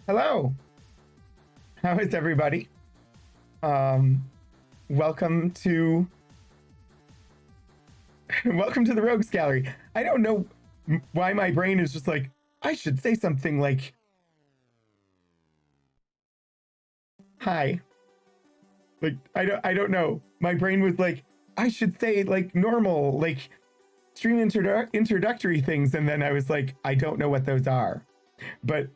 Hello. How is everybody? Um, welcome to welcome to the Rogues Gallery. I don't know why my brain is just like, I should say something like, hi. Like I don't know. My brain was like, I should say like normal, like stream introductory things, and then I was like, I don't know what those are. But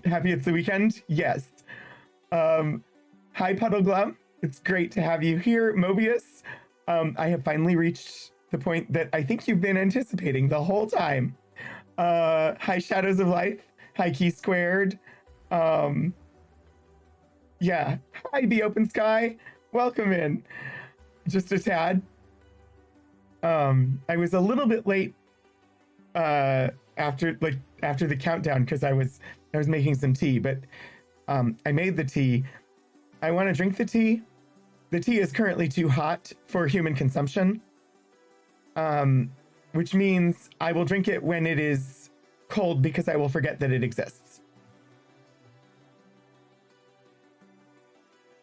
happy it's the weekend. Yes. Hi Puddle Glum. It's great to have you here, Mobius. I have finally reached the point that I think you've been anticipating the whole time. Hi Shadows of Life. Hi Key Squared. Yeah. Hi The Open Sky. Welcome in. Just a tad. I was a little bit late after the countdown because I was making some tea, but I made the tea. I want to drink the tea. The tea is currently too hot for human consumption, which means I will drink it when it is cold because I will forget that it exists.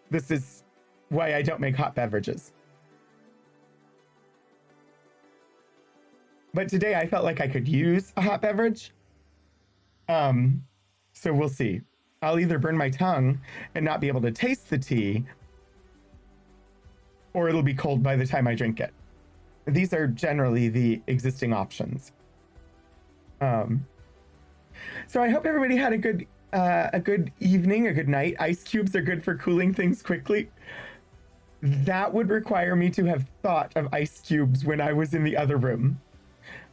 This is why I don't make hot beverages. But today I felt like I could use a hot beverage. So we'll see. I'll either burn my tongue and not be able to taste the tea, or it'll be cold by the time I drink it. These are generally the existing options. So I hope everybody had a good evening, a good night. Ice cubes are good for cooling things quickly. That would require me to have thought of ice cubes when I was in the other room.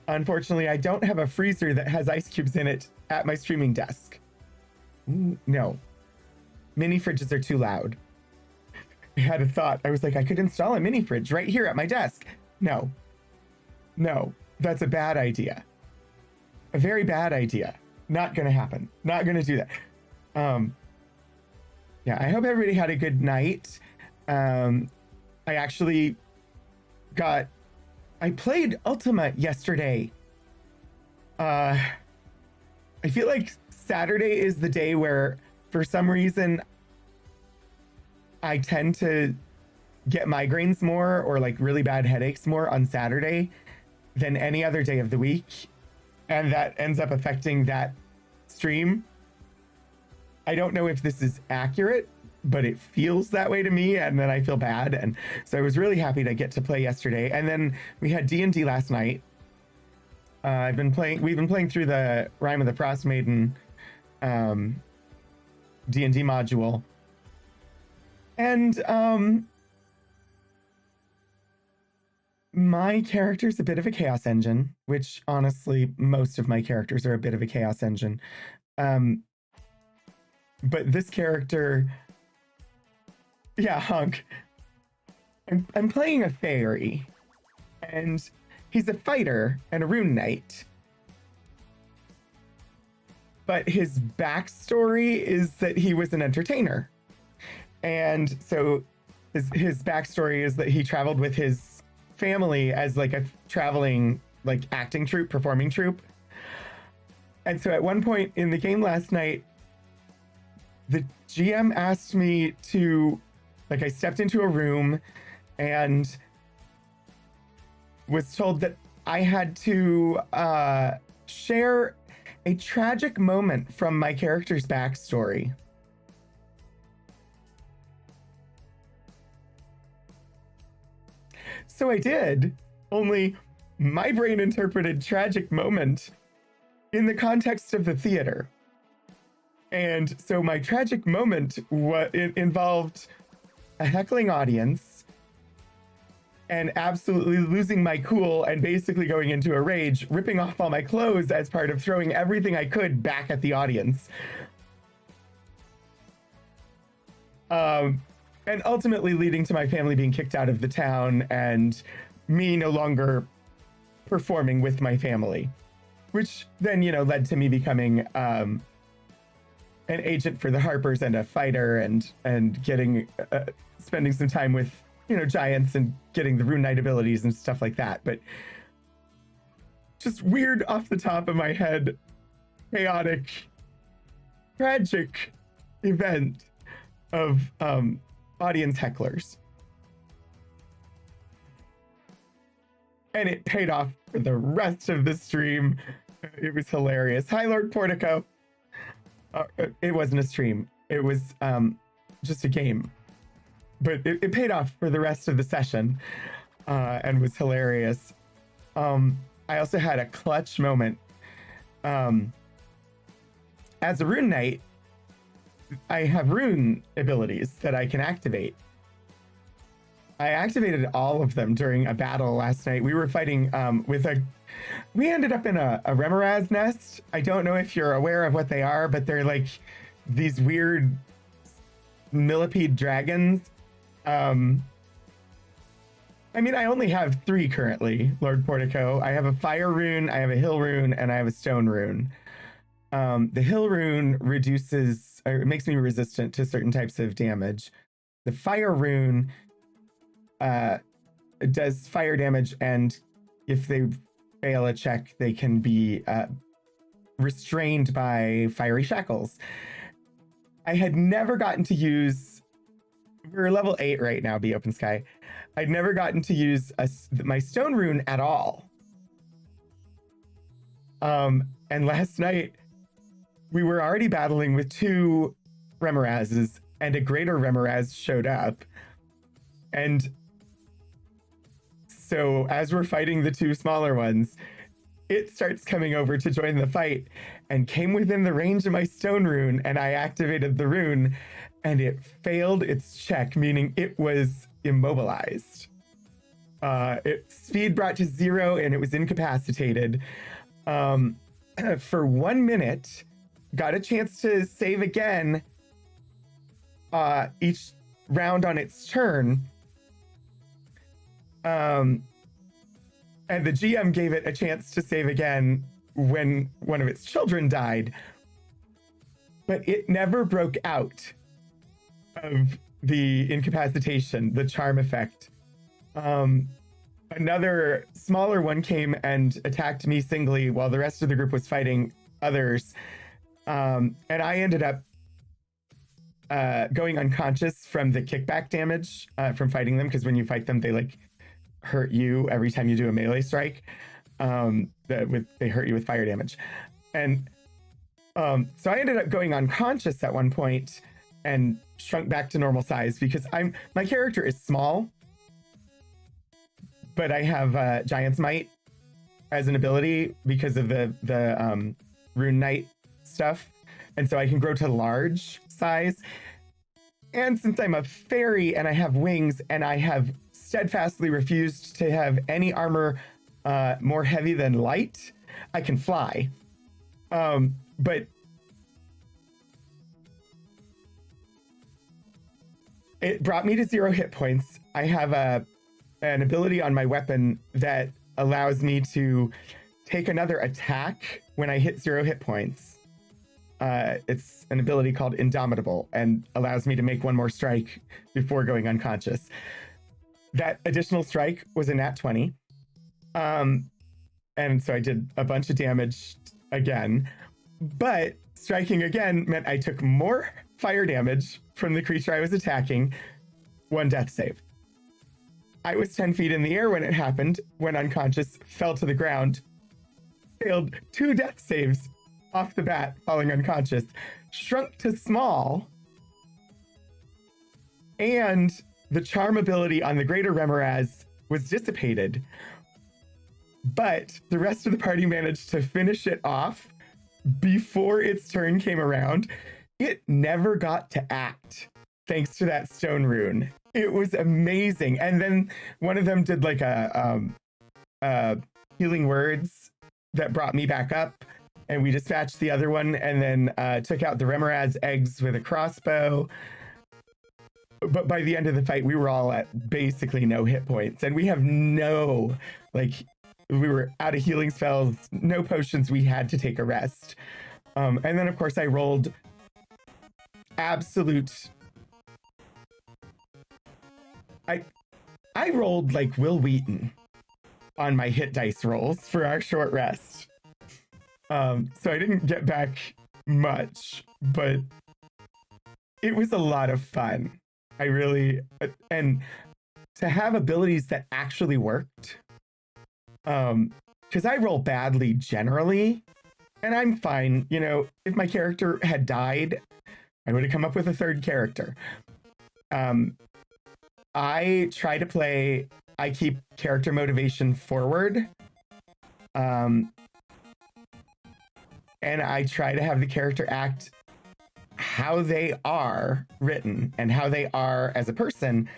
Unfortunately, I don't have a freezer that has ice cubes in it at my streaming desk. No. Mini fridges are too loud. I had a thought. I was like, I could install a mini fridge right here at my desk. No. That's a bad idea. A very bad idea. Not gonna happen. Not gonna do that. Yeah, I hope everybody had a good night. I actually I played Ultima yesterday. I feel like Saturday is the day where, for some reason, I tend to get migraines more or like really bad headaches more on Saturday than any other day of the week. And that ends up affecting that stream. I don't know if this is accurate, but it feels that way to me, and then I feel bad. And so I was really happy to get to play yesterday. And then we had D&D last night. We've been playing through the Rime of the Frost Maiden D&D module. And my character's a bit of a chaos engine, which honestly, most of my characters are a bit of a chaos engine. But this character, yeah, Hunk. I'm playing a fairy, and he's a fighter and a rune knight. But his backstory is that he was an entertainer. And so his backstory is that he traveled with his family as like a traveling like acting troupe, performing troupe. And so at one point in the game last night, the GM asked me to, like, I stepped into a room and was told that I had to share a tragic moment from my character's backstory. So I did, only my brain interpreted tragic moment in the context of the theater. And so my tragic moment involved a heckling audience and absolutely losing my cool and basically going into a rage, ripping off all my clothes as part of throwing everything I could back at the audience. And ultimately leading to my family being kicked out of the town and me no longer performing with my family, which then, led to me becoming an agent for the Harpers and a fighter and getting spending some time with giants and getting the rune knight abilities and stuff like that. But just weird off the top of my head, chaotic, tragic event of audience hecklers. And it paid off for the rest of the stream. It was hilarious. Hi, Lord Portico. It wasn't a stream. It was just a game. But it paid off for the rest of the session and was hilarious. I also had a clutch moment. As a rune knight, I have rune abilities that I can activate. I activated all of them during a battle last night. We were fighting we ended up in a Remoraz nest. I don't know if you're aware of what they are, but they're like these weird millipede dragons. I mean, I only have 3 currently, Lord Portico. I have a fire rune, I have a hill rune, and I have a stone rune. The hill rune reduces, or it makes me resistant to certain types of damage. The fire rune does fire damage, and if they fail a check, they can be restrained by fiery shackles. I had never gotten to use, we're level 8 right now, Be Open Sky. I'd never gotten to use my stone rune at all. And last night, we were already battling with 2 Remorazes, and a greater Remoraz showed up. And so as we're fighting the 2 smaller ones, it starts coming over to join the fight and came within the range of my stone rune, and I activated the rune, and it failed its check, meaning it was immobilized. Its speed brought to 0, and it was incapacitated for 1 minute. Got a chance to save again each round on its turn. And the GM gave it a chance to save again when one of its children died, but it never broke out of the incapacitation, the charm effect. Another smaller one came and attacked me singly while the rest of the group was fighting others. And I ended up going unconscious from the kickback damage from fighting them, because when you fight them, they like hurt you every time you do a melee strike. They hurt you with fire damage. And so I ended up going unconscious at one point and shrunk back to normal size, because my character is small, but I have Giant's Might as an ability because of the Rune Knight stuff. And so I can grow to large size. And since I'm a fairy and I have wings and I have steadfastly refused to have any armor more heavy than light, I can fly. But it brought me to 0 hit points. I have an ability on my weapon that allows me to take another attack when I hit 0 hit points. It's an ability called Indomitable and allows me to make one more strike before going unconscious. That additional strike was a nat 20. And so I did a bunch of damage again, but striking again meant I took more fire damage from the creature I was attacking, 1 death save. I was 10 feet in the air when it happened, went unconscious, fell to the ground, failed 2 death saves off the bat, falling unconscious, shrunk to small, and the charm ability on the Greater Remoraz was dissipated. But the rest of the party managed to finish it off before its turn came around. It never got to act, thanks to that stone rune. It was amazing. And then one of them did like a healing words that brought me back up, and we dispatched the other one, and then took out the Remoraz eggs with a crossbow. But by the end of the fight, we were all at basically no hit points, and we have we were out of healing spells, no potions. We had to take a rest. And then, of course, I rolled absolute. I rolled like Will Wheaton on my hit dice rolls for our short rest. So I didn't get back much, but it was a lot of fun. And to have abilities that actually worked. Because I roll badly generally, and I'm fine. You know, if my character had died, I would have come up with a third character. I keep character motivation forward. And I try to have the character act how they are written and how they are as a person.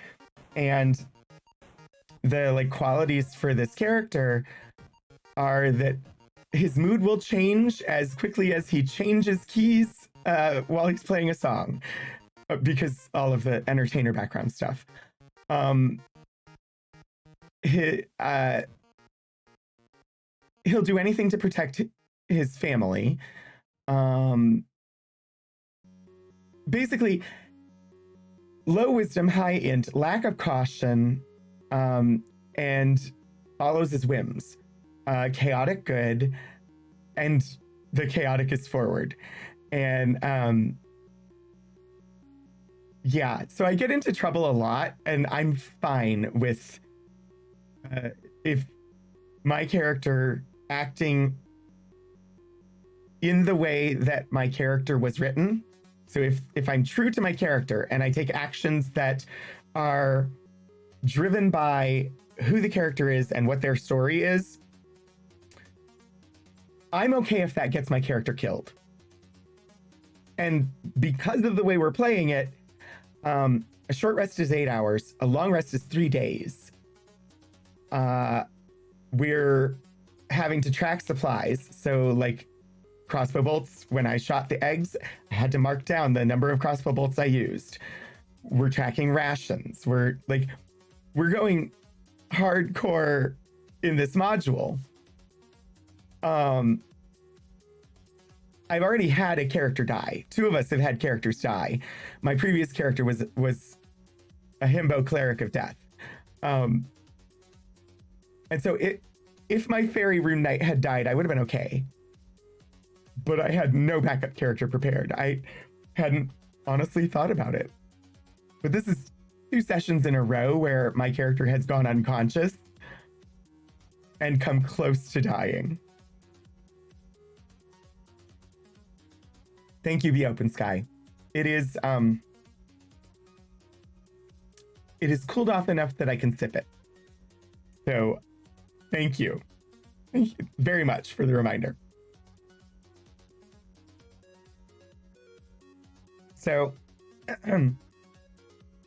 And the qualities for this character are that his mood will change as quickly as he changes keys while he's playing a song, because all of the entertainer background stuff. He'll do anything to protect his family. Basically, low wisdom, high int, lack of caution, and follows his whims. Chaotic good, and the chaotic is forward. And yeah, so I get into trouble a lot, and I'm fine with if my character acting in the way that my character was written. So if I'm true to my character and I take actions that are driven by who the character is and what their story is, I'm okay if that gets my character killed. And because of the way we're playing it, a short rest is 8 hours, a long rest is 3 days. We're having to track supplies. So crossbow bolts, when I shot the eggs, I had to mark down the number of crossbow bolts I used. We're tracking rations. We're going hardcore in this module. I've already had a character die. Two of us have had characters die. My previous character was a himbo cleric of death. And so if my fairy rune knight had died, I would have been okay. But I had no backup character prepared. I hadn't honestly thought about it. But this is 2 sessions in a row where my character has gone unconscious and come close to dying. Thank you, The Open Sky. It is cooled off enough that I can sip it. So thank you. Thank you very much for the reminder. So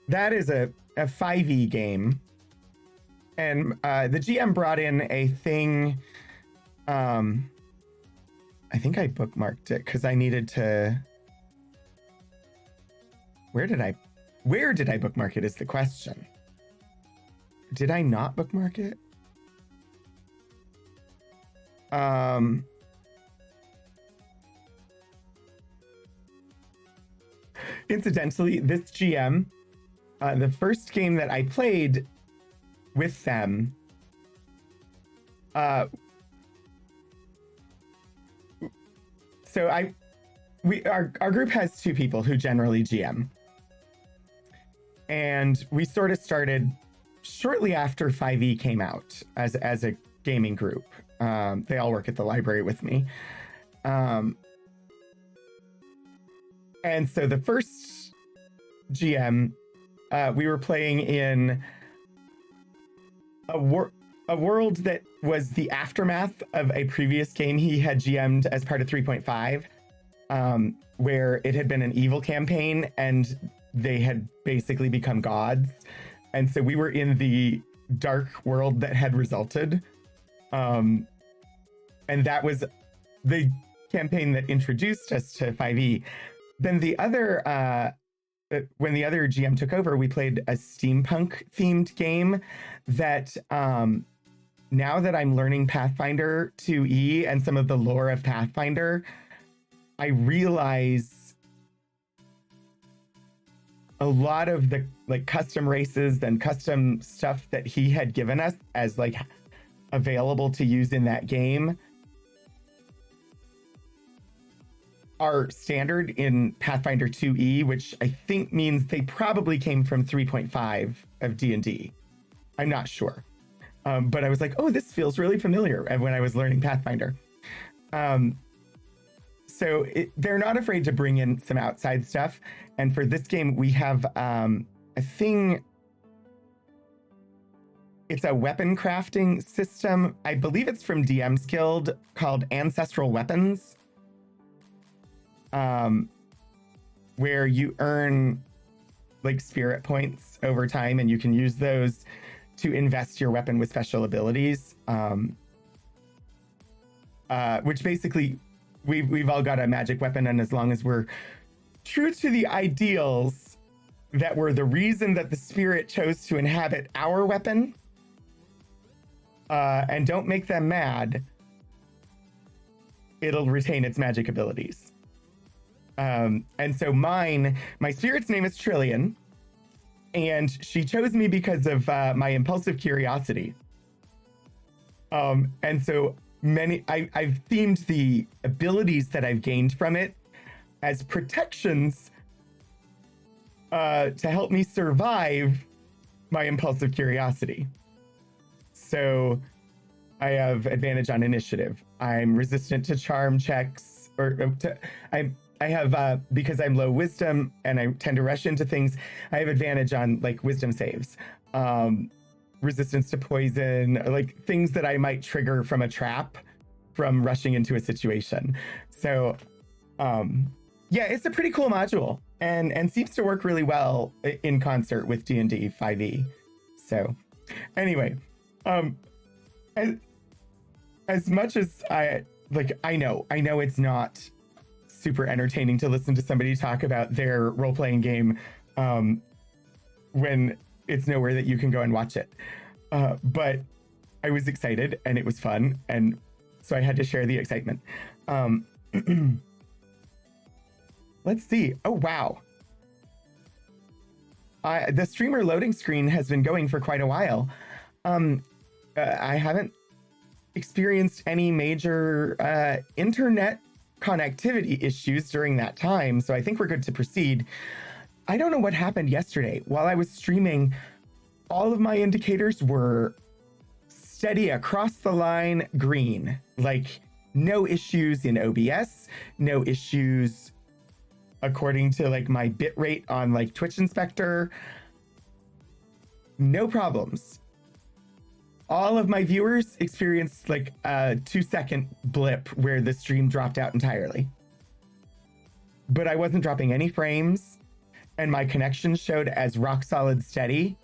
that is a 5e game. And the GM brought in a thing. I think I bookmarked it because I needed to. Where did I bookmark it is the question. Did I not bookmark it? Incidentally, this GM, the first game that I played with them, so our group has 2 people who generally GM. And we sort of started shortly after 5e came out as a gaming group. They all work at the library with me. And so the first GM, we were playing in a world that was the aftermath of a previous game he had GM'd as part of 3.5, where it had been an evil campaign and they had basically become gods. And so we were in the dark world that had resulted. And that was the campaign that introduced us to 5e. Then the other, when the other GM took over, we played a steampunk themed game that, now that I'm learning Pathfinder 2e and some of the lore of Pathfinder, I realize a lot of the like custom races and custom stuff that he had given us as like available to use in that game are standard in Pathfinder 2e, which I think means they probably came from 3.5 of D&D. I'm not sure. But I was like, oh, this feels really familiar when I was learning Pathfinder. So they're not afraid to bring in some outside stuff. And for this game, we have a thing. It's a weapon crafting system. I believe it's from DM's Guild called Ancestral Weapons, where you earn like spirit points over time, and you can use those to invest your weapon with special abilities. Which basically, we've all got a magic weapon, and as long as we're true to the ideals that were the reason that the spirit chose to inhabit our weapon, and don't make them mad, it'll retain its magic abilities. And so my spirit's name is Trillian, and she chose me because of my impulsive curiosity. And so I've themed the abilities that I've gained from it as protections to help me survive my impulsive curiosity. So I have advantage on initiative. I'm resistant to charm checks, I have, because I'm low wisdom and I tend to rush into things, I have advantage on like wisdom saves, resistance to poison, like things that I might trigger from a trap from rushing into a situation. So, yeah, it's a pretty cool module and seems to work really well in concert with D&D 5e. So anyway, as much as I know it's not super entertaining to listen to somebody talk about their role-playing game when it's nowhere that you can go and watch it. But I was excited and it was fun, and so I had to share the excitement. Um, let's see. Oh wow, the streamer loading screen has been going for quite a while. I haven't experienced any major internet connectivity issues during that time, so I think we're good to proceed. I don't know what happened yesterday. While I was streaming, all of my indicators were steady across the line green. Like, no issues in OBS, no issues according to like my bitrate on like Twitch Inspector. No problems. All of my viewers experienced like a 2-second blip where the stream dropped out entirely. But I wasn't dropping any frames, and my connection showed as rock solid steady.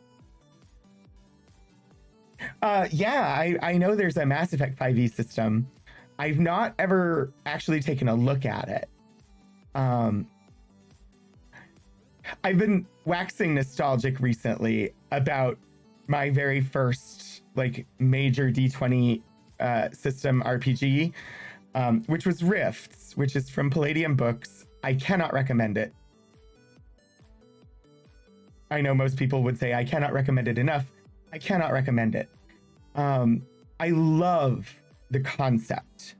Yeah, I know there's a Mass Effect 5e system. I've not ever actually taken a look at it. I've been waxing nostalgic recently about my very first like major D20 system RPG, which was Rifts, which is from Palladium Books. I cannot recommend it. I know most people would say I cannot recommend it enough. I cannot recommend it. I love the concept,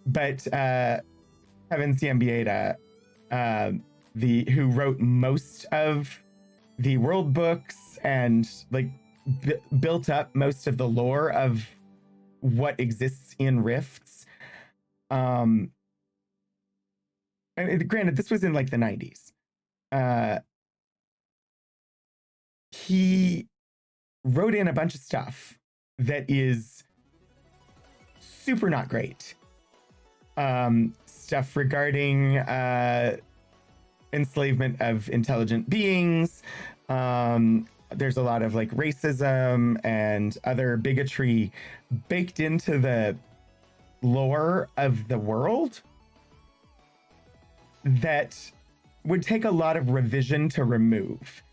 but Kevin Ciambieta, who wrote most of the world books and like built up most of the lore of what exists in Rifts. And granted, this was in like the 90s. He wrote in a bunch of stuff that is super not great. Stuff regarding enslavement of intelligent beings. There's a lot of like racism and other bigotry baked into the lore of the world that would take a lot of revision to remove.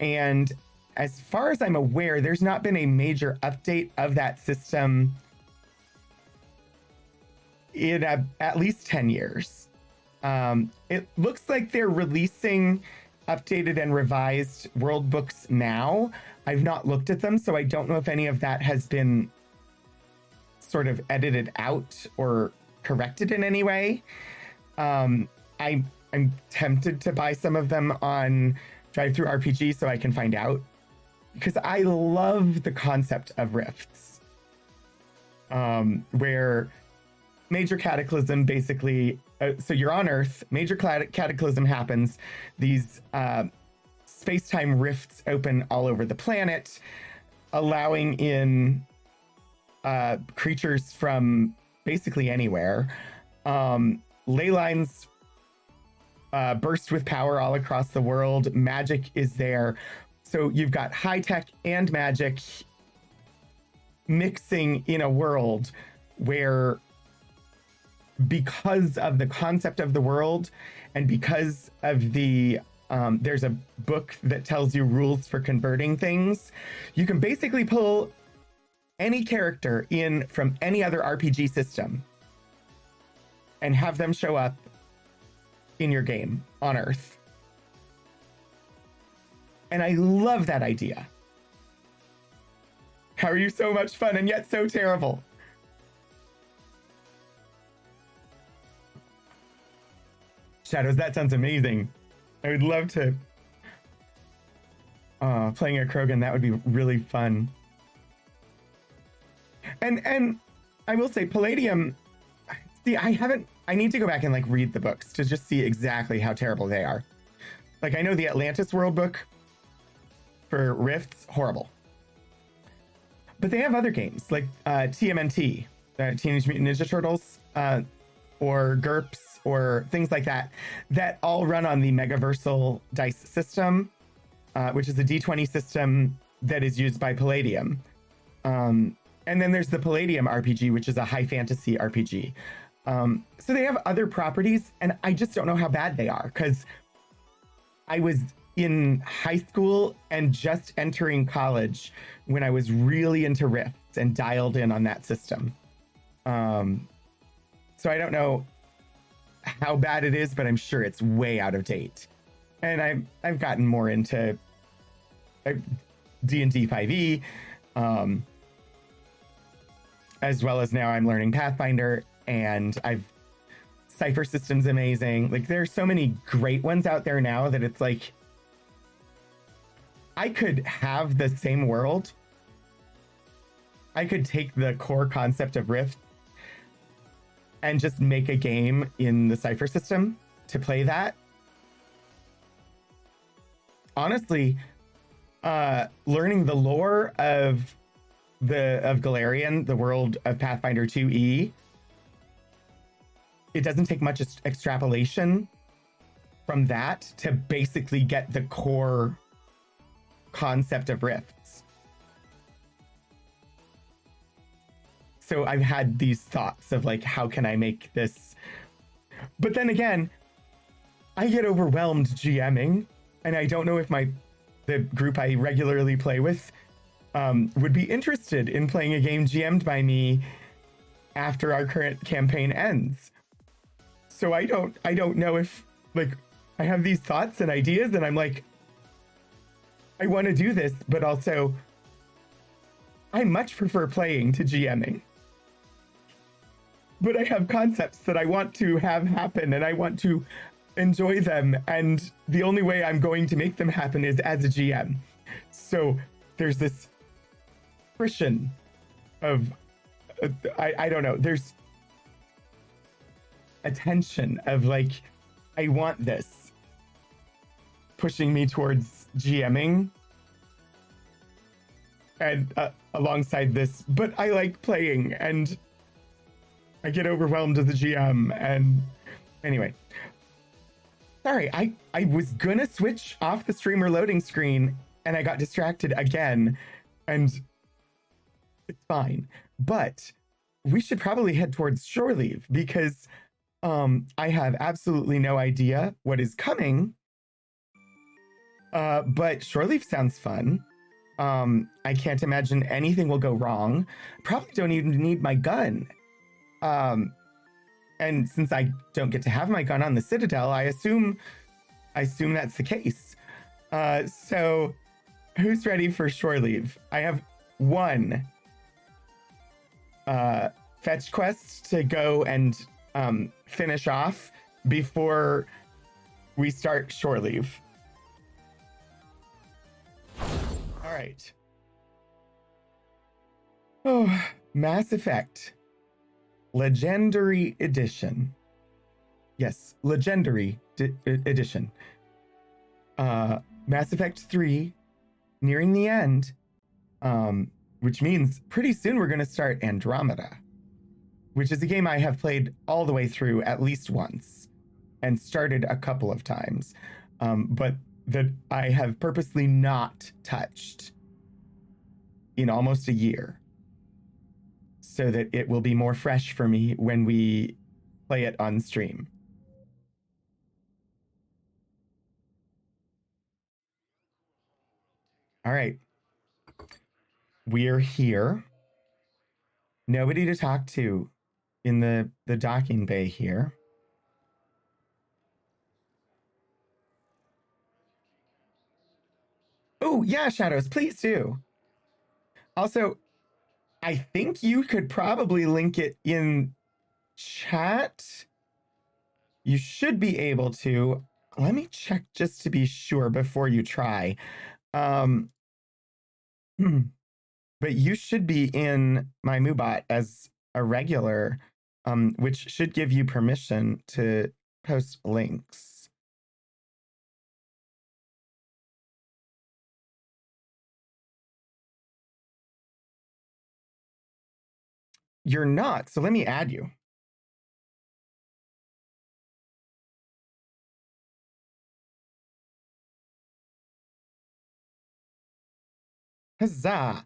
And as far as I'm aware, there's not been a major update of that system in at least 10 years. It looks like they're releasing updated and revised world books now. I've not looked at them, so I don't know if any of that has been sort of edited out or corrected in any way. I'm tempted to buy some of them on DriveThru RPG so I can find out, because I love the concept of Rifts, where major cataclysm basically, so you're on Earth, major cataclysm happens, these space-time rifts open all over the planet, allowing in creatures from basically anywhere. Ley lines burst with power all across the world. Magic is there. So you've got high tech and magic mixing in a world where, because of the concept of the world and because of the there's a book that tells you rules for converting things, you can basically pull any character in from any other RPG system and have them show up in your game on Earth. And I love that idea. How are you so much fun and yet so terrible? Shadows, that sounds amazing. I would love to. Playing a Krogan, that would be really fun. And I will say, Palladium. See, I need to go back and like read the books to just see exactly how terrible they are. Like, I know the Atlantis World book for Rifts, horrible. But they have other games like TMNT, Teenage Mutant Ninja Turtles, or GURPS, or things like that, that all run on the Megaversal dice system, which is a D20 system that is used by Palladium. And then there's the Palladium RPG, which is a high fantasy RPG. So they have other properties, and I just don't know how bad they are, because I was in high school and just entering college when I was really into Rifts and dialed in on that system. So I don't know how bad it is, but I'm sure it's way out of date. And I've gotten more into D&D 5e, as well as now I'm learning Pathfinder, and Cypher System's amazing. Like, there's so many great ones out there now that it's like I could have the same world. I could take the core concept of Rift and just make a game in the Cypher System to play that. Honestly, learning the lore of Golarion, the world of Pathfinder 2e, it doesn't take much extrapolation from that to basically get the core concept of Rifts. So I've had these thoughts of like, how can I make this? But then again, I get overwhelmed GMing, and I don't know if the group I regularly play with would be interested in playing a game GM'd by me after our current campaign ends. So I don't know if, like, I have these thoughts and ideas, and I'm like, I want to do this, but also I much prefer playing to GMing. But I have concepts that I want to have happen, and I want to enjoy them, and the only way I'm going to make them happen is as a GM. So there's this friction of I don't know, there's a tension of like, I want this pushing me towards GMing, and alongside this, but I like playing, and I get overwhelmed as a GM. And anyway, sorry, I was gonna switch off the streamer loading screen and I got distracted again, and it's fine. But we should probably head towards Shore Leave, because I have absolutely no idea what is coming. But Shore Leave sounds fun. I can't imagine anything will go wrong. Probably don't even need my gun. And since I don't get to have my gun on the Citadel, I assume that's the case. So who's ready for Shore Leave? I have one fetch quest to go and finish off before we start Shore Leave. All right. Oh, Mass Effect Legendary Edition. Yes, Legendary Edition. Mass Effect 3 nearing the end, which means pretty soon we're going to start Andromeda, which is a game I have played all the way through at least once and started a couple of times, but that I have purposely not touched in almost a year, so that it will be more fresh for me when we play it on stream. All right. We're here. Nobody to talk to in the docking bay here. Oh, yeah, Shadows, please do. Also, I think you could probably link it in chat. You should be able to. Let me check just to be sure before you try. But you should be in my MooBot as a regular, which should give you permission to post links. You're not, so let me add you. Huzzah.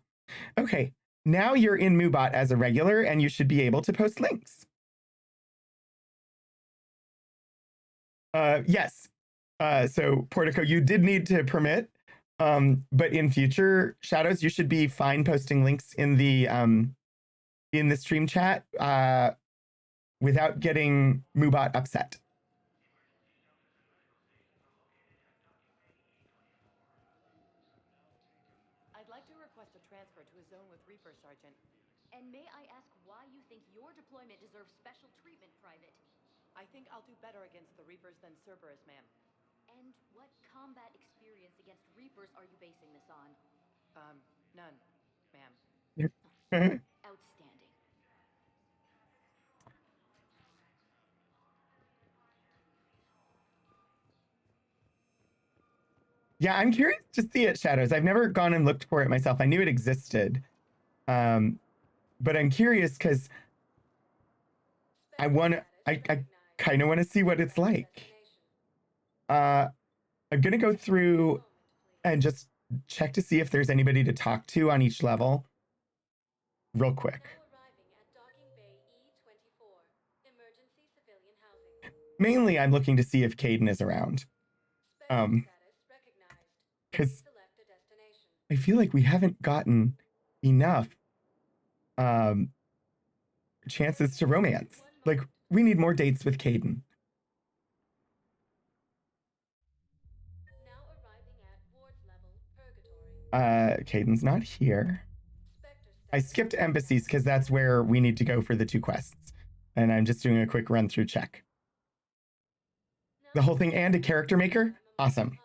Okay, now you're in MooBot as a regular, and you should be able to post links. Yes, So Portico, you did need to permit, but in future shadows, you should be fine posting links in the stream chat without getting Moobot upset. I'd like to request a transfer to a zone with Reaper, Sergeant. And may I ask why you think your deployment deserves special treatment, Private? I think I'll do better against the Reapers than Cerberus, ma'am. And what combat experience against Reapers are you basing this on? None, ma'am. Outstanding. Yeah, I'm curious to see it, Shadows. I've never gone and looked for it myself. I knew it existed. But I'm curious because I kind of want to see what it's like. I'm gonna go through and just check to see if there's anybody to talk to on each level real quick. Mainly, I'm looking to see if Caden is around. Because I feel like we haven't gotten enough chances to romance. Like, we need more dates with Caden. Caden's not here. I skipped embassies because that's where we need to go for the 2 quests. And I'm just doing a quick run through check. The whole thing and a character maker? Awesome.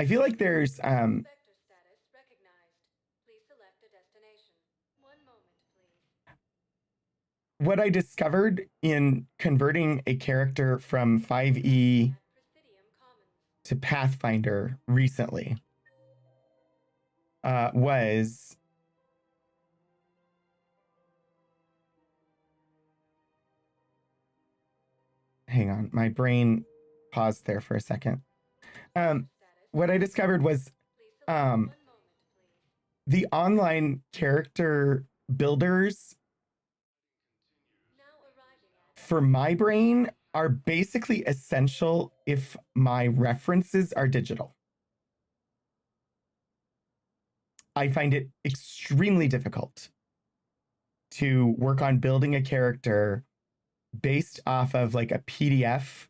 I feel like there's what I discovered in converting a character from 5e to Pathfinder recently was hang on, my brain paused there for a second. What I discovered was the online character builders for my brain are basically essential if my references are digital. I find it extremely difficult to work on building a character based off of like a PDF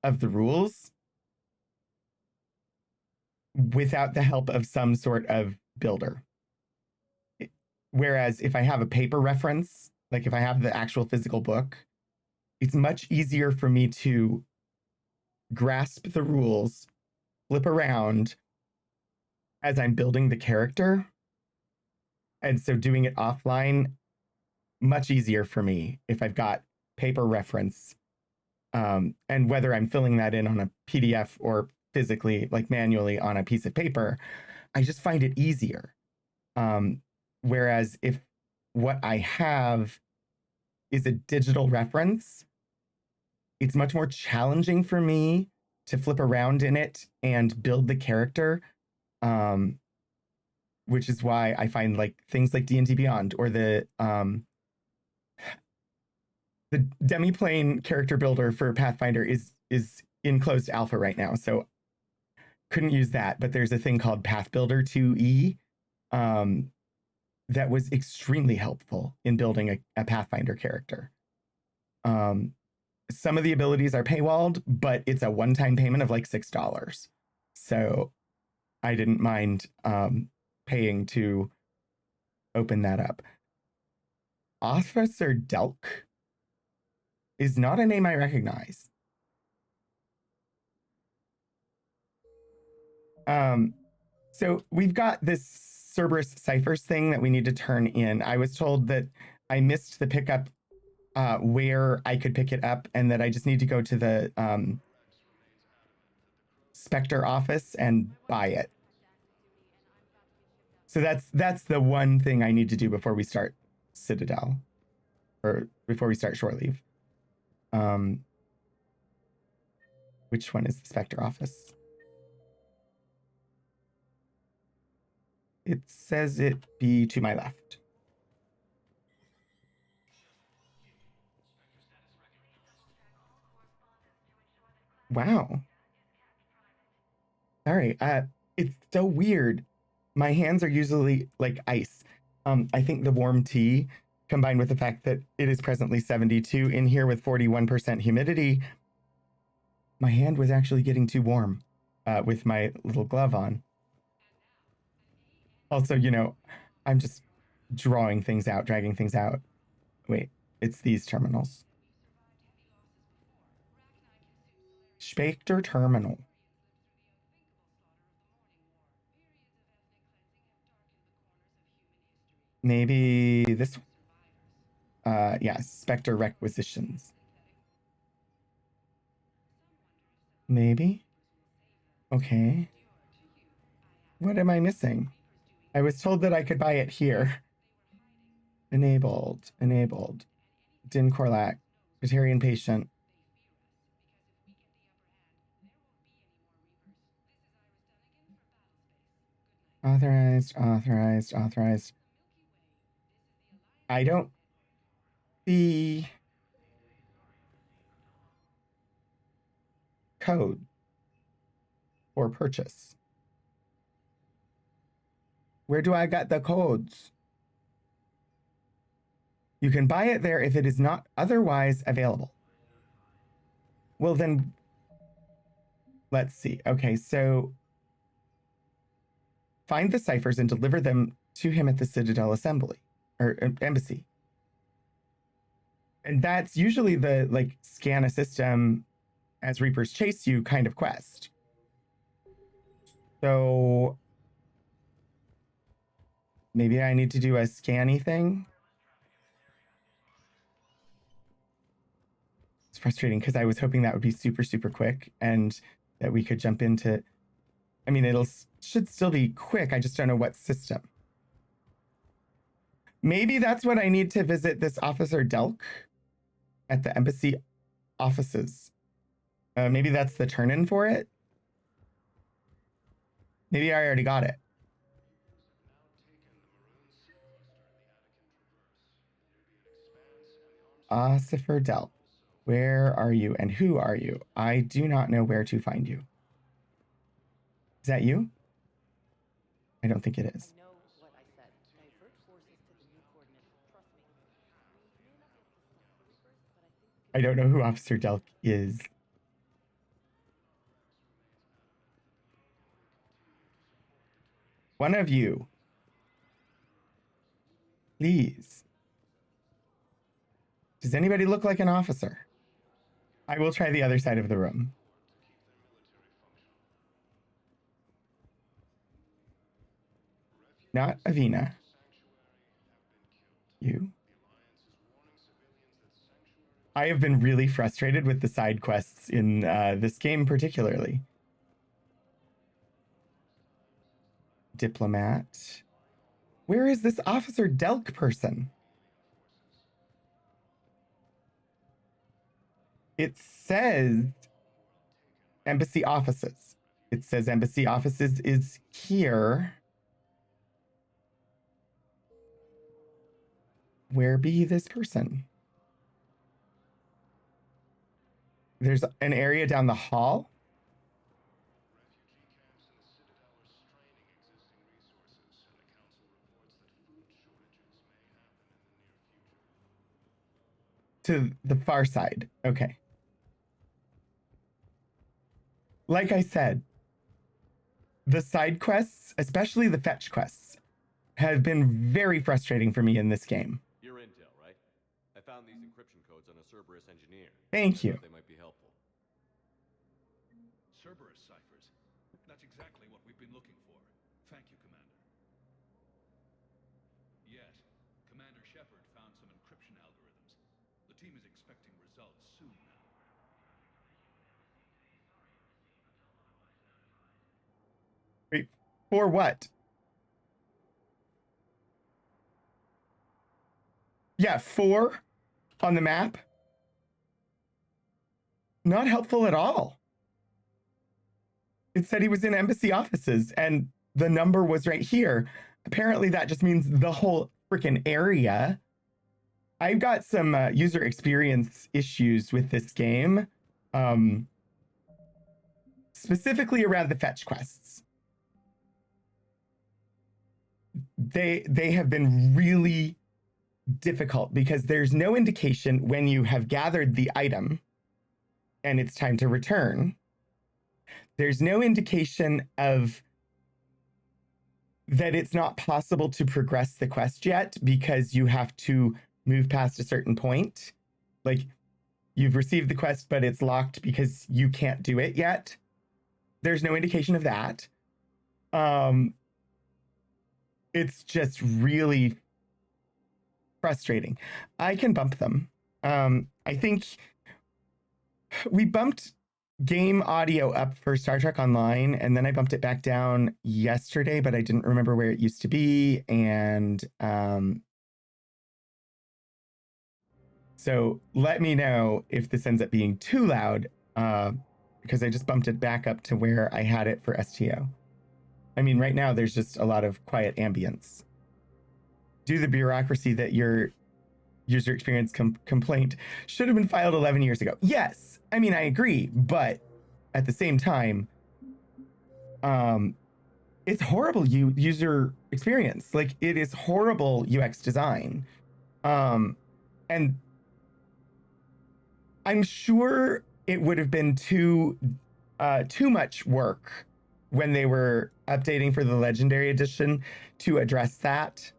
of the rules without the help of some sort of builder. Whereas if I have a paper reference, like if I have the actual physical book, it's much easier for me to grasp the rules, flip around as I'm building the character. And so doing it offline, much easier for me if I've got paper reference. And whether I'm filling that in on a PDF or physically, like manually on a piece of paper, I just find it easier. Whereas if what I have is a digital reference, it's much more challenging for me to flip around in it and build the character. Which is why I find like things like D&D Beyond or the Demiplane character builder for Pathfinder is in closed alpha right now, so couldn't use that. But there's a thing called Path Builder 2e that was extremely helpful in building a Pathfinder character. Some of the abilities are paywalled, but it's a one-time payment of like $6. So I didn't mind paying to open that up. Officer Delk is not a name I recognize. So we've got this Cerberus ciphers thing that we need to turn in. I was told that I missed the pickup where I could pick it up, and that I just need to go to the Spectre office and buy it. So that's the one thing I need to do before we start Citadel, or before we start Shore Leave. Which one is the Spectre office? It says it be to my left. Wow. All right. It's so weird. My hands are usually like ice. I think the warm tea combined with the fact that it is presently 72 in here with 41% humidity, my hand was actually getting too warm with my little glove on. Also, I'm just drawing things out, dragging things out. Wait, it's these terminals. Spectre terminal. Maybe this. Yeah, Spectre requisitions. Maybe. Okay. What am I missing? I was told that I could buy it here. Enabled. Din Corlac. Batarian patient. Authorized. I don't see code for purchase. Where do I get the codes? You can buy it there if it is not otherwise available. Well, then, let's see. Okay, so find the ciphers and deliver them to him at the Citadel Assembly or Embassy. And that's usually the like scan a system as Reapers chase you kind of quest. So maybe I need to do a scanny thing. It's frustrating because I was hoping that would be super, super quick and that we could jump into. I mean, should still be quick. I just don't know what system. Maybe that's what I need to visit this Officer Delk at the embassy offices. Maybe that's the turn-in for it. Maybe I already got it. Officer Delk, where are you and who are you? I do not know where to find you. Is that you? I don't think it is. I know what I said. Divert forces to the new coordinates. Trust me. We may not be able to stop the Reapers, but I think we can. I don't know who Officer Delk is. One of you. Please. Does anybody look like an officer? I will try the other side of the room. Not Avina. You? I have been really frustrated with the side quests in this game particularly. Diplomat. Where is this Officer Delk person? It says embassy offices. It says embassy offices is here. Where be this person? There's an area down the hall. To the far side. Okay. Like I said, the side quests, especially the fetch quests, have been very frustrating for me in this game. Your intel, right? I found these encryption codes on a Cerberus engineer. Thank you. They might be helpful. Cerberus ciphers. That's exactly what we've been looking for. Thank you, Commander. Yes, Commander Shepard found some encryption algorithms. The team is expecting results soon now. Wait, for what? Yeah, 4 on the map. Not helpful at all. It said he was in embassy offices and the number was right here. Apparently that just means the whole freaking area. I've got some user experience issues with this game. specifically around the fetch quests. They have been really difficult because there's no indication when you have gathered the item and it's time to return. There's no indication of that it's not possible to progress the quest yet because you have to move past a certain point. Like, you've received the quest, but it's locked because you can't do it yet. There's no indication of that. It's just really frustrating. I can bump them. I think we bumped game audio up for Star Trek Online, and then I bumped it back down yesterday, but I didn't remember where it used to be. And so let me know if this ends up being too loud, because I just bumped it back up to where I had it for STO. I mean, right now there's just a lot of quiet ambience. Due to the bureaucracy that your user experience complaint should have been filed 11 years ago. Yes, I mean, I agree, but at the same time, it's horrible user experience. Like, it is horrible UX design. And I'm sure it would have been too much work when they were updating for the Legendary Edition to address that.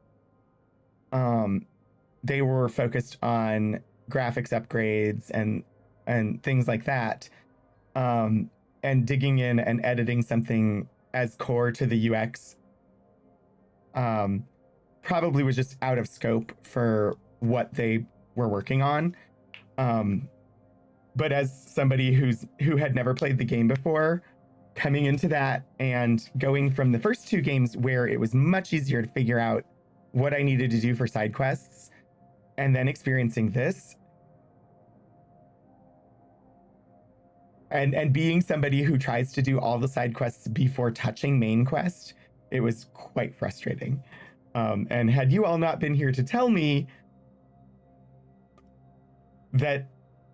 They were focused on graphics upgrades and things like that. And digging in and editing something as core to the UX probably was just out of scope for what they were working on. But as somebody who had never played the game before, coming into that and going from the first two games where it was much easier to figure out what I needed to do for side quests, and then experiencing this, and being somebody who tries to do all the side quests before touching main quest, it was quite frustrating. And had you all not been here to tell me that,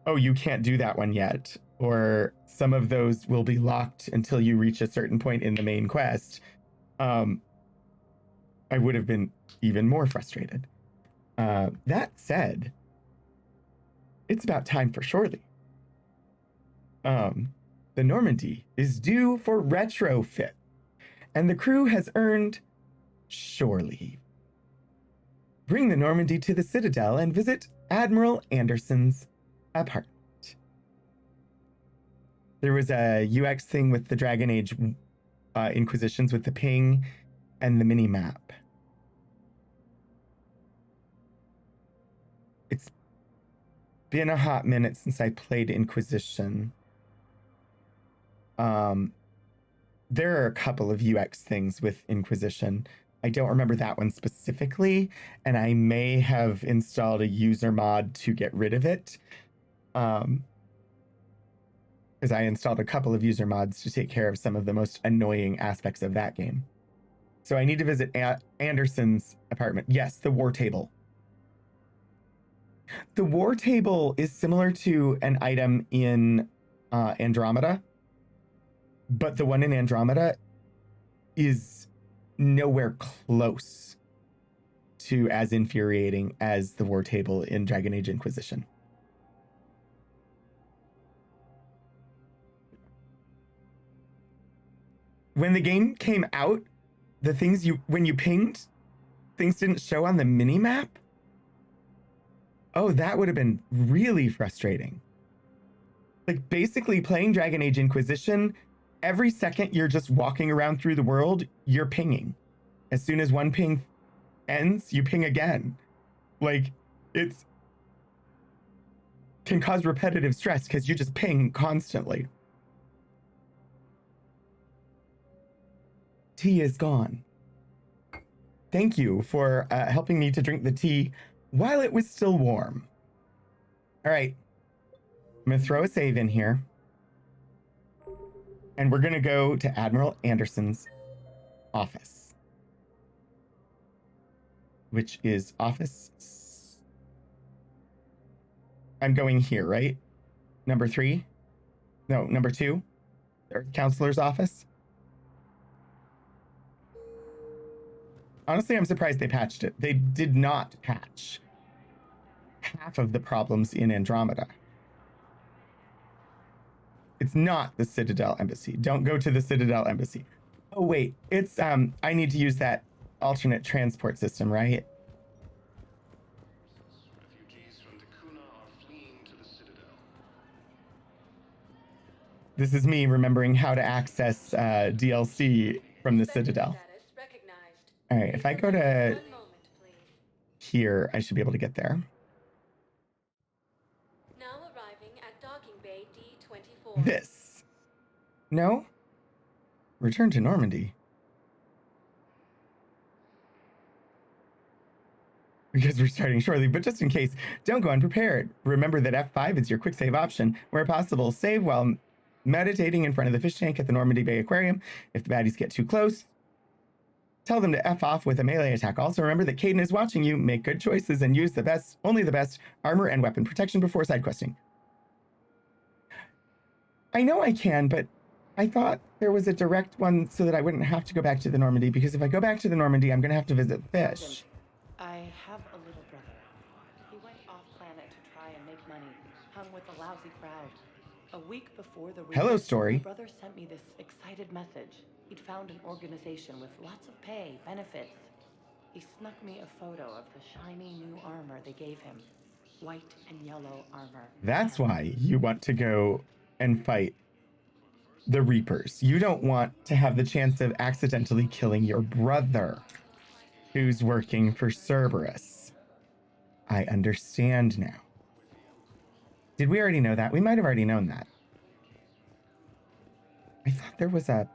oh, you can't do that one yet, or some of those will be locked until you reach a certain point in the main quest, I would have been even more frustrated. That said, it's about time for shore leave. The Normandy is due for retrofit, and the crew has earned shore leave. Bring the Normandy to the Citadel and visit Admiral Anderson's apartment. There was a UX thing with the Dragon Age Inquisitions with the ping and the mini-map. It's been a hot minute since I played Inquisition. There are a couple of UX things with Inquisition. I don't remember that one specifically, and I may have installed a user mod to get rid of it. Because I installed a couple of user mods to take care of some of the most annoying aspects of that game. So I need to visit Anderson's apartment. Yes, the war table. The war table is similar to an item in Andromeda, but the one in Andromeda is nowhere close to as infuriating as the war table in Dragon Age Inquisition. When the game came out, the things when you pinged, things didn't show on the mini-map. Oh, that would have been really frustrating. Like, basically playing Dragon Age Inquisition, every second you're just walking around through the world, you're pinging. As soon as one ping ends, you ping again. Like, it's can cause repetitive stress because you just ping constantly. Tea is gone. Thank you for helping me to drink the tea while it was still warm. All right. I'm going to throw a save in here. And we're going to go to Admiral Anderson's office. Which is office... I'm going here, right? Number 3? No, number 2? Earth Counselor's office. Honestly, I'm surprised they patched it. They did not patch half of the problems in Andromeda. It's not the Citadel Embassy. Don't go to the Citadel Embassy. Oh, wait. It's, I need to use that alternate transport system, right? Refugees from Dakuna are fleeing to the Citadel. This is me remembering how to access DLC from the Citadel. Status recognized. All right, if I go to 1 moment, please. here, I should be able to get there. Now arriving at docking bay D24. This. No? Return to Normandy. Because we're starting shortly, but just in case, don't go unprepared. Remember that F5 is your quick save option. Where possible, save while meditating in front of the fish tank at the Normandy Bay Aquarium. If the baddies get too close, tell them to F off with a melee attack. Also remember that Caden is watching you. Make good choices and use only the best armor and weapon protection before side questing. I know I can, but I thought there was a direct one so that I wouldn't have to go back to the Normandy, because if I go back to the Normandy, I'm going to have to visit fish. I have a little brother. He went off planet to try and make money, hung with a lousy crowd. A week before the Hello, release, story. my brother sent me this excited message. He'd found an organization with lots of pay, benefits. He snuck me a photo of the shiny new armor they gave him. White and yellow armor. That's why you want to go and fight the Reapers. You don't want to have the chance of accidentally killing your brother who's working for Cerberus. I understand now. Did we already know that? We might have already known that. I thought there was a...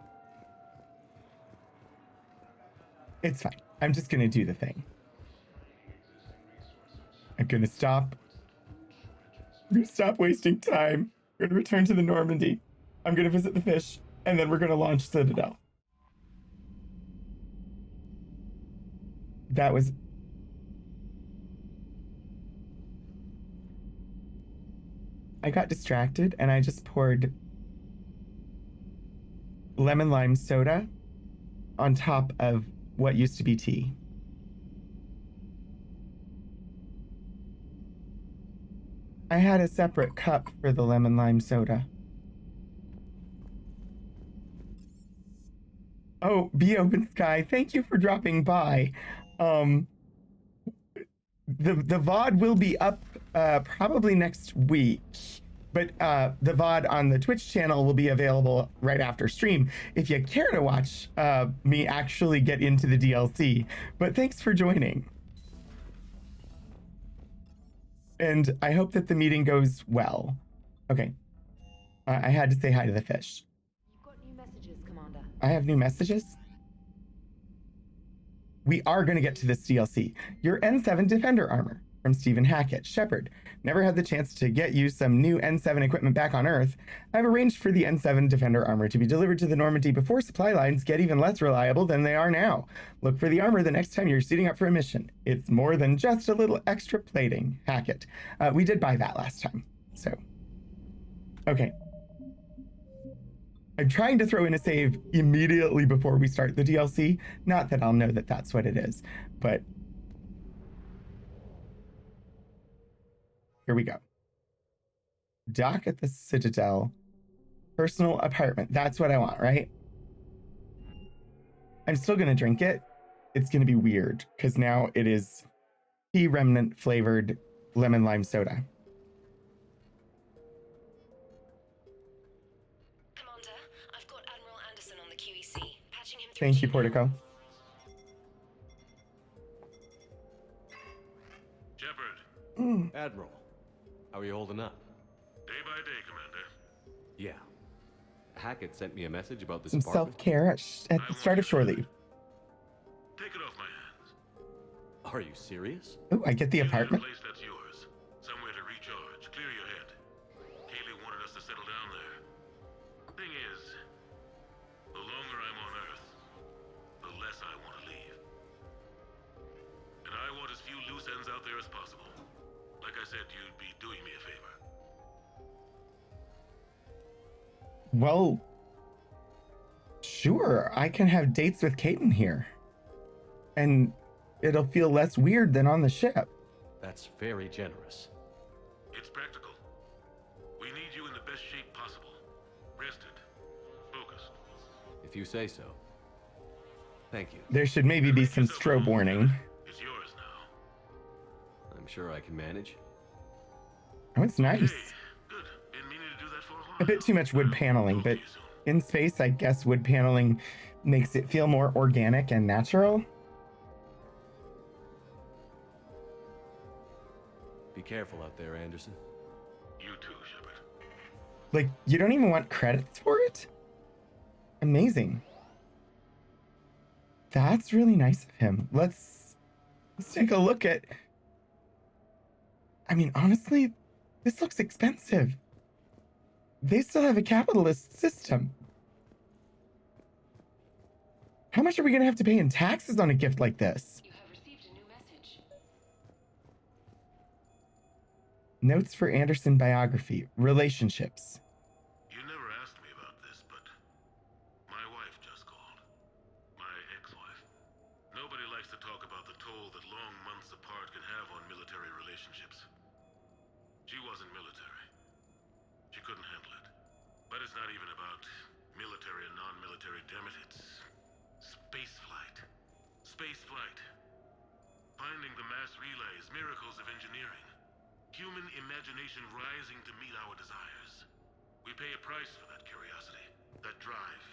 It's fine. I'm just going to do the thing. I'm going to stop. I'm going to stop wasting time. We're going to return to the Normandy. I'm going to visit the fish, and then we're going to launch Citadel. That was... I got distracted, and I just poured lemon lime soda on top of what used to be tea. I had a separate cup for the lemon lime soda. Oh, Be Open Sky, thank you for dropping by. The VOD will be up probably next week, but the VOD on the Twitch channel will be available right after stream if you care to watch me actually get into the DLC. But thanks for joining. And I hope that the meeting goes well. Okay. I had to say hi to the fish. You've got new messages, Commander. I have new messages. We are going to get to this DLC. Your N7 Defender armor from Stephen Hackett. Shepard, never had the chance to get you some new N7 equipment back on Earth. I've arranged for the N7 Defender armor to be delivered to the Normandy before supply lines get even less reliable than they are now. Look for the armor the next time you're suiting up for a mission. It's more than just a little extra plating. Hackett. We did buy that last time, so. Okay. I'm trying to throw in a save immediately before we start the DLC. Not that I'll know that that's what it is, but here we go. Dock at the Citadel. Personal apartment. That's what I want, right? I'm still going to drink it. It's going to be weird because now it is tea remnant flavored lemon lime soda. I've got Admiral Anderson on the QEC. Patching him through. Thank you, Portico. Shepard, Admiral, how are you holding up? day by day, Commander. Yeah. Hackett sent me a message about this Some apartment. self-care at the start of shore leave. Take it off my hands. Are you serious? Oh, I get the You need a apartment. place that's yours. Somewhere to recharge. Clear your head. Kaylee wanted us to settle down there. Thing is, the longer I'm on Earth, the less I want to leave. And I want as few loose ends out there as possible. Like I said, you'd be doing me a favor. Well, Sure, I can have dates with Caden here. And it'll feel less weird than on the ship. That's very generous. It's practical. We need you in the best shape possible. Rested. Focused. If you say so. Thank you. There should maybe be some strobe warning. It's yours now. I'm sure I can manage. Oh, it's nice. Hey, good. Been meaning to do that for a while. A bit too much wood paneling, but in space, I guess wood paneling makes it feel more organic and natural. Be careful out there, Anderson. You too, Shepard. Like, you don't even want credits for it? Amazing. That's really nice of him. Let's take a look at... I mean, honestly, this looks expensive. They still have a capitalist system. How much are we going to have to pay in taxes on a gift like this? You have received a new message. Notes for Anderson biography. Relationships. You never asked me about this, but my wife just called. My ex-wife. Nobody likes to talk about the toll that long months apart can have on military relationships. She wasn't military. She couldn't handle it. But it's not even about military and non-military, damn it. It's space flight. Space flight. Finding the mass relays, miracles of engineering. Human imagination rising to meet our desires. We pay a price for that curiosity, that drive.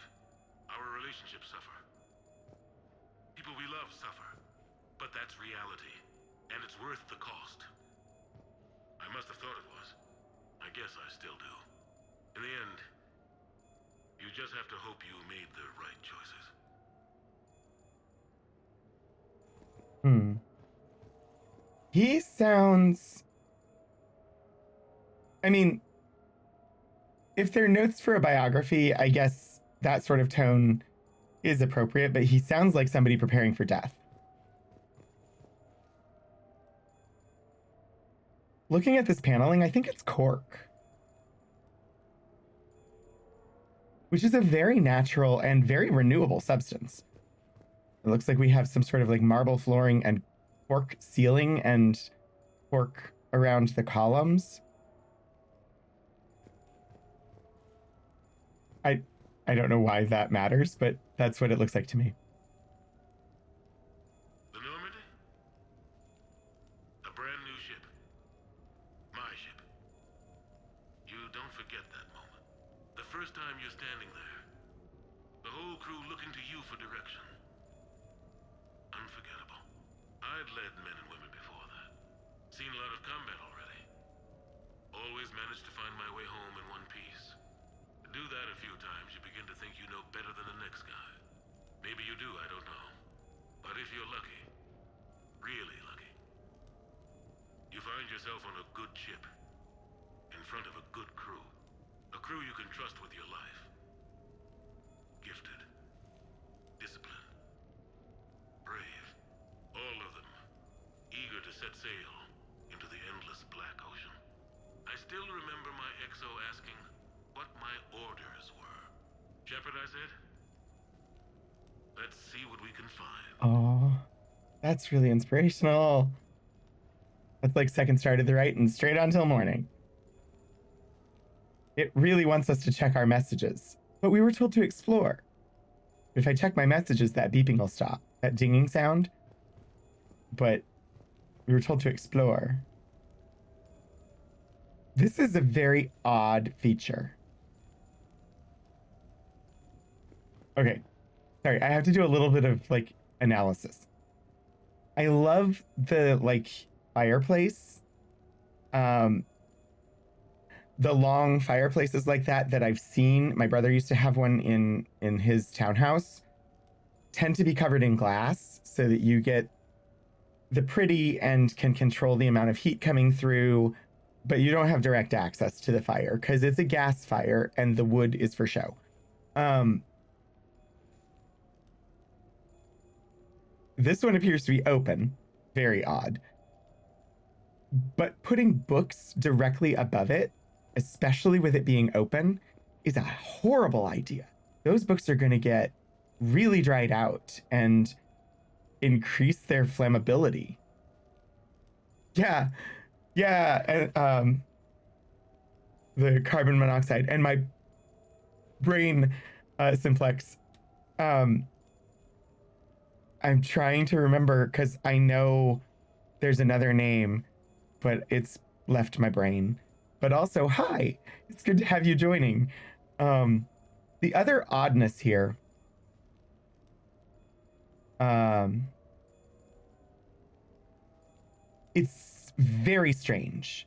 Our relationships suffer. People we love suffer. But that's reality, and it's worth the cost. I must have thought it was. I guess I still do. In the end, you just have to hope you made the right choices. He sounds... I mean, if they're notes for a biography, I guess that sort of tone is appropriate, but he sounds like somebody preparing for death. Looking at this paneling, I think it's cork, which is a very natural and very renewable substance. It looks like we have some sort of like marble flooring and cork ceiling and cork around the columns. I don't know why that matters, but that's what it looks like to me. The Normandy? A brand new ship. My ship. You don't forget that moment. The first time you're standing there. The whole crew looking to you for direction. Unforgettable. I'd led men and women before that. Seen a lot of combat already. Always managed to find my way home in one piece. Do that a few times, you begin to think you know better than the next guy. Maybe you do, I don't know. But if you're lucky, really lucky, you find yourself on a good ship, in front of a good crew. A crew you can trust with your life. Gifted. Disciplined. Brave. All of them. Eager to set sail into the endless black ocean. I still remember my XO asking what my orders were. Shepard, I said. Let's see what we can find. Oh, that's really inspirational. That's like second star to the right and straight on till morning. It really wants us to check our messages, but we were told to explore. If I check my messages, that beeping will stop, that dinging sound. But we were told to explore. This is a very odd feature. Okay, sorry, I have to do a little bit of like analysis. I love the like fireplace. The long fireplaces like that I've seen. My brother used to have one in his townhouse. Tend to be covered in glass so that you get the pretty and can control the amount of heat coming through, but you don't have direct access to the fire because it's a gas fire and the wood is for show. This one appears to be open. Very odd. But putting books directly above it, especially with it being open, is a horrible idea. those books are going to get really dried out and increase their flammability. Yeah. And the carbon monoxide and my brain, simplex. I'm trying to remember because I know there's another name, but it's left my brain. But also, hi, it's good to have you joining. The other oddness here, it's very strange.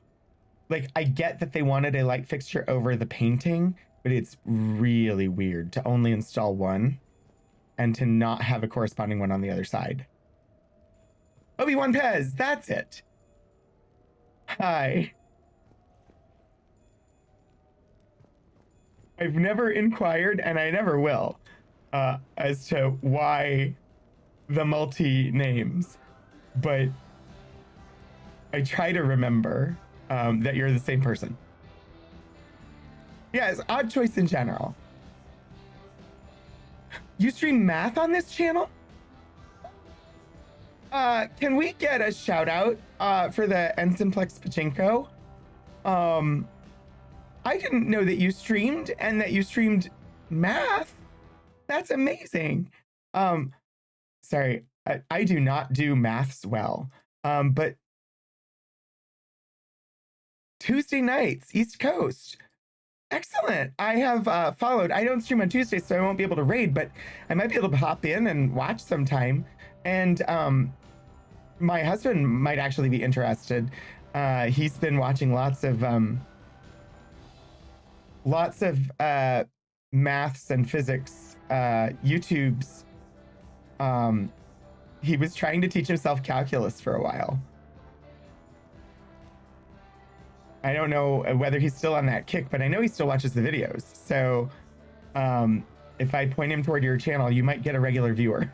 Like, I get that they wanted a light fixture over the painting, but it's really weird to only install one and to not have a corresponding one on the other side. Obi-Wan Pez, that's it. Hi. I've never inquired, and I never will, as to why the multi-names, but I try to remember that you're the same person. Yes, odd choice in general. You stream math on this channel? Can we get a shout out for the Ensimplex Pachinko? I didn't know that you streamed and that you streamed math. That's amazing. Sorry, I do not do maths well. But Tuesday nights, East Coast. Excellent. I have followed. I don't stream on Tuesdays, so I won't be able to raid, but I might be able to hop in and watch sometime. And my husband might actually be interested. He's been watching lots of maths and physics YouTubes. He was trying to teach himself calculus for a while. I don't know whether he's still on that kick, but I know he still watches the videos. So if I point him toward your channel, you might get a regular viewer.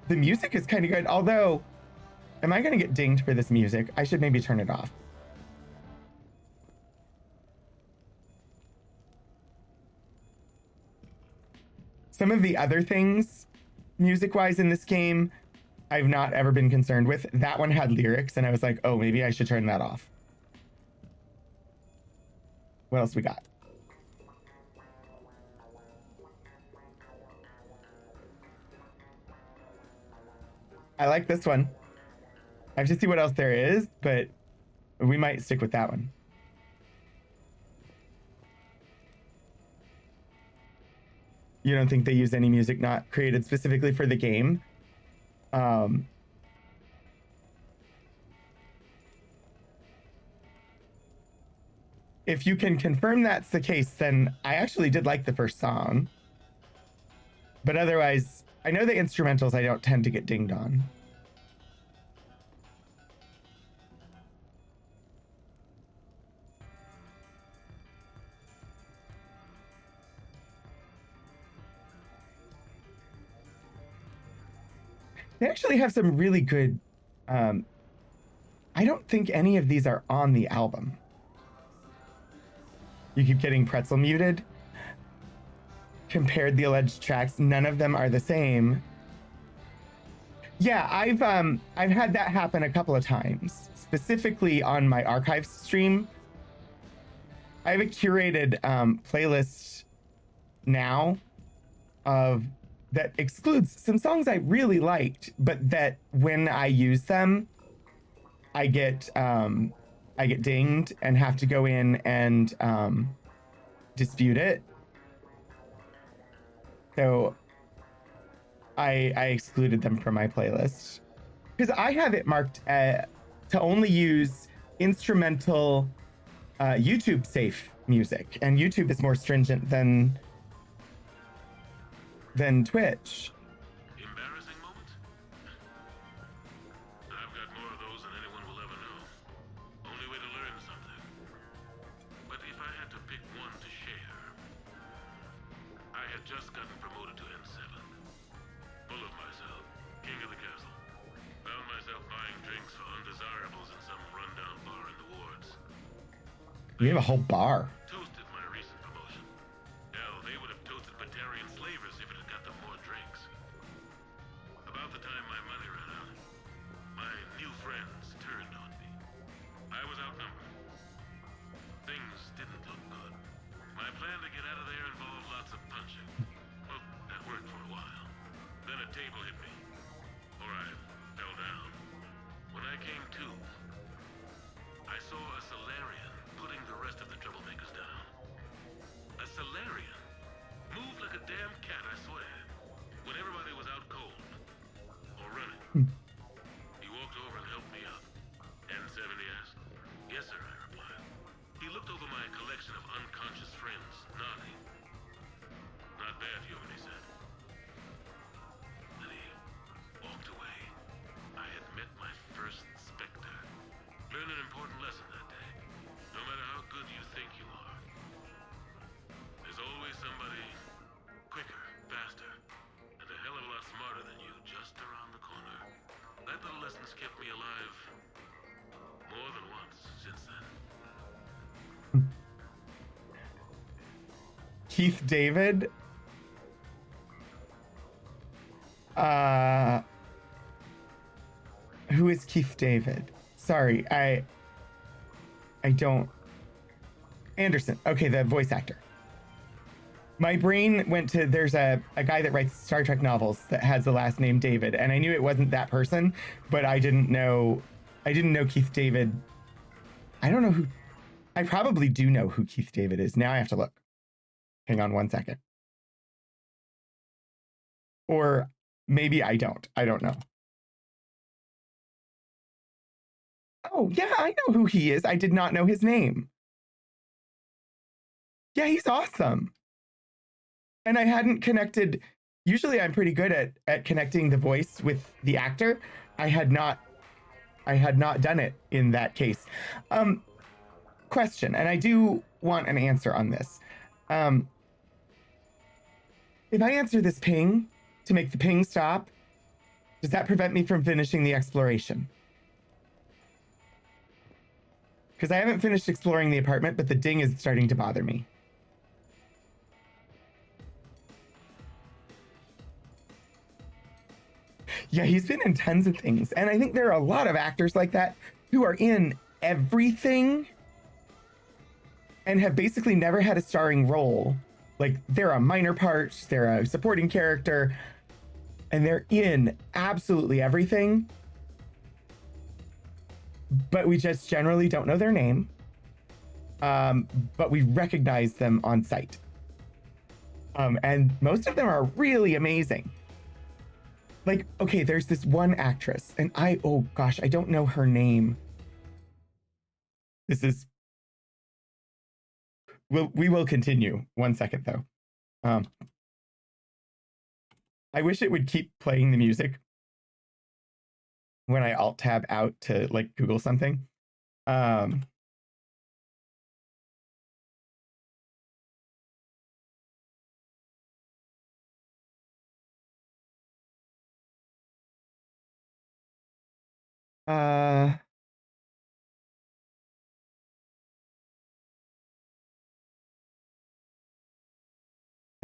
The music is kind of good, although, am I going to get dinged for this music? I should maybe turn it off. Some of the other things, music-wise in this game, I've not ever been concerned with. That one had lyrics, and I was like, oh, maybe I should turn that off. What else we got? I like this one. I have to see what else there is, but we might stick with that one. You don't think they use any music not created specifically for the game? If you can confirm that's the case, then I actually did like the first song. But otherwise, I know the instrumentals I don't tend to get dinged on. They actually have some really good, I don't think any of these are on the album. You keep getting pretzel muted. Compared the alleged tracks, none of them are the same. Yeah, I've had that happen a couple of times, specifically on my archives stream. I have a curated playlist now of that excludes some songs I really liked, but that when I use them, I get dinged and have to go in and dispute it. So I excluded them from my playlist because I have it marked to only use instrumental YouTube safe music, and YouTube is more stringent than Twitch. Embarrassing moment? I've got more of those than anyone will ever know. Only way to learn something. But if I had to pick one to share, I had just gotten promoted to N7. Full of myself, king of the castle. Found myself buying drinks for undesirables in some rundown bar in the wards. We have a whole bar. Toasted my recent promotion. Hell, they would have toasted Batarian slavers if it had got them more drinks. About the time my money ran out, my new friends turned on me. I was outnumbered. Things didn't look good. My plan to get out of there involved lots of punching. Well, that worked for a while. Then a table hit me. Or I fell down. When I came to, I saw a Solarian putting the rest of the troublemakers down. A Solarian? Moved like a damn cat, I swear. When everybody was out cold. Or running. He walked over and helped me up. N7, he asked. Yes, sir, I replied. He looked over my collection of unconscious friends, nodding. Not bad, human, he said. Then he walked away. I had met my first Spectre. Learned an important lesson that day. No matter how good you think you are, there's always somebody quicker, faster, and a hell of a lot smarter than you just around the corner. That little lesson's kept me alive more than once since then. Keith David. Who is Keith David? Sorry, I don't. Anderson. Okay, the voice actor. My brain went to, there's a guy that writes Star Trek novels that has the last name David, and I knew it wasn't that person, but I didn't know Keith David. I don't know who, I probably do know who Keith David is. Now I have to look. Hang on one second. Or maybe I don't. I don't know. Oh, yeah, I know who he is. I did not know his name. Yeah, he's awesome. And I hadn't connected. Usually I'm pretty good at connecting the voice with the actor. I had not done it in that case. Question, and I do want an answer on this. If I answer this ping to make the ping stop, does that prevent me from finishing the exploration? Because I haven't finished exploring the apartment, but the ding is starting to bother me. Yeah, he's been in tons of things. And I think there are a lot of actors like that who are in everything and have basically never had a starring role. Like, they're a minor part, they're a supporting character, and they're in absolutely everything. But we just generally don't know their name. But we recognize them on sight. And most of them are really amazing. Like, okay, there's this one actress, and oh gosh, I don't know her name. We will continue. 1 second though. I wish it would keep playing the music when I alt tab out to like Google something.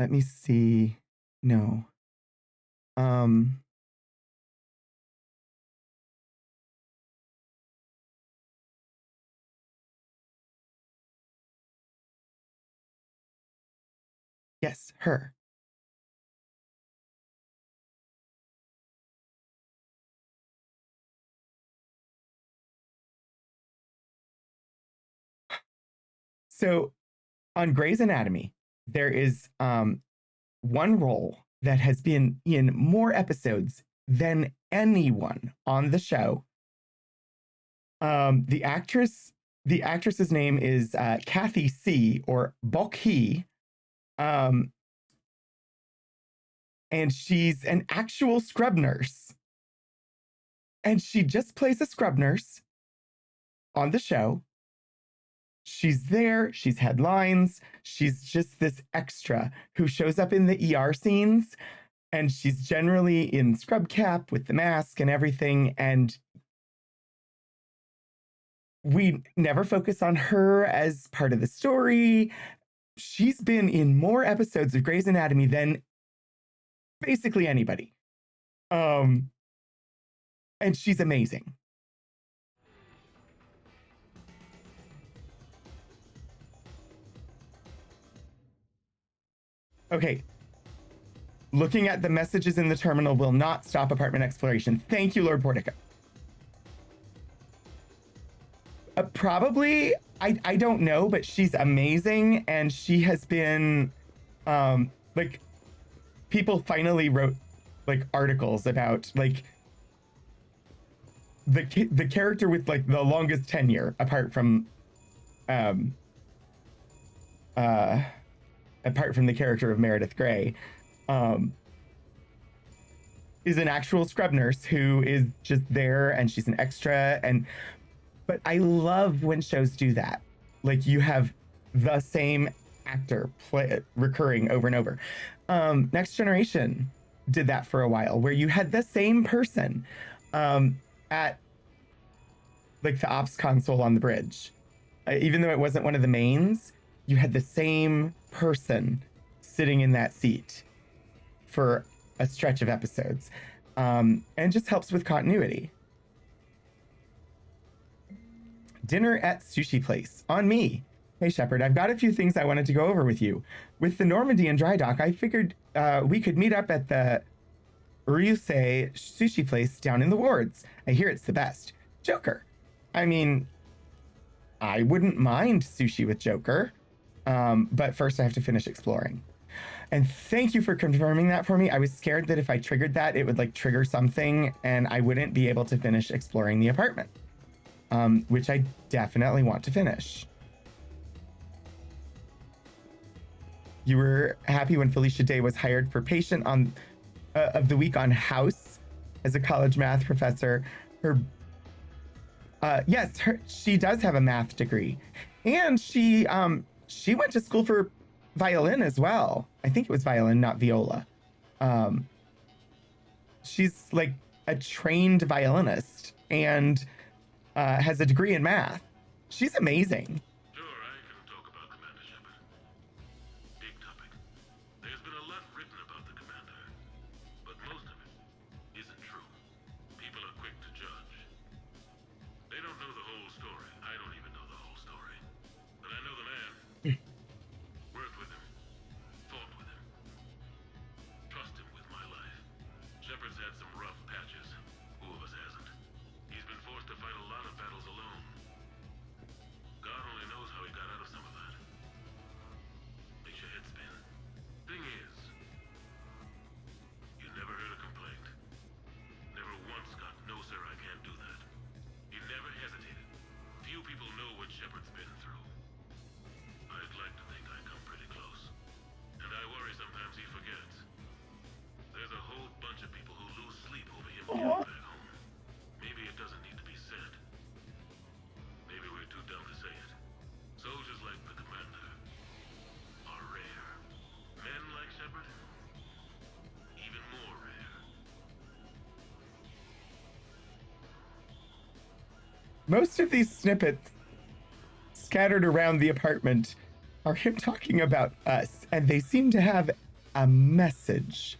Let me see. No. Yes, her. So on Grey's Anatomy, there is one role that has been in more episodes than anyone on the show. The actress's name is Kathy C, or Bok Hee. And she's an actual scrub nurse. And she just plays a scrub nurse on the show. She's there, she's had lines, she's just this extra who shows up in the ER scenes, and she's generally in scrub cap with the mask and everything, and we never focus on her as part of the story. She's been in more episodes of Grey's Anatomy than basically anybody. And she's amazing. Okay. Looking at the messages in the terminal will not stop apartment exploration. Thank you, Lord Portico. Probably, I don't know, but she's amazing, and she has been, like, people finally wrote, like, articles about, like, the character with, like, the longest tenure, apart from the character of Meredith Grey, is an actual scrub nurse who is just there, and she's an extra, but I love when shows do that. Like, you have the same actor recurring over and over. Next Generation did that for a while, where you had the same person at, like, the ops console on the bridge. Even though it wasn't one of the mains, you had the same person sitting in that seat for a stretch of episodes. And just helps with continuity. Dinner at Sushi Place. On me. Hey, Shepard, I've got a few things I wanted to go over with you. With the Normandy and Dry Dock, I figured we could meet up at the Ryusei Sushi Place down in the wards. I hear it's the best. Joker. I mean, I wouldn't mind sushi with Joker. But first I have to finish exploring. And thank you for confirming that for me. I was scared that if I triggered that, it would, like, trigger something and I wouldn't be able to finish exploring the apartment. Which I definitely want to finish. You were happy when Felicia Day was hired for patient of the week on House as a college math professor. Yes, she does have a math degree, and she went to school for violin as well. I think it was violin, not viola. She's, like, a trained violinist and has a degree in math. She's amazing. Sure, I can talk about Commander Shepard. Big topic. There's been a lot written about the Commander, but most of it isn't true. People are quick to judge. They don't know the whole story. I don't even know the whole story. But I know the man. Worked with him. Fought with him. Trust him with my life. Shepard's had some rough patches. Who of us hasn't? He's been forced to fight a lot of battles alone. God only knows how he got out of some of that. Makes your head spin. Thing is, you never heard a complaint. Never once got, "No, sir, I can't do that." He never hesitated. Few people know what Shepard's been through. I'd like to think I come pretty close. And I worry sometimes he forgets. There's a whole bunch of people who lose sleep over him getting back home. Maybe it doesn't need to be said. Maybe we're too dumb to say it. Soldiers like the Commander are rare. Men like Shepard, even more rare. Most of these snippets scattered around the apartment are him talking about us, and they seem to have a message.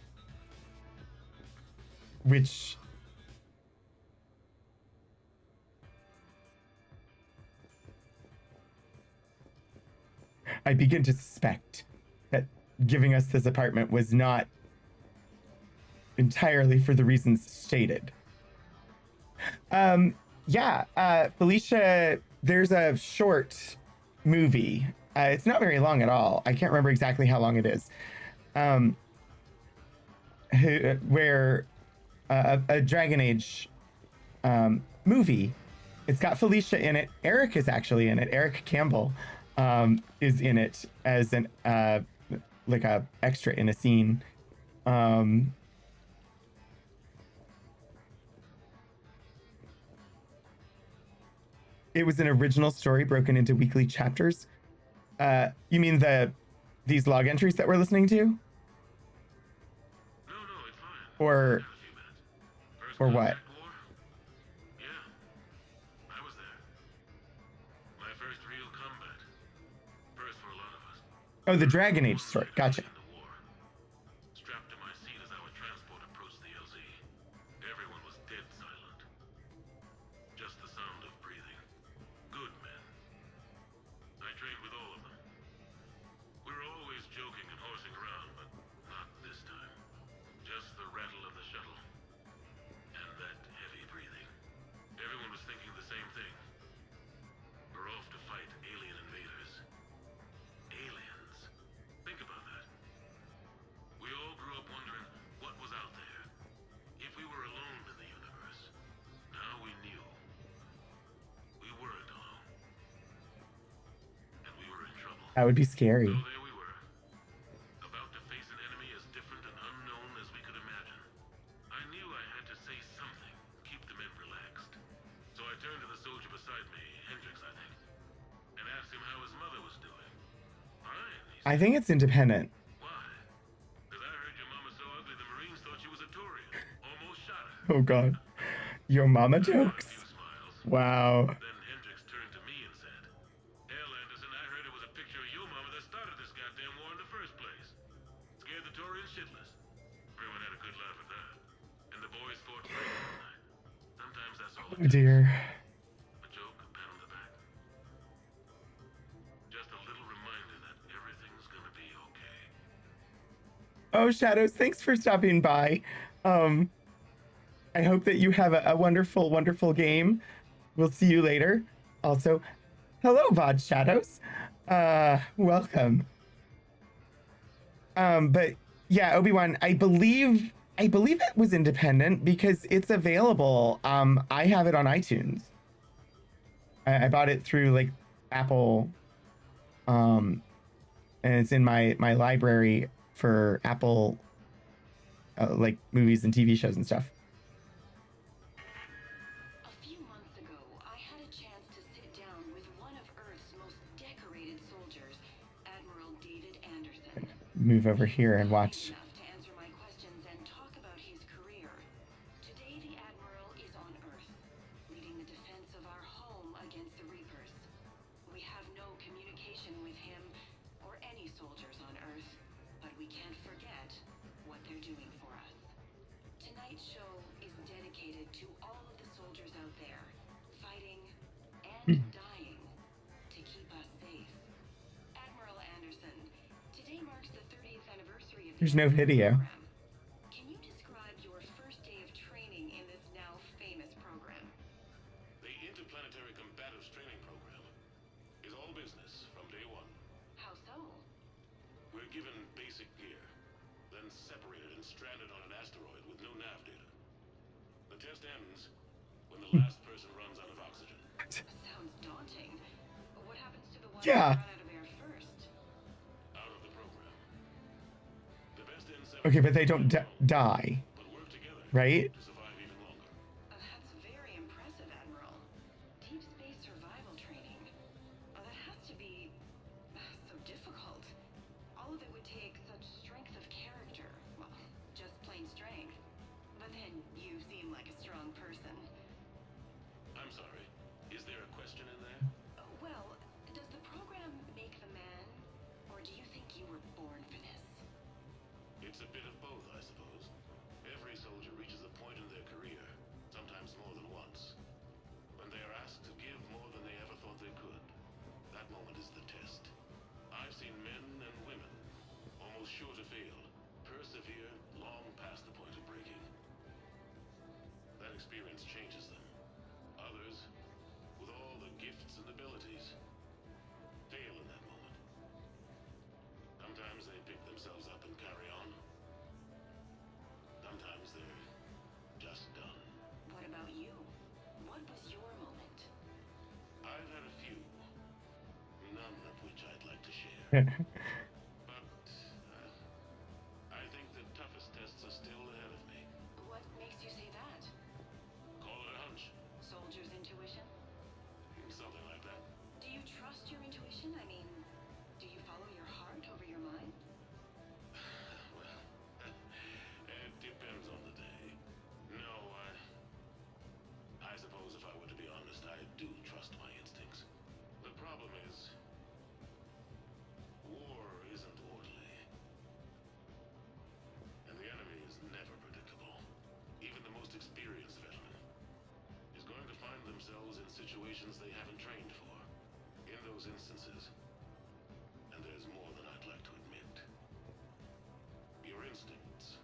Which I begin to suspect that giving us this apartment was not entirely for the reasons stated. Felicia, there's a short movie. It's not very long at all. I can't remember exactly how long it is. Where a Dragon Age movie. It's got Felicia in it. Eric is actually in it. Eric Campbell is in it as an like a extra in a scene. It was an original story broken into weekly chapters. You mean these log entries that we're listening to? No, it's fine. Or First what? Contact War? Yeah, I was there. Oh, the Dragon Age story. Gotcha. The war. Strapped to my seat as our transport approached the LZ. Everyone was dead silent. Just the sound of breathing. Good men. I trained with all of them. We were always joking and horsing around, but not this time. Just the rattle of the shuttle. And that heavy breathing. Everyone was thinking the same thing. We're off to fight alien invaders. Aliens. Think about that. We all grew up wondering what was out there. If we were alone in the universe. Now we knew. We weren't alone. And we were in trouble. That would be scary. So there we were. About to face an enemy as different and unknown as we could imagine. I knew I had to say something, keep the men relaxed. So I turned to the soldier beside me, Hendricks, I think, and asked him how his mother was doing. Fine, he I said. think it's independent. Why? Because I heard your mama so ugly the Marines thought she was a Turian. Almost shot her. Oh God. Your mama A jokes. few smiles. Wow. Then Hendricks turned to me and said, Hell, Anderson, I heard it was a picture of your mama that started this goddamn war in the first place. Scared the Taurians shitless. Everyone had a good laugh at that. And the boys fought great all night. Sometimes that's all Oh it takes. dear. A joke, a pat on the back. Just a little reminder that everything's gonna be okay. Oh, Shadows, thanks for stopping by. I hope that you have a wonderful, wonderful game. We'll see you later. Also, hello, VOD Shadows. Welcome. But yeah, Obi-Wan, I believe it was independent because it's available. I have it on iTunes. I bought it through like Apple, and it's in my library for Apple, like movies and TV shows and stuff. A few months ago, I had a chance to sit down with one of Earth's most decorated soldiers, Admiral David Anderson. Move over here and watch. Enough to answer my questions and talk about his career. Today, the Admiral is on Earth, leading the defense of our home against the Reapers. We have no communication with him or any soldiers on Earth, but we can't forget what they're doing for us. Tonight's show is dedicated to all of the soldiers out there, fighting and dying to keep us safe. Admiral Anderson, today marks the 30th anniversary of the There's no video. program. Can you describe your first day of training in this now famous program? The Interplanetary Combatives Training Program is all business from day one. How so? We're given basic gear, then separated and stranded on an asteroid with no nav data. The test ends when the last person runs out of oxygen. Sounds daunting. What happens to the ones Yeah. who run out of air first? Out of the program. The best N7 Okay, but they don't die, but work together right? to survive even longer. That's very impressive, Admiral. Deep space survival training. That has to be so difficult. All of it would take such strength of character. Well, just plain strength. But then you seem like a strong person. I'm sorry. Is there a question in there? Well, does the program make the man, or do you think you were born for this? It's a bit of both, I suppose. Every soldier reaches a point in their career, sometimes more than once, when they are asked to give more than they ever thought they could. That moment is the test. I've seen men and women, almost sure to fail, persevere long past the point of breaking. That experience changes them. Others, with all the gifts and abilities, fail in that moment. Sometimes they pick themselves up and carry on. Sometimes they're just done. What about you? What was your moment? I've had a few, none of which I'd like to share. But I think the toughest tests are still ahead of me. What makes you say that? Call it a hunch, Soldier's intuition? something like that. Do you trust your intuition? I mean, do you follow your heart over your mind? Well, it depends on the day. No, I suppose if I were to be honest, I do trust my instincts. The problem is, war situations they haven't trained for. In those instances, and there's more than I'd like to admit, your instincts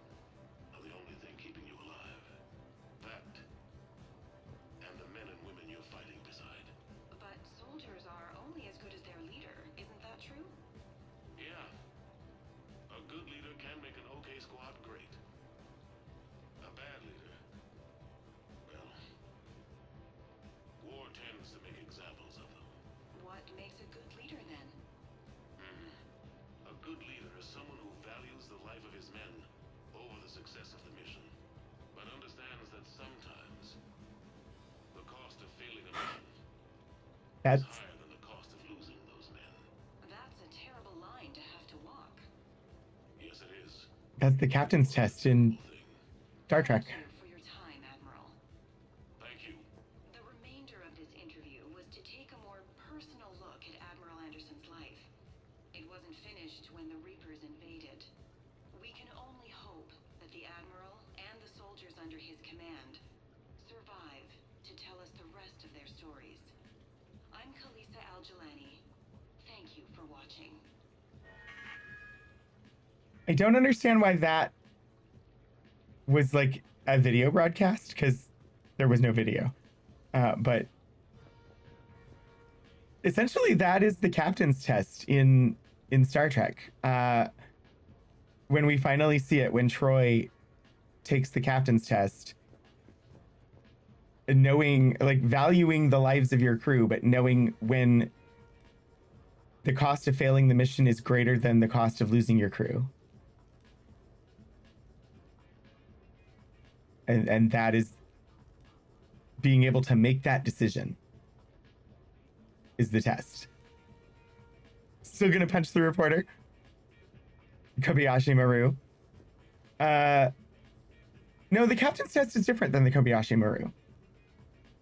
are the only thing keeping you alive. That, and the men and women you're fighting beside. But soldiers are only as good as their leader, isn't that true? Yeah. A good leader can make an okay squad great. A bad leader, well, war tends to make examples of them. What makes a good leader then? A good leader is someone who values the life of his men over the success of the mission, but understands that sometimes the cost of failing a mission That's is higher than the cost of losing those men. That's a terrible line to have to walk. Yes, it is. that's the captain's test in Thing. Star Trek. Thank you for your time, Admiral. Thank you. The remainder of this interview was to take a more personal look at Admiral Anderson's life. It wasn't finished when the Reapers invaded. We can only hope that the Admiral and the soldiers under his command survive to tell us the rest of their stories. I'm Kalisa Al-Jalani. Thank you for watching. I don't understand why that was like a video broadcast, because there was no video. But essentially, that is the captain's test in Star Trek. When we finally see it, when Troy takes the captain's test, knowing, like, valuing the lives of your crew, but knowing when the cost of failing the mission is greater than the cost of losing your crew. And that is being able to make that decision is the test. Still gonna punch the reporter. Kobayashi Maru. No, the captain's test is different than the Kobayashi Maru.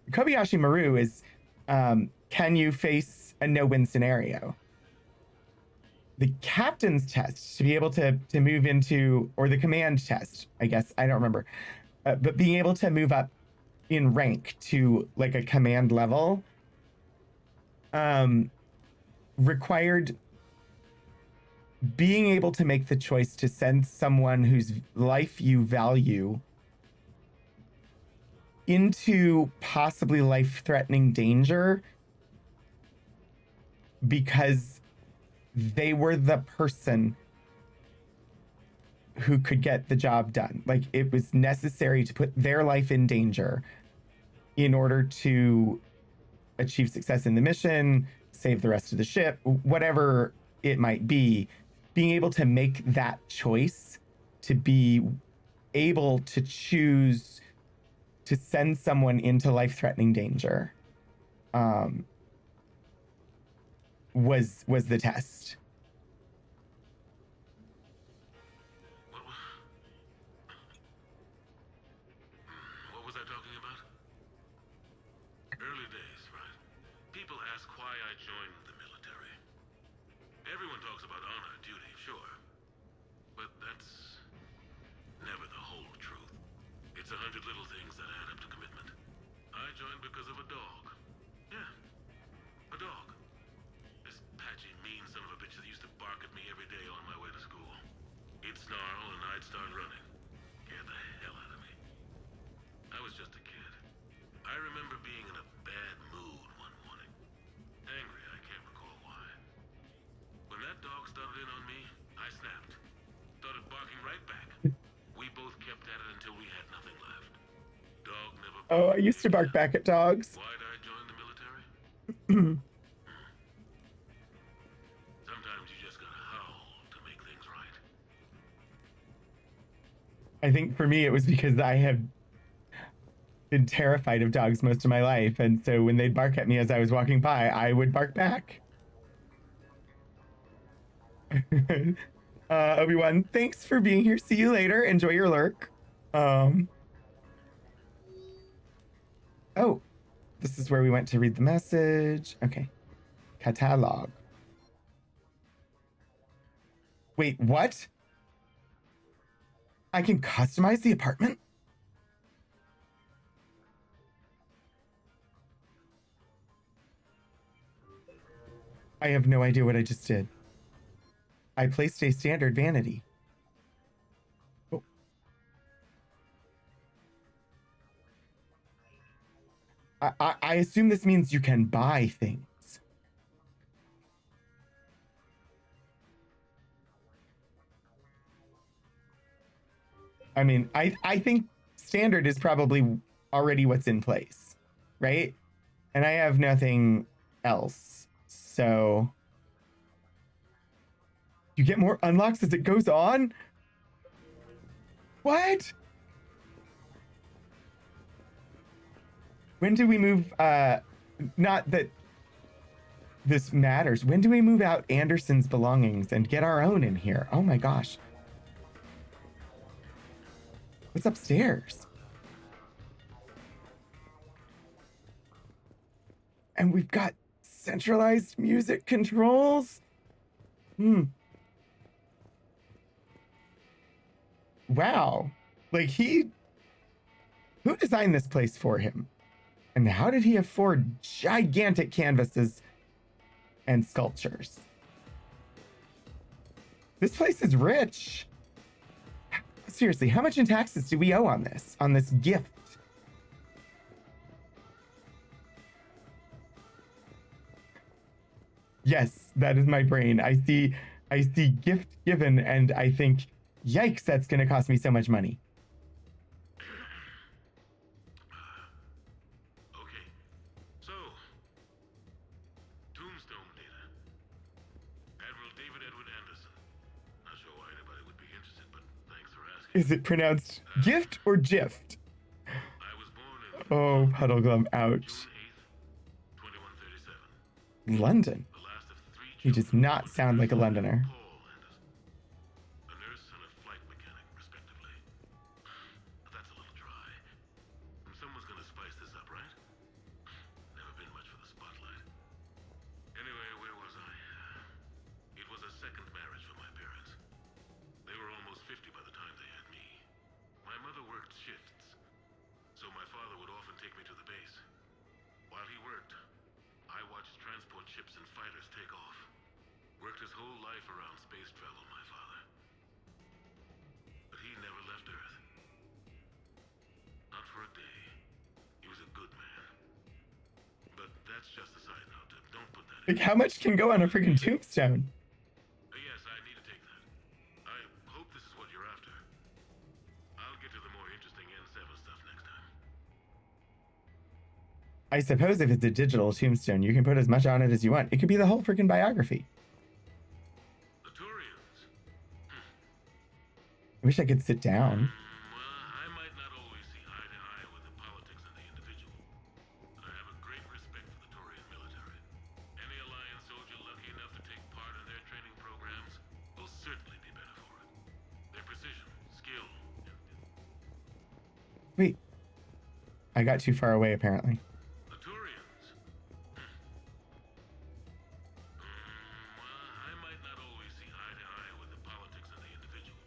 Kobayashi Maru is, can you face a no-win scenario? The captain's test, to be able to move into, or the command test, I guess, I don't remember, but being able to move up in rank to like a command level, required being able to make the choice to send someone whose life you value into possibly life-threatening danger because they were the person who could get the job done. Like, it was necessary to put their life in danger in order to achieve success in the mission, save the rest of the ship, whatever it might be. Being able to make that choice, to be able to choose to send someone into life-threatening danger, was the test. What was I talking about? Early days, right? People ask why I joined the military. Everyone talks about honor and duty, sure. But that's never the whole truth. It's 100 little things that add up to commitment. I joined because of a dog. Yeah, a dog. This patchy, mean son of a bitch that used to bark at me every day on my way to school. He'd snarl and I'd start running. Scared the hell out of me. I was just a kid. I remember being in a bad mood one morning. Angry, I can't recall why. When that dog started in on me, I snapped. Started barking right back. We both kept at it until we had nothing left. Dog never. Oh, I used to bark back at dogs. Why'd I join the military? Sometimes you just gotta howl to make things right. I think for me, it was because I have been terrified of dogs most of my life. And so when they'd bark at me as I was walking by, I would bark back. Obi-Wan, thanks for being here. See you later. Enjoy your lurk. Oh, this is where we went to read the message. Okay. Catalog. Wait, what? I can customize the apartment? I have no idea what I just did. I placed a standard vanity. Oh. I assume this means you can buy things. I mean, I think standard is probably already what's in place, right? And I have nothing else. So you get more unlocks as it goes on? What? When do we move, not that this matters. When do we move out Anderson's belongings and get our own in here? Oh my gosh. What's upstairs? And we've got centralized music controls? Wow. Like who designed this place for him? And how did he afford gigantic canvases and sculptures? This place is rich. Seriously, how much in taxes do we owe on this gift? Yes, that is my brain. I see gift given and I think, yikes, that's gonna cost me so much money. Okay, so Tombstone data. Admiral David Edward Anderson. Not sure why anybody would be interested, but thanks for asking. Is it pronounced gift or gift? I was born in Oh, Puddleglum, ouch. June 8th, 2137. London. The last of three He does children not sound like a Londoner. Paul Anderson. A nurse and a flight mechanic, respectively. But that's a little dry. Someone's gonna spice this up, right? Never been much for the spotlight. Anyway, where was I? It was a second marriage for my parents. They were almost 50 by the time they had me. My mother worked shifts, so my father would often take me to the base. While he worked, I watched transport ships and fighters take off. Worked his whole life around space travel, my father. But he never left Earth. Not for a day. He was a good man. But that's just a side note. Don't put that in. Like, how much can go on a freaking tombstone? Yes, I need to take that. I hope this is what you're after. I'll get to the more interesting N7 stuff next time. I suppose if it's a digital tombstone, you can put as much on it as you want. It could be the whole freaking biography. The Turians. I wish I could sit down. Well, I might not always see eye to eye with the politics of the individual, but I have a great respect for the Turian military. Any Alliance soldier lucky enough to take part in their training programs will certainly be better for it. Their precision, skill, and... Wait. I got too far away, apparently. The Turians. Well, I might not always see eye to eye with the politics of the individual,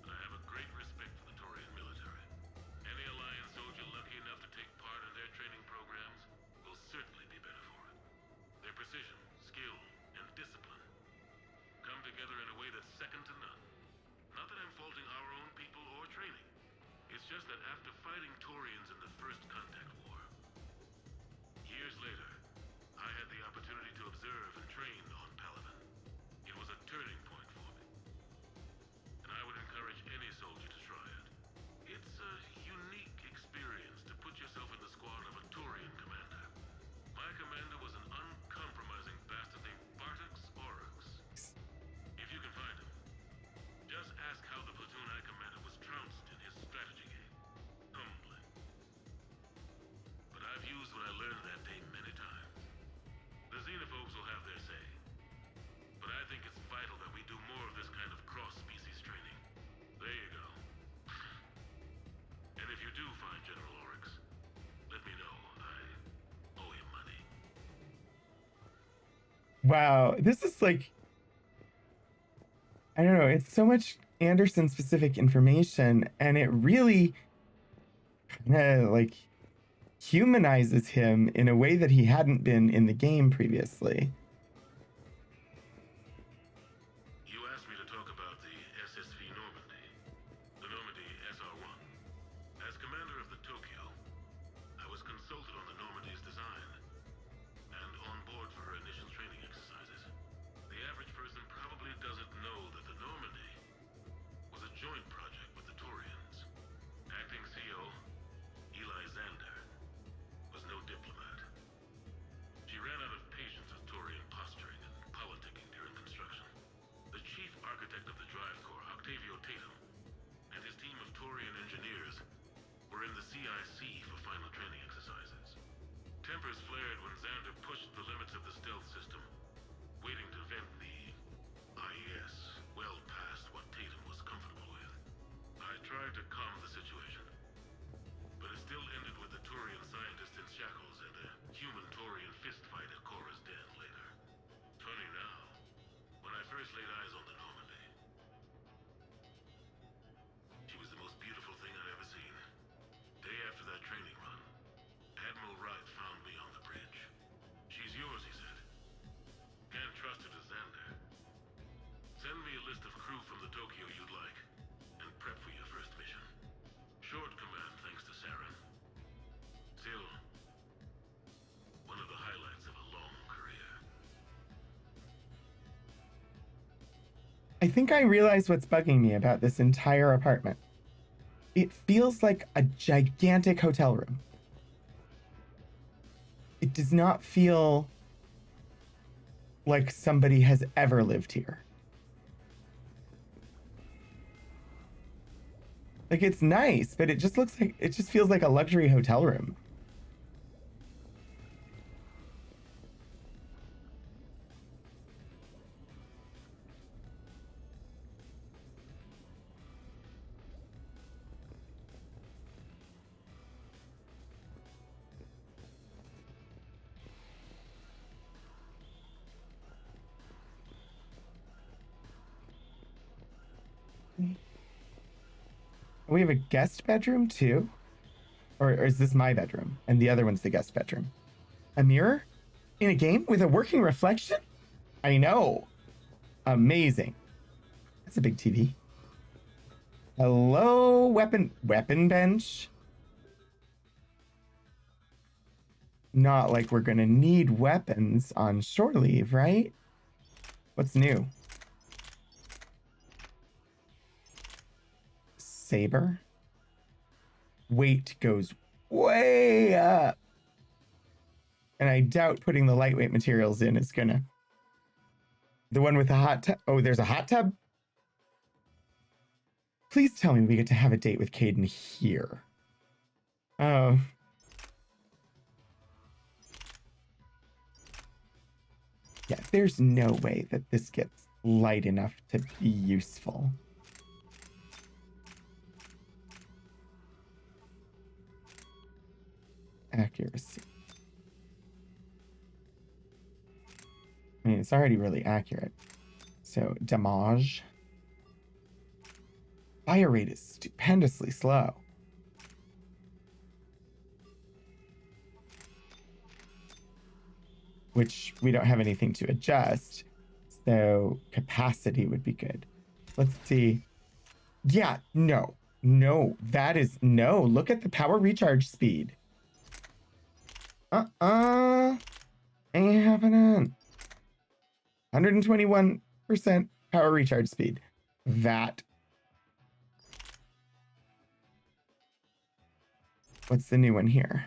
but I have a great respect for the Turian military. Any Alliance soldier lucky enough to take part in their training programs will certainly be better for it. Their precision, skill, and discipline come together in a way that's second to none. Not that I'm faulting our own people or training. It's just that after fighting Turians in the First Contact War, years later, I had the opportunity to observe and train on Palaven. It was a turning point for me. And I would encourage any soldier to try it. It's a unique experience to put yourself in the squad of a Turian commander. My commander was an uncompromising bastard named Bartox Oryx. If you can find him, just ask how the platoon I commanded was trounced in his strategy game. Humbling. But I've used what I learned that day many times. The xenophobes will have their say. But I think it's vital that we do more of this kind of cross-species training. There you go. And if you do find General Oryx, let me know. I owe him money. Wow, this is like, I don't know, it's so much Anderson specific information, and it really like humanizes him in a way that he hadn't been in the game previously. I think I realize what's bugging me about this entire apartment. It feels like a gigantic hotel room. It does not feel like somebody has ever lived here. Like, it's nice, but it just looks like, it just feels like a luxury hotel room. We have a guest bedroom too? Or is this my bedroom? And the other one's the guest bedroom. A mirror? In a game with a working reflection? I know. Amazing. That's a big TV. Hello, weapon bench. Not like we're gonna need weapons on shore leave, right? What's new? Saber. Weight goes way up. And I doubt putting the lightweight materials in is gonna. The one with the hot tub. Oh, there's a hot tub? Please tell me we get to have a date with Caden here. Oh. Yeah, there's no way that this gets light enough to be useful. Accuracy. I mean, it's already really accurate. So, damage. Fire rate is stupendously slow. Which we don't have anything to adjust. So, capacity would be good. Let's see. Yeah, no. No, that is no. Look at the power recharge speed. Ain't happening. 121% power recharge speed. That. What's the new one here?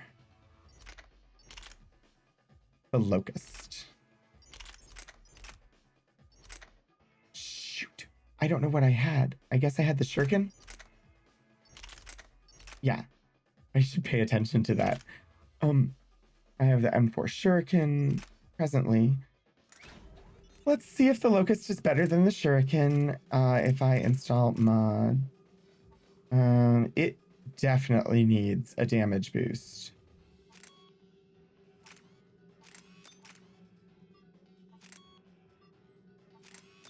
The Locust. Shoot. I don't know what I had. I guess I had the Shuriken. Yeah. I should pay attention to that. I have the M4 Shuriken presently. Let's see if the Locust is better than the Shuriken if I install mod. It definitely needs a damage boost.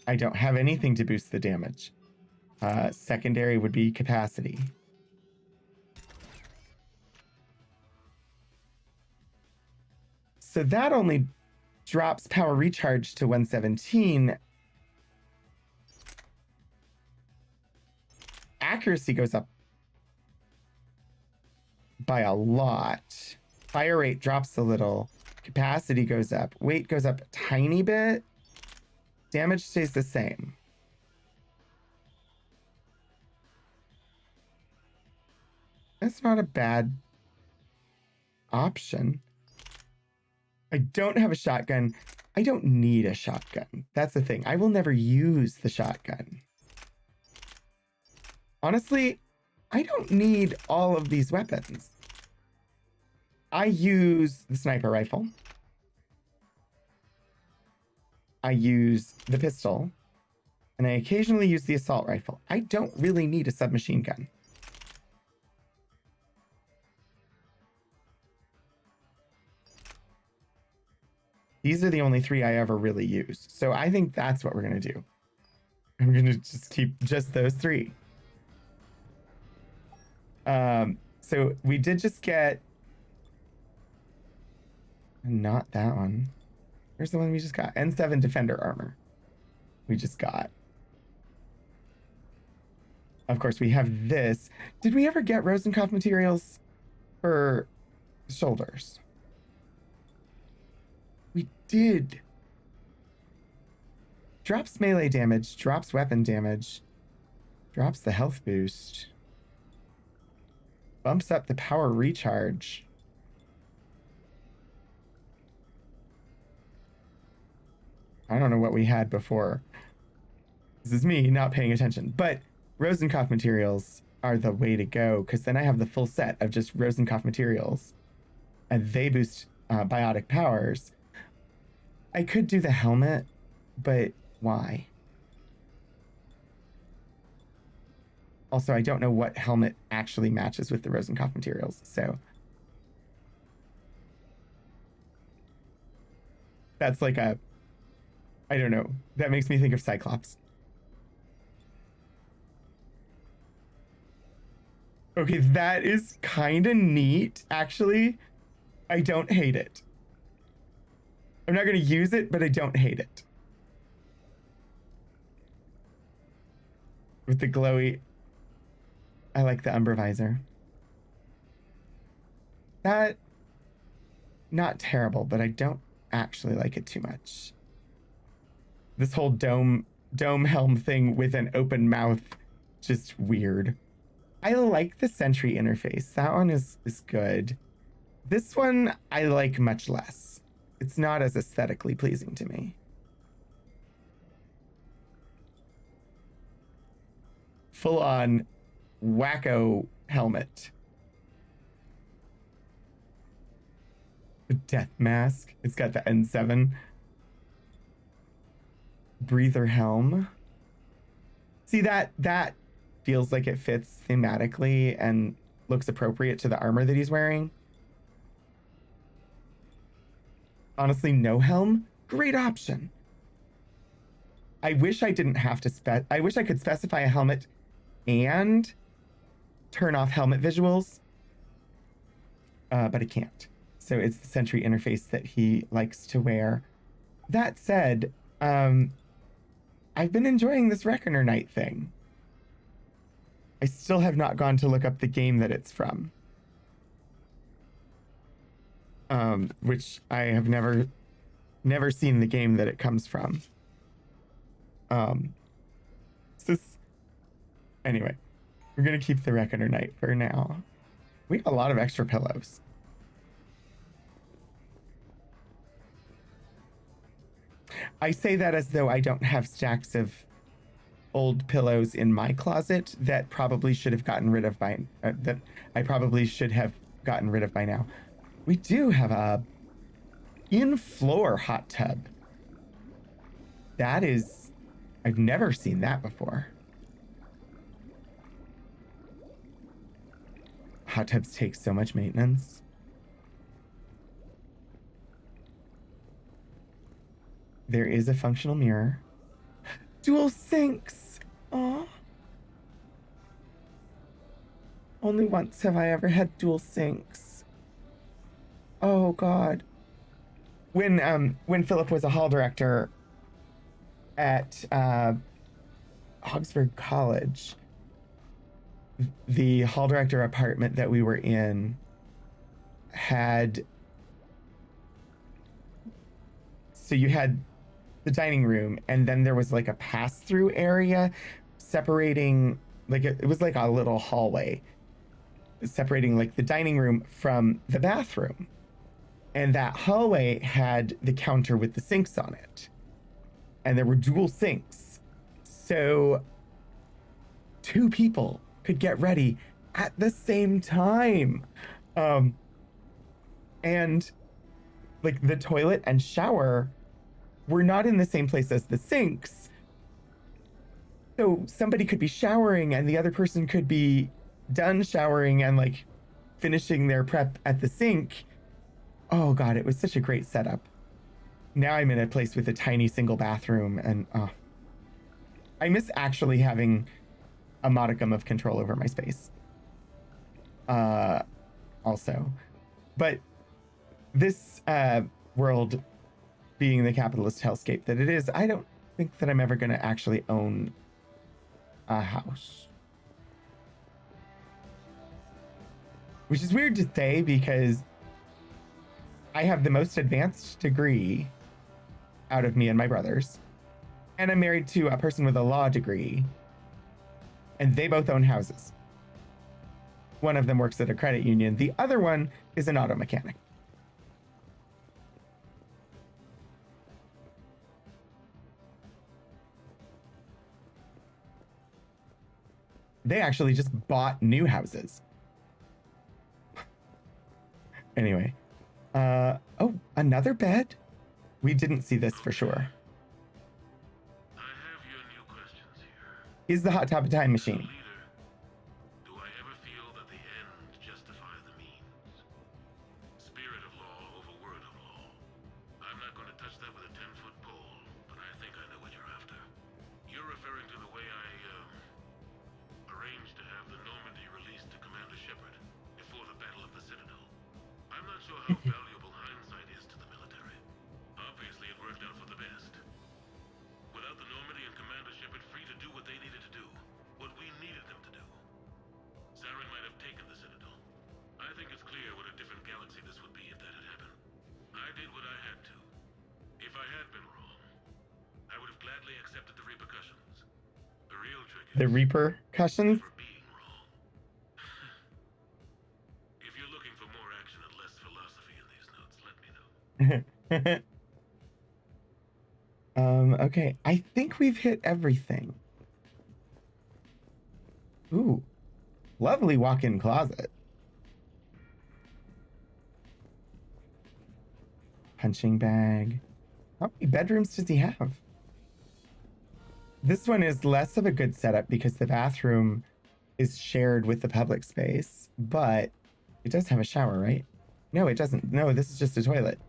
I don't have anything to boost the damage. Secondary would be capacity. So that only drops power recharge to 117. Accuracy goes up by a lot. Fire rate drops a little. Capacity goes up. Weight goes up a tiny bit. Damage stays the same. That's not a bad option. I don't have a shotgun. I don't need a shotgun. That's the thing. I will never use the shotgun. Honestly, I don't need all of these weapons. I use the sniper rifle. I use the pistol. And I occasionally use the assault rifle. I don't really need a submachine gun. These are the only three I ever really use. So I think that's what we're going to do. I'm going to just keep just those three. So we did just get... Not that one. Where's the one we just got? N7 Defender Armor. We just got. Of course, we have this. Did we ever get Rosenkopf materials for shoulders? We did. drops melee damage, drops weapon damage, drops the health boost, bumps up the power recharge. I don't know what we had before. This is me not paying attention, but Rosenkopf materials are the way to go, because then I have the full set of just Rosenkopf materials, and they boost biotic powers. I could do the helmet, but why? Also, I don't know what helmet actually matches with the Rosenkopf materials, so that's like a, I don't know. That makes me think of Cyclops. Okay, that is kind of neat, actually. I don't hate it. I'm not going to use it, but I don't hate it. With the glowy, I like the Umbra visor. That, not terrible, but I don't actually like it too much. This whole dome helm thing with an open mouth, just weird. I like the Sentry interface. That one is good. This one I like much less. It's not as aesthetically pleasing to me. Full on wacko helmet. The death mask. It's got the N7. Breather helm. See, that feels like it fits thematically and looks appropriate to the armor that he's wearing. Honestly, no helm, great option. I wish I didn't have to I wish I could specify a helmet and turn off helmet visuals, but I can't. So it's the Sentry interface that he likes to wear. That said, I've been enjoying this Reckoner Knight thing. I still have not gone to look up the game that it's from. Which I have never seen the game that it comes from. Anyway, we're gonna keep the Reckoner Knight for now. We have a lot of extra pillows. I say that as though I don't have stacks of old pillows in my closet that probably should have gotten rid of by that I probably should have gotten rid of by now. We do have a in-floor hot tub. That is, I've never seen that before. Hot tubs take so much maintenance. There is a functional mirror. Dual sinks. Aw. Only once have I ever had dual sinks. Oh God. When Philip was a hall director at Augsburg College, the hall director apartment that we were in had, so you had the dining room, and then there was like a pass-through area separating, like it was like a little hallway separating like the dining room from the bathroom. And that hallway had the counter with the sinks on it. And there were dual sinks. So 2 people could get ready at the same time. And like the toilet and shower were not in the same place as the sinks. So somebody could be showering and the other person could be done showering and like finishing their prep at the sink. Oh God, it was such a great setup. Now I'm in a place with a tiny single bathroom, and I miss actually having a modicum of control over my space. Also, but this world being the capitalist hellscape that it is, I don't think that I'm ever going to actually own a house. Which is weird to say because I have the most advanced degree out of me and my brothers. And I'm married to a person with a law degree. And they both own houses. One of them works at a credit union. The other one is an auto mechanic. They actually just bought new houses. Anyway. Oh, another bed? We didn't see this for sure. I have your new questions here. Is the hot tub a time machine? Leader, do I ever feel that the end justifies the means? Spirit of law over word of law. I'm not going to touch that with a 10-foot pole, but I think I know what you're after. You're referring to the way I, arranged to have the Normandy released to Commander Shepard before the Battle of the Citadel. I'm not sure how valuable hindsight is to the military. Obviously, it worked out for the best. Without the Normandy and Commander Shepard free to do what they needed to do, what we needed them to do, Saren might have taken the Citadel. I think it's clear what a different galaxy this would be if that had happened. I did what I had to. If I had been wrong, I would have gladly accepted the repercussions. The real trick is The repercussions? for being wrong. If you're looking for more action and less philosophy in these notes, let me know. Okay. I think we've hit everything. Ooh. Lovely walk-in closet. Punching bag. How many bedrooms does he have? This one is less of a good setup because the bathroom is shared with the public space, but it does have a shower, right? No, it doesn't. No, this is just a toilet.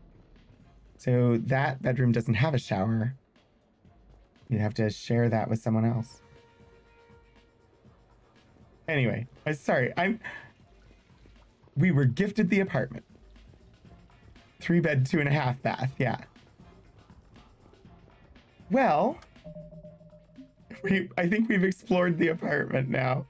So that bedroom doesn't have a shower. You'd have to share that with someone else. Anyway, we were gifted the apartment. 3-bed, 2.5 bath, yeah. Well, I think we've explored the apartment now.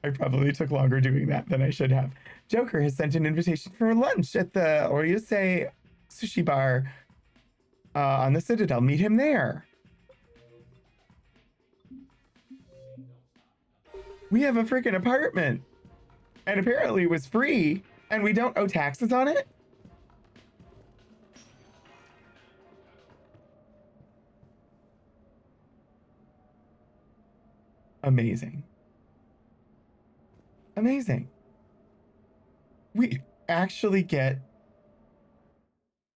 I probably took longer doing that than I should have. Joker has sent an invitation for lunch at the Oryusei Sushi Bar on the Citadel. Meet him there. We have a freaking apartment. And apparently it was free. And we don't owe taxes on it? Amazing. Amazing. We actually get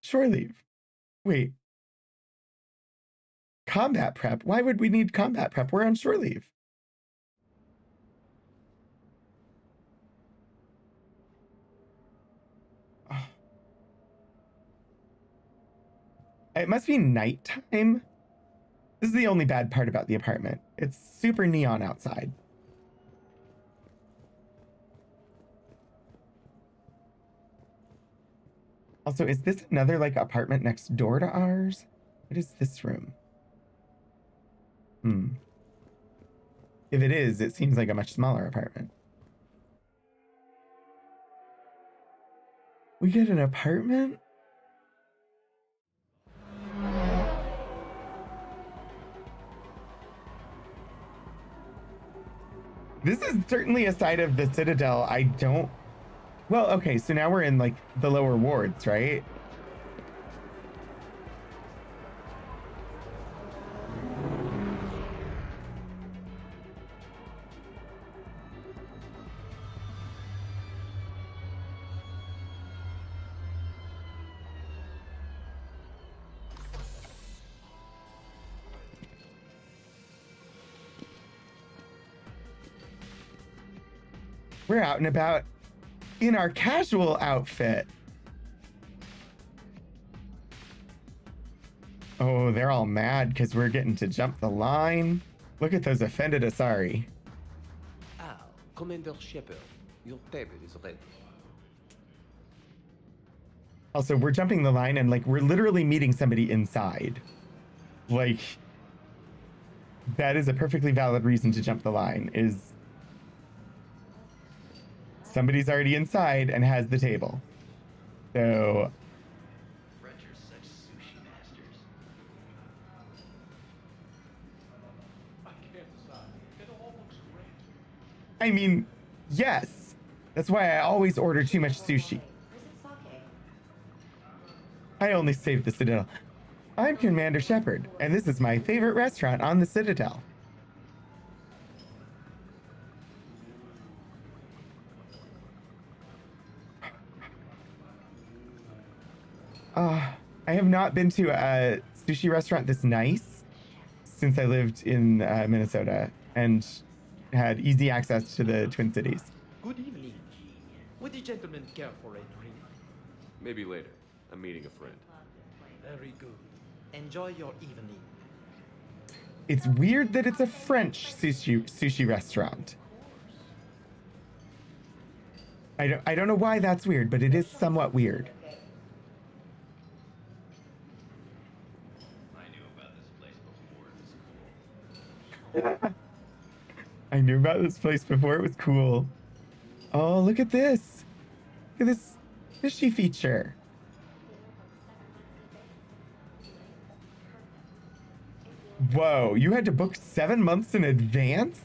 shore leave. Wait. Combat prep? Why would we need combat prep? We're on shore leave. Oh. It must be nighttime. This is the only bad part about the apartment. It's super neon outside. Also, is this another like apartment next door to ours? What is this room? If it is, it seems like a much smaller apartment. We get an apartment? This is certainly a side of the Citadel I don't... Well, okay, so now we're in, like, the lower wards, right? We're out and about in our casual outfit. Oh, they're all mad because we're getting to jump the line. Look at those offended Asari. Ah, Commander Shepard, your table is ready. Also, we're jumping the line and like we're literally meeting somebody inside. Like, that is a perfectly valid reason to jump the line, is somebody's already inside and has the table. So French are such sushi masters. I mean, yes. That's why I always order too much sushi. I only save the Citadel. I'm Commander Shepard, and this is my favorite restaurant on the Citadel. I have not been to a sushi restaurant this nice since I lived in Minnesota and had easy access to the Twin Cities. Good evening. Would the gentleman care for a drink? Maybe later. I'm meeting a friend. Very good. Enjoy your evening. It's weird that it's a French sushi restaurant. I don't know why that's weird, but it is somewhat weird. I knew about this place before it was cool. Oh, look at this. Look at this fishy feature. Whoa, you had to book 7 months in advance?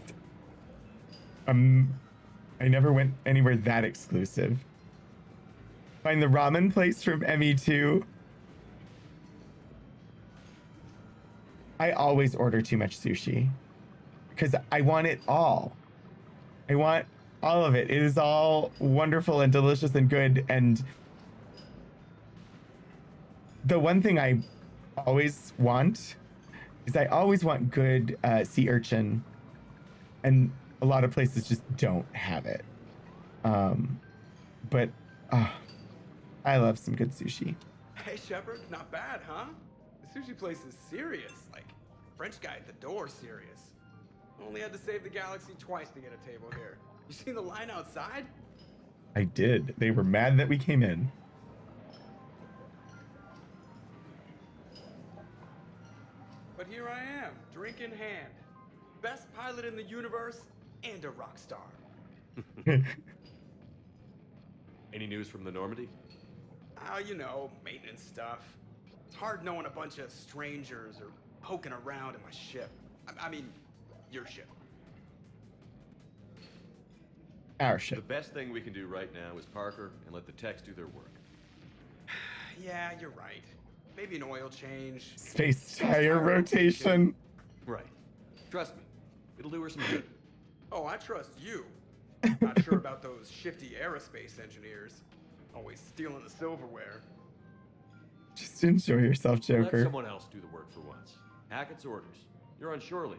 I never went anywhere that exclusive. Find the ramen place from ME2. I always order too much sushi because I want it all. I want all of it. It is all wonderful and delicious and good. And the one thing I always want is I always want good sea urchin, and a lot of places just don't have it. But I love some good sushi. Hey, Shepard, not bad, huh? The sushi place is serious. Like, French guy at the door serious. Only had to save the galaxy twice to get a table here. You seen the line outside? I did. They were mad that we came in. But here I am, drink in hand. Best pilot in the universe and a rock star. Any news from the Normandy? You know, maintenance stuff. It's hard knowing a bunch of strangers or poking around in my ship. I mean, your ship. Our The ship. best thing we can do right now is Parker and let the techs do their work. Yeah, you're right. Maybe an oil change. Space tire rotation. Right. Trust me. It'll do her some good. Oh, I trust you. Not sure about those shifty aerospace engineers. Always stealing the silverware. Just enjoy yourself, Let Joker. someone else do the work for once. Hackett's orders. You're on shore leave.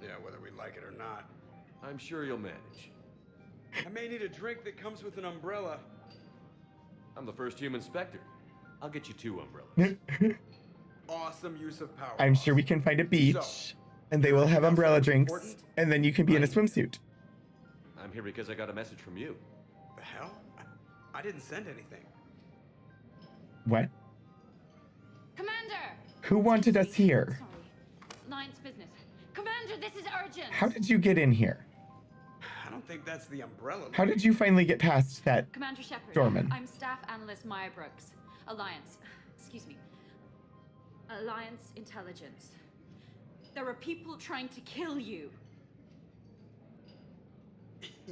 Yeah, whether we like it or not. I'm sure you'll manage. I may need a drink that comes with an umbrella. I'm the first human Spectre. I'll get you 2 umbrellas. Awesome use of power. I'm sure we can find a beach, and they will have umbrella drinks, and then you can be in a swimsuit. I'm here because I got a message from you. The hell? I didn't send anything. What? Commander! Who wanted us here? Sorry. Lion's business. Commander, this is urgent! How did you get in here? I don't think that's the umbrella. How did you finally get past that? Commander Shepard. Dorman. I'm Staff Analyst Maya Brooks. Alliance Intelligence. There are people trying to kill you.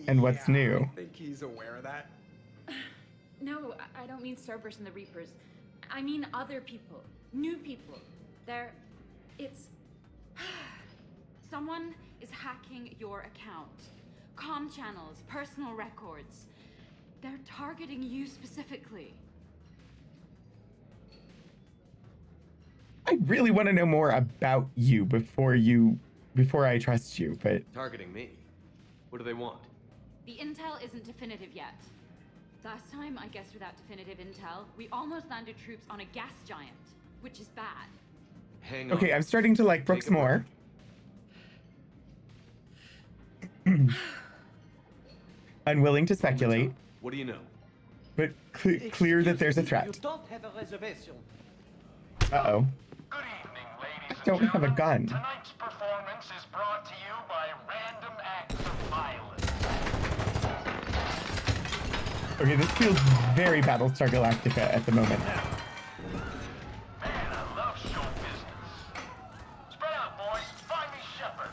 And what's new? I think he's aware of that. No, I don't mean Starburst and the Reapers. I mean other people. New people. Someone is hacking your account. Comm channels, personal records. They're targeting you specifically. I really want to know more about you before I trust you, but Targeting me. What do they want? The intel isn't definitive yet. Last time, I guess without definitive intel, we almost landed troops on a gas giant, which is bad. Hang on. okay, I'm starting to like Brooks Take a breath. more. Unwilling to speculate, What do you know? but clear that there's a You threat. don't have a reservation. Uh-oh. Good evening, ladies Don't and have a gentlemen. gun. Tonight's performance is brought to you by random acts of violence. Okay, this feels very Battlestar Galactica at the moment. Man, I love show business. Spread out, boys. Find me Shepard.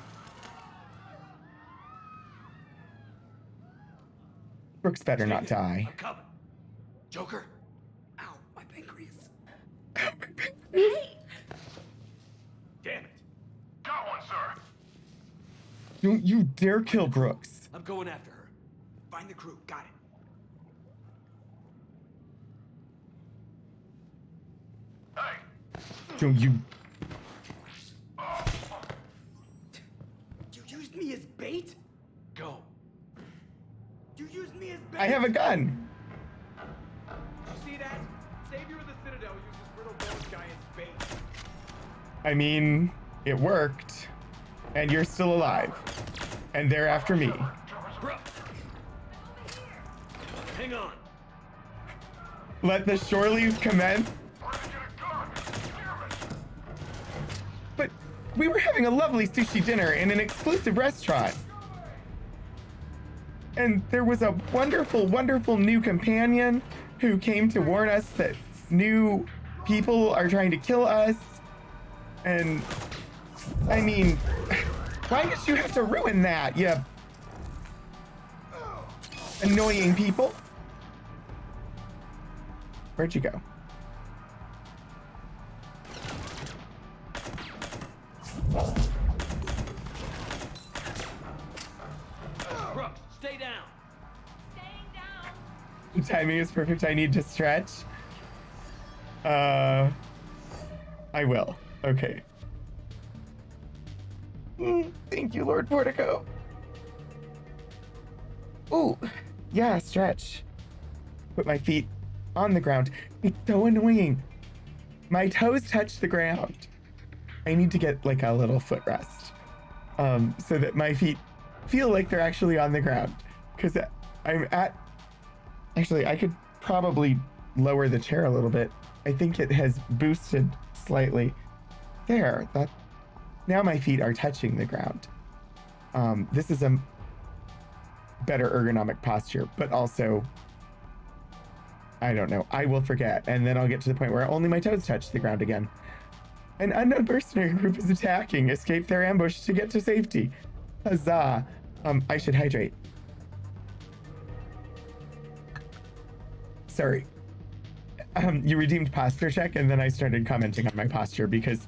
Brooks better not die. I'm coming. Joker? Ow, my pancreas. Damn it. Got one, sir. Don't you dare kill Brooks. I'm going after her. Find the crew. Got it. Hey. Don't you... You used me as bait? Go. You used me as bait? I have a gun. You see that? Savior of the Citadel uses brittle bones guy as bait. I mean, it worked. And you're still alive. And they're after me. Brooks! Hang on. Let the shore leave commence. But we were having a lovely sushi dinner in an exclusive restaurant. And there was a wonderful, wonderful new companion who came to warn us that new people are trying to kill us. And I mean, why did you have to ruin that, you annoying people? Where'd you go? Brooks, stay down. Staying down. The timing is perfect. I need to stretch. I will. Okay. Thank you, Lord Portico. Ooh, yeah, stretch. Put my feet on the ground. It's so annoying. My toes touch the ground. I need to get like a little footrest, so that my feet feel like they're actually on the ground. Because I'm at. Actually, I could probably lower the chair a little bit. I think it has boosted slightly. There. That. Now my feet are touching the ground. This is a better ergonomic posture, but also, I don't know. I will forget, and then I'll get to the point where only my toes touch the ground again. An unknown mercenary group is attacking. Escape their ambush to get to safety. Huzzah. I should hydrate. Sorry. You redeemed posture check, and then I started commenting on my posture because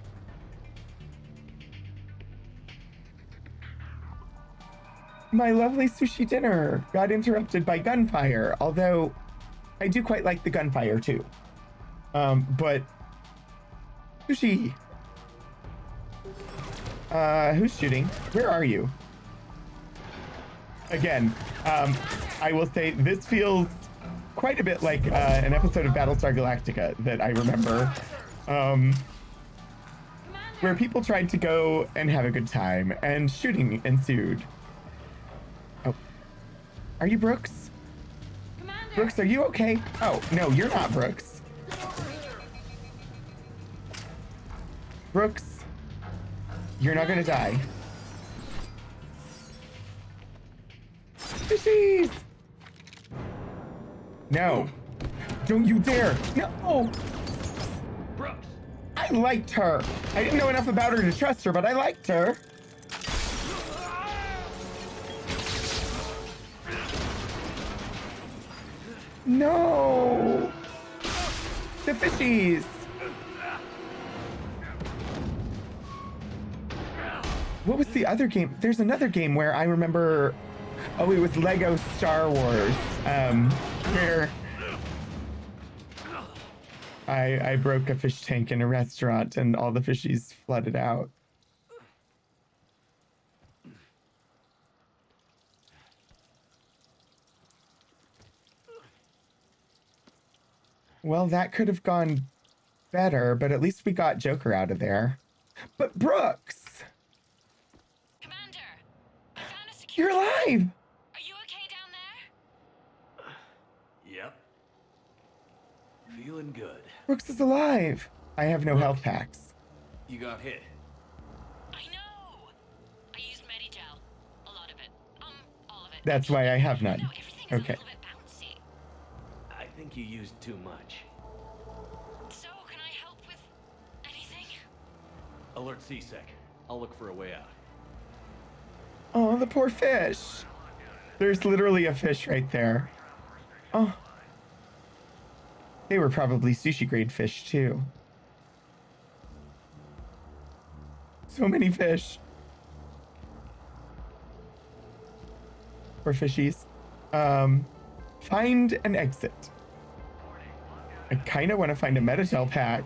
my lovely sushi dinner got interrupted by gunfire, although I do quite like the gunfire too. But sushi. Who's shooting? Where are you? Again, I will say this feels quite a bit like an episode of Battlestar Galactica that I remember, where people tried to go and have a good time and shooting ensued. Oh, are you Brooks? Commander. Brooks, are you okay? Oh, no, you're not Brooks. Brooks, you're not gonna die. Fishies! No. Don't you dare. No! Brooks! I liked her. I didn't know enough about her to trust her, but I liked her. No! The fishies! What was the other game? There's another game where I remember. Oh, it was Lego Star Wars. Where I broke a fish tank in a restaurant and all the fishies flooded out. Well, that could have gone better, but at least we got Joker out of there. But Brooks! Commander, I found a You're security. alive! Are you okay down there? Yep. Feeling good. Brooks is alive. I have no health packs. You got hit. I know. I used Medigel. A lot of it. All of it. That's why I have none. No, everything's Okay. a little bit bouncy. I think you used too much. So, can I help with anything? Alert C-Sec. I'll look for a way out. Oh, the poor fish. There's literally a fish right there. Oh. They were probably sushi grade fish too. So many fish. Or fishies. Find an exit. I kind of want to find a Meditel pack.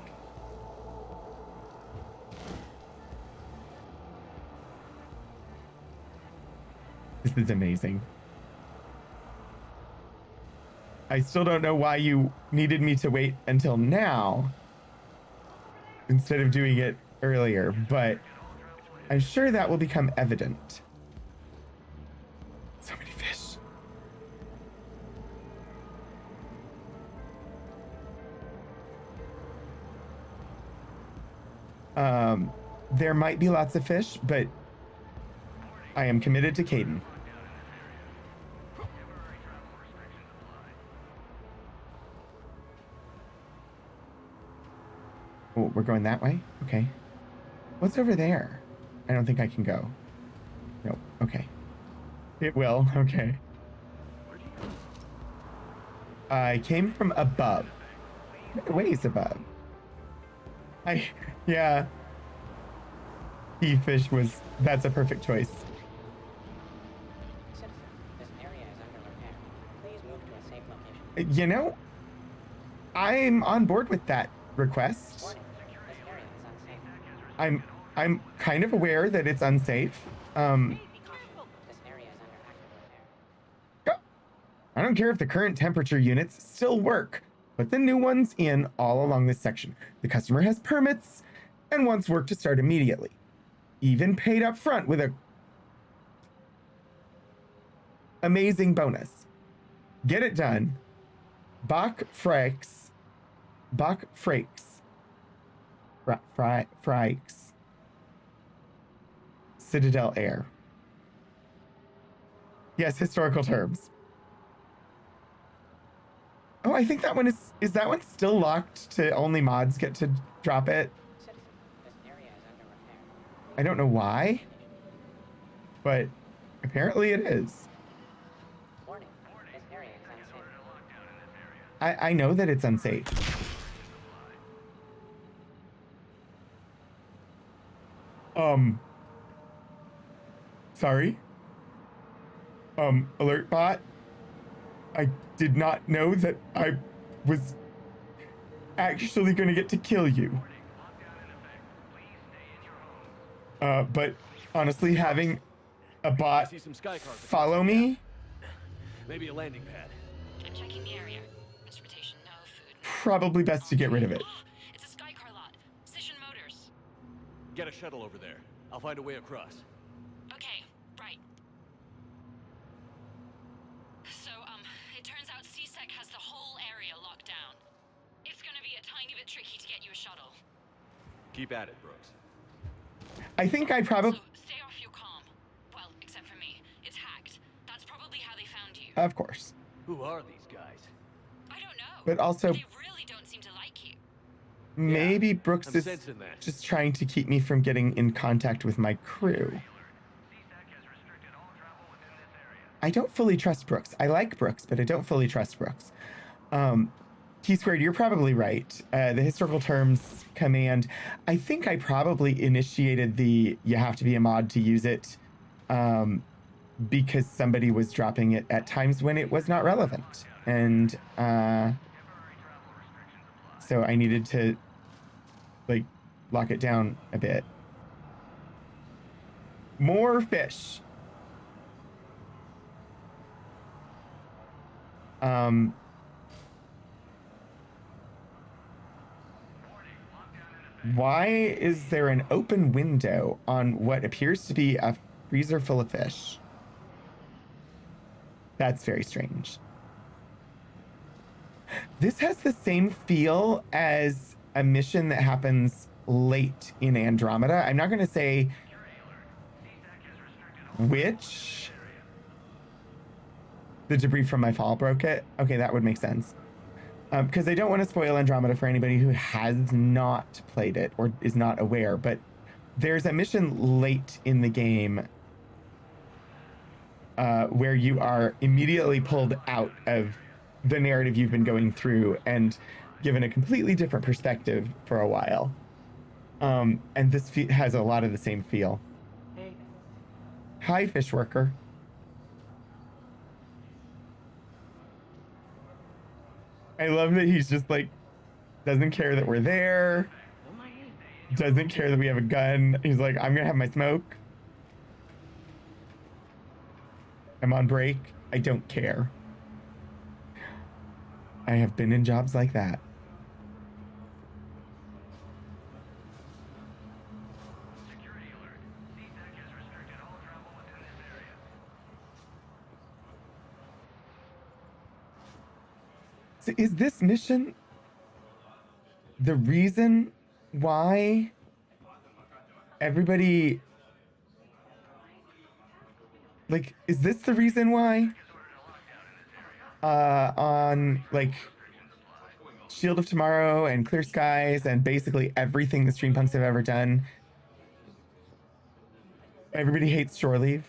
This is amazing. I still don't know why you needed me to wait until now instead of doing it earlier, but I'm sure that will become evident. So many fish. There might be lots of fish, but I am committed to Kaidan. Oh, we're going that way? Okay. What's over there? I don't think I can go. Nope. Okay. It will. Okay. I came from above. Ways above. Yeah. Key fish was, that's a perfect choice. Citizen, this area is under repair. Please move to a safe location. You know, I'm on board with that request. Warning, this area is unsafe. I'm kind of aware that it's unsafe. This area is under active repair. I don't care if the current temperature units still work. Put the new ones in all along this section. The customer has permits and wants work to start immediately. Even paid up front with a amazing bonus. Get it done. Bach Frakes. Citadel Air. Yes, historical terms. Oh, I think that one is that one still locked to only mods get to drop it? Citizen, this area is under repair. I don't know why, but apparently it is. Warning, this area is unsafe. I know that it's unsafe. Sorry. Alert bot. I did not know that I was actually going to get to kill you. But honestly, having a bot follow me, Maybe a landing pad. I'm checking the area. Instrumentation, no food. probably best to get rid of it. It's a Skycar lot. Cision Motors. Get a shuttle over there. I'll find a way across. Okay, right. So, it turns out CSEC has the whole area locked down. It's gonna be a tiny bit tricky to get you a shuttle. Keep at it, Brooks. I think I probably... So, stay off your comm. Well, except for me. It's hacked. That's probably how they found you. Of course. Who are these guys? I don't know. But also... They really don't seem to like you. Maybe Brooks I'm is sensing that. just trying to keep me from getting in contact with my crew. I don't fully trust Brooks. I like Brooks, but I don't fully trust Brooks. T-Squared, you're probably right. The historical terms command, I think I probably initiated the you have to be a mod to use it because somebody was dropping it at times when it was not relevant. And so I needed to like lock it down a bit. More fish. Why is there an open window on what appears to be a freezer full of fish? That's very strange. This has the same feel as a mission that happens late in Andromeda. I'm not going to say which. The debris from my fall broke it. Okay, that would make sense. Because I don't want to spoil Andromeda for anybody who has not played it or is not aware, but there's a mission late in the game where you are immediately pulled out of the narrative you've been going through and given a completely different perspective for a while. And this has a lot of the same feel. Hey. Hi, fish worker. I love that he's just like, doesn't care that we're there. Doesn't care that we have a gun. He's like, I'm gonna have my smoke. I'm on break. I don't care. I have been in jobs like that. So is this mission the reason why everybody, like, is this the reason why on like Shield of Tomorrow and Clear Skies and basically everything the Streampunks have ever done, everybody hates shore leave?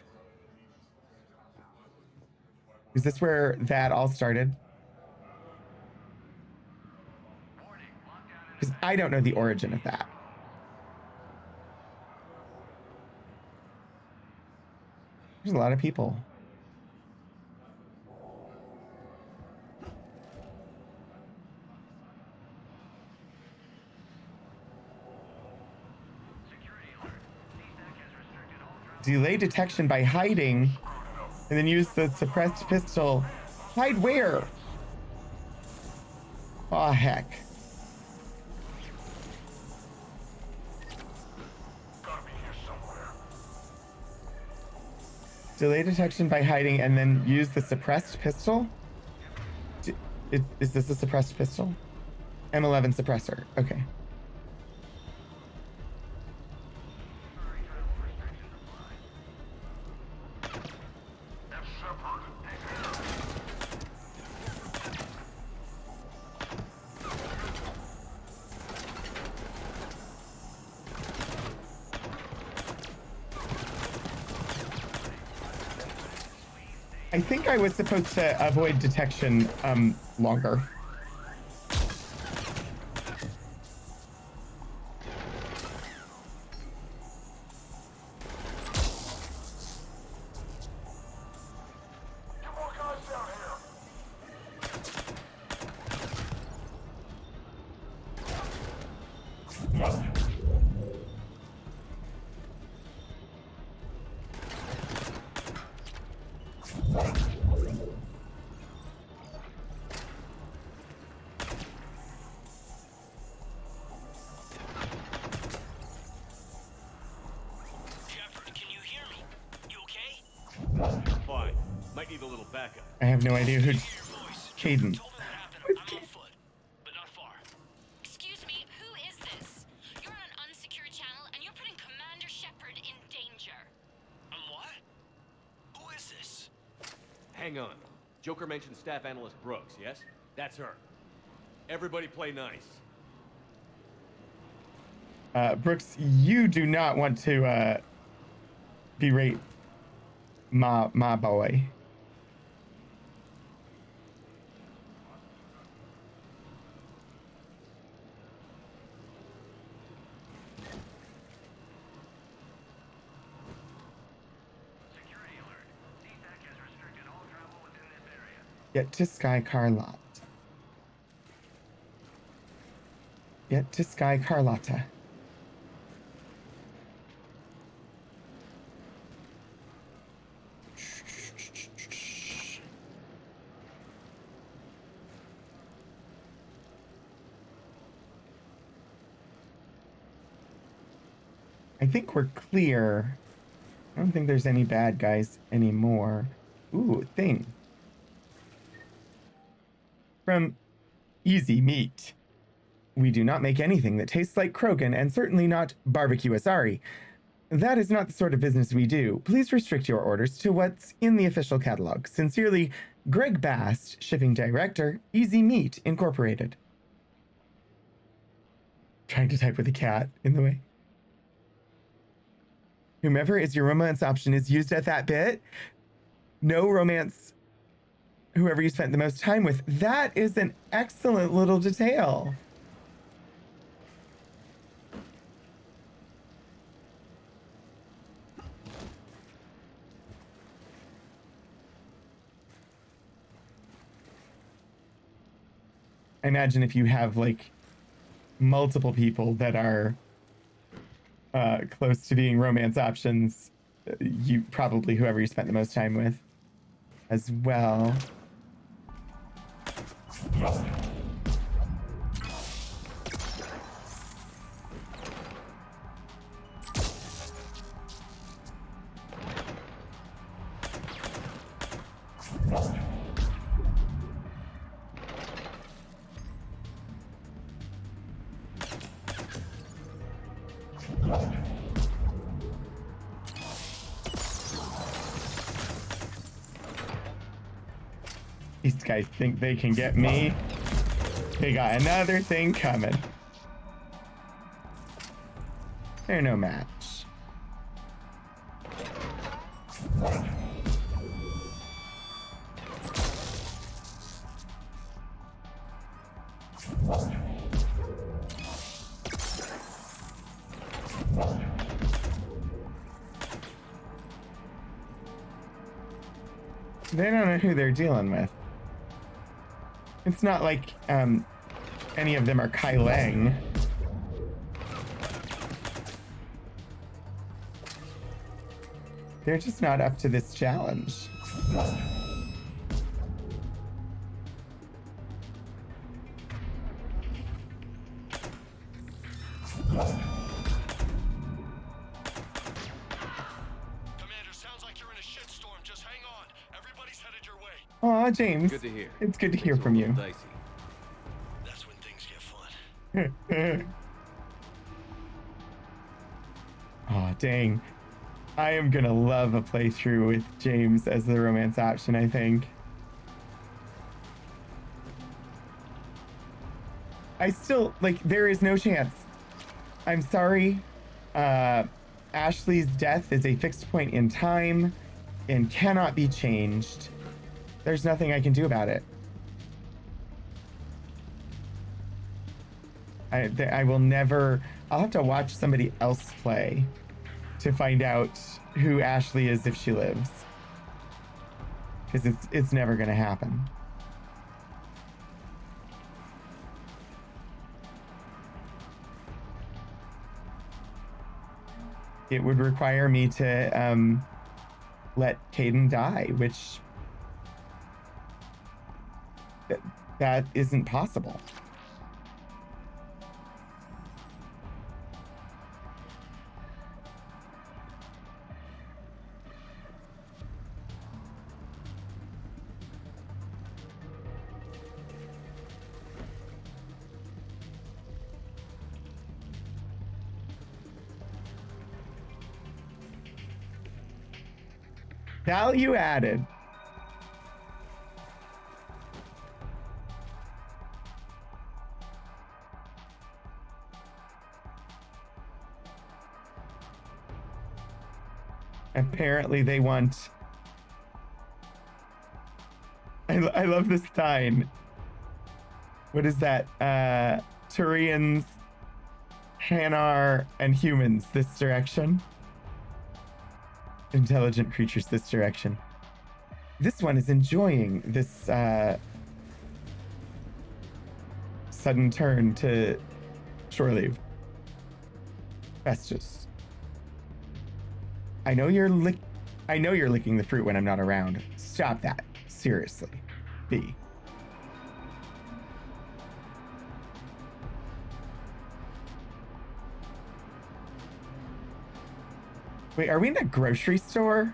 Is this where that all started? Because I don't know the origin of that. There's a lot of people. Delay detection by hiding, and then use the suppressed pistol. Hide where? Aw, heck. Delay detection by hiding and then use the suppressed pistol? Is this a suppressed pistol? M11 suppressor. Okay. I think I was supposed to avoid detection longer. Fine. Might need a little backup. I have no idea who Caden. Excuse me, who is this? You're on an unsecured channel and you're putting Commander Shepard in danger. What? Who is this? Hang on. Joker mentioned Staff Analyst Brooks, yes? That's her. Everybody play nice. Brooks, you do not want to berate my boy. Security alert. CSAC has restricted all travel within this area. Get to Sky Carlotta. Get to Sky Carlotta. I think we're clear. I don't think there's any bad guys anymore. Ooh, thing. From Easy Meat. We do not make anything that tastes like Krogan, and certainly not barbecue asari. That is not the sort of business we do. Please restrict your orders to what's in the official catalog. Sincerely, Greg Bast, Shipping Director, Easy Meat Incorporated. Trying to type with a cat in the way. Whomever is your romance option is used at that bit. No romance whoever you spent the most time with. That is an excellent little detail. I imagine if you have like multiple people that are close to being romance options, you probably whoever you spent the most time with as well. These guys think they can get me. They got another thing coming. They're no match. They don't know who they're dealing with. It's not like any of them are Kai Lang. They're just not up to this challenge. Aw, James. Good to hear. It's good to hear from you. Dicey. That's when things get fun. Aw, dang. I am gonna love a playthrough with James as the romance option, I think. I still, like, there is no chance. I'm sorry. Ashley's death is a fixed point in time and cannot be changed. There's nothing I can do about it. I will never... I'll have to watch somebody else play to find out who Ashley is if she lives. Because it's never going to happen. It would require me to let Kaidan die, which... that isn't possible. Value added. Apparently they want... I love this sign. What is that? Turians, Hanar, and humans this direction. Intelligent creatures this direction. This one is enjoying this sudden turn to shore leave. Festus. I know you're licking the fruit when I'm not around. Stop that. Seriously. B. Wait, are we in a grocery store?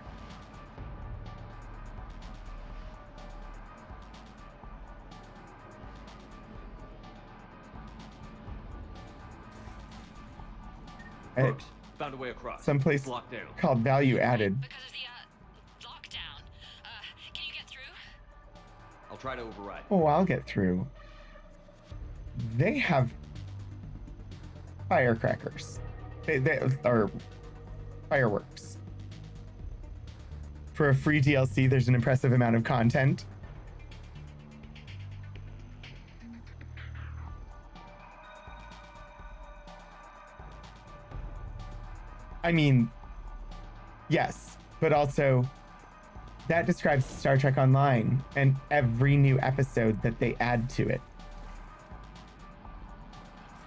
Brooks, found a way across. Someplace Locked down. called Value Added. Because of the lockdown. Can you get through? I'll try to override. Oh, I'll get through. They have firecrackers. They are fireworks. For a free DLC, there's an impressive amount of content. I mean, yes, but also that describes Star Trek Online and every new episode that they add to it.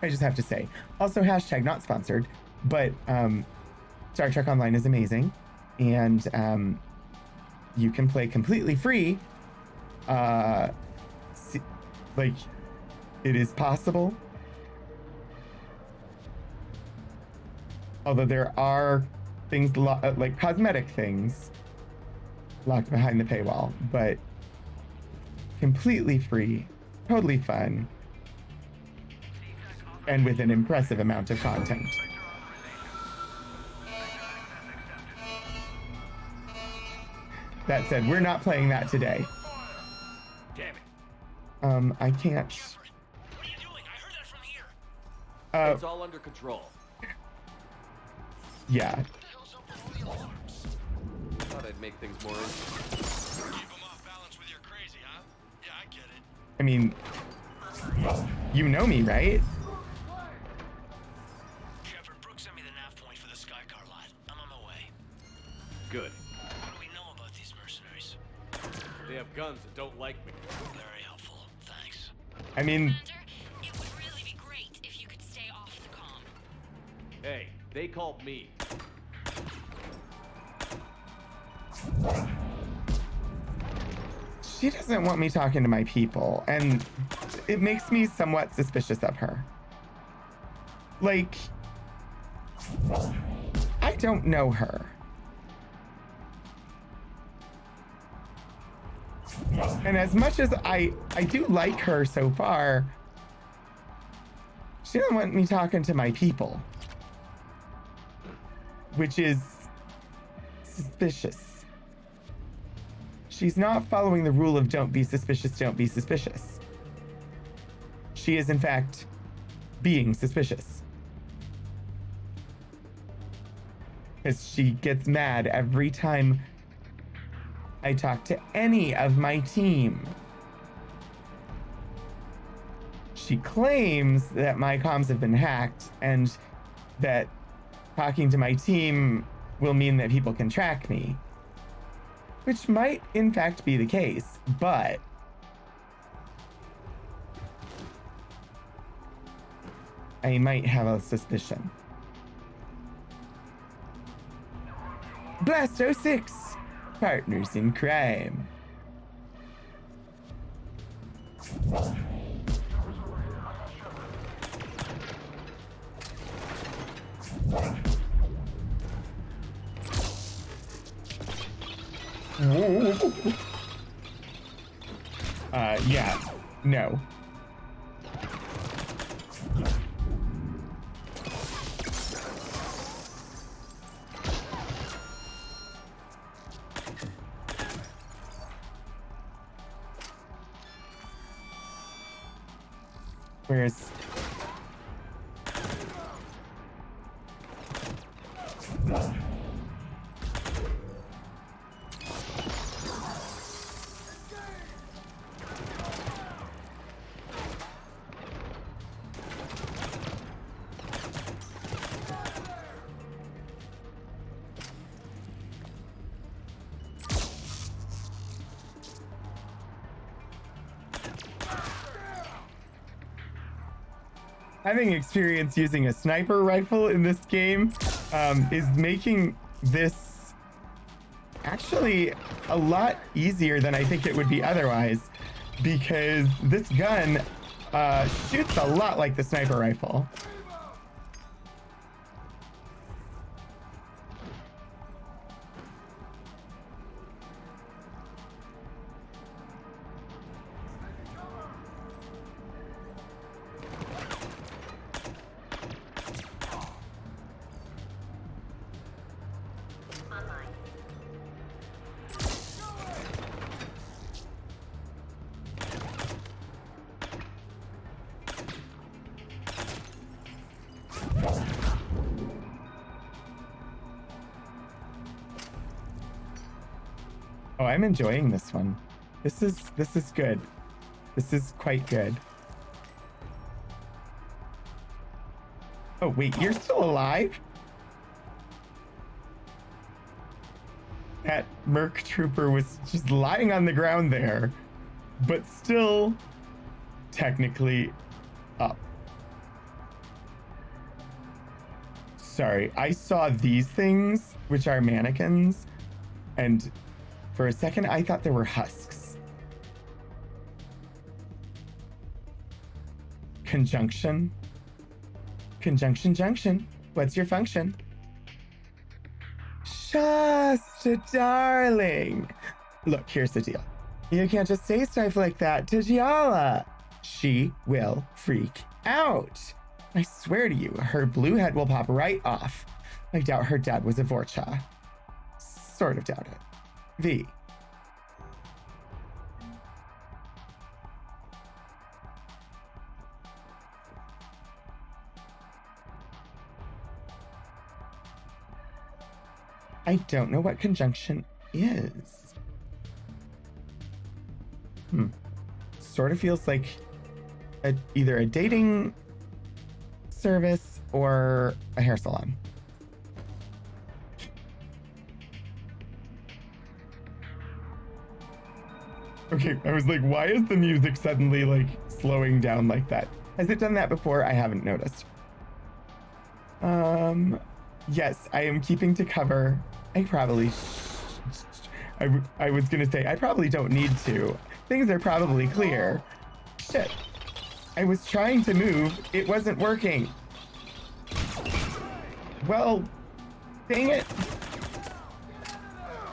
I just have to say. Also, hashtag not sponsored, but Star Trek Online is amazing, and you can play completely free. Like, it is possible. Although there are things like cosmetic things locked behind the paywall, but completely free, totally fun, and with an impressive amount of content. That said, we're not playing that today. Damn it. I can't. What are you doing? I heard that from here. It's all under control. Yeah. Thought I'd make things more interesting. Keep them off balance with your crazy, huh? Yeah, I get it. I mean, you know me, right? Shepard, Brooks sent me the nav point for the Skycar lot. I'm on my way. Good. What do we know about these mercenaries? They have guns that don't like me. Very helpful. Thanks. I mean, Commander, it would really be great if you could stay off the comm. Hey, they called me. she doesn't want me talking to my people, and it makes me somewhat suspicious of her. Like, I don't know her. And as much as I do like her so far, she doesn't want me talking to my people, which is suspicious. She's not following the rule of don't be suspicious, don't be suspicious. She is, in fact, being suspicious. Because she gets mad every time I talk to any of my team. She claims that my comms have been hacked and that talking to my team will mean that people can track me. Which might, in fact, be the case, but I might have a suspicion. Blasto 6, partners in crime. Yeah, no. Where's... Having experience using a sniper rifle in this game is making this actually a lot easier than I think it would be otherwise, because this gun shoots a lot like the sniper rifle. Oh, I'm enjoying this one. This is good. This is quite good. Oh, wait, you're still alive? That Merc Trooper was just lying on the ground there, but still technically up. Sorry, I saw these things, which are mannequins, and for a second I thought they were husks. Conjunction. Conjunction junction. What's your function? Shasta, darling. Look, here's the deal. You can't just say stuff like that to Giala. She will freak out. I swear to you, her blue head will pop right off. I doubt her dad was a Vorcha. Sort of doubt it. V. I don't know what conjunction is. Sort of feels like either a dating service or a hair salon. Okay, I was like, why is the music suddenly like slowing down like that? Has it done that before? I haven't noticed. Yes, I am keeping to cover. I probably, I was gonna say, I probably don't need to. Things are probably clear. Shit. I was trying to move. It wasn't working. Well, dang it.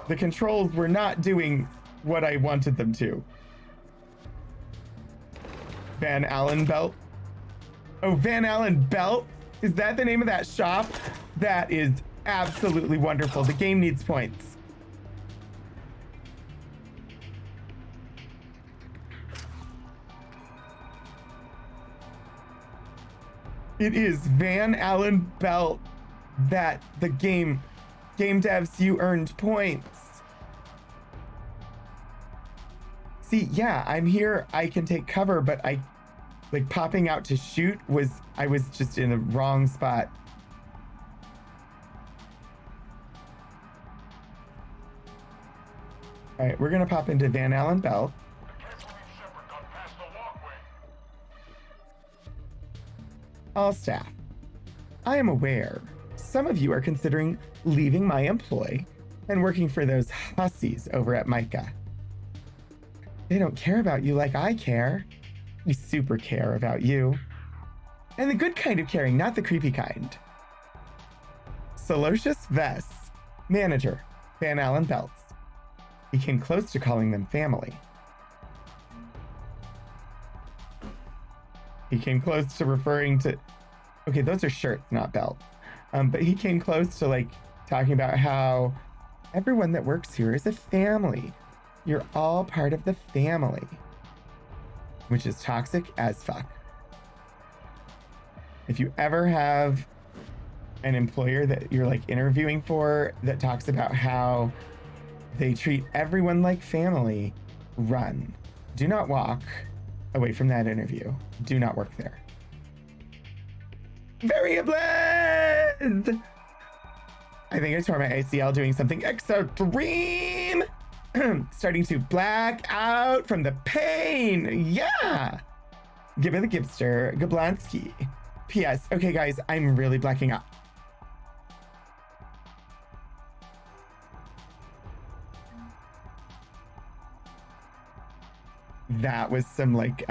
The controls were not doing what I wanted them to. Van Allen Belt. Oh, Van Allen Belt? Is that the name of that shop? That is absolutely wonderful. The game needs points. It is Van Allen Belt that the game devs, you earned points. See, yeah, I'm here. I can take cover, but like popping out to shoot I was just in the wrong spot. All right, we're gonna pop into Van Allen Belt. All staff, I am aware some of you are considering leaving my employ and working for those hussies over at Micah. They don't care about you like I care. We super care about you. And the good kind of caring, not the creepy kind. Solocious Vess, manager, Van Allen Belts. He came close to calling them family. He came close to referring to, okay, those are shirts, not belts. But he came close to like talking about how everyone that works here is a family. You're all part of the family, which is toxic as fuck. If you ever have an employer that you're like interviewing for that talks about how they treat everyone like family, run. Do not walk away from that interview. Do not work there. Variablend! I think I tore my ACL doing something extreme. Starting to black out from the pain. Yeah. Give it the Gibster, Gablansky. P.S. Okay, guys, I'm really blacking out. That was some like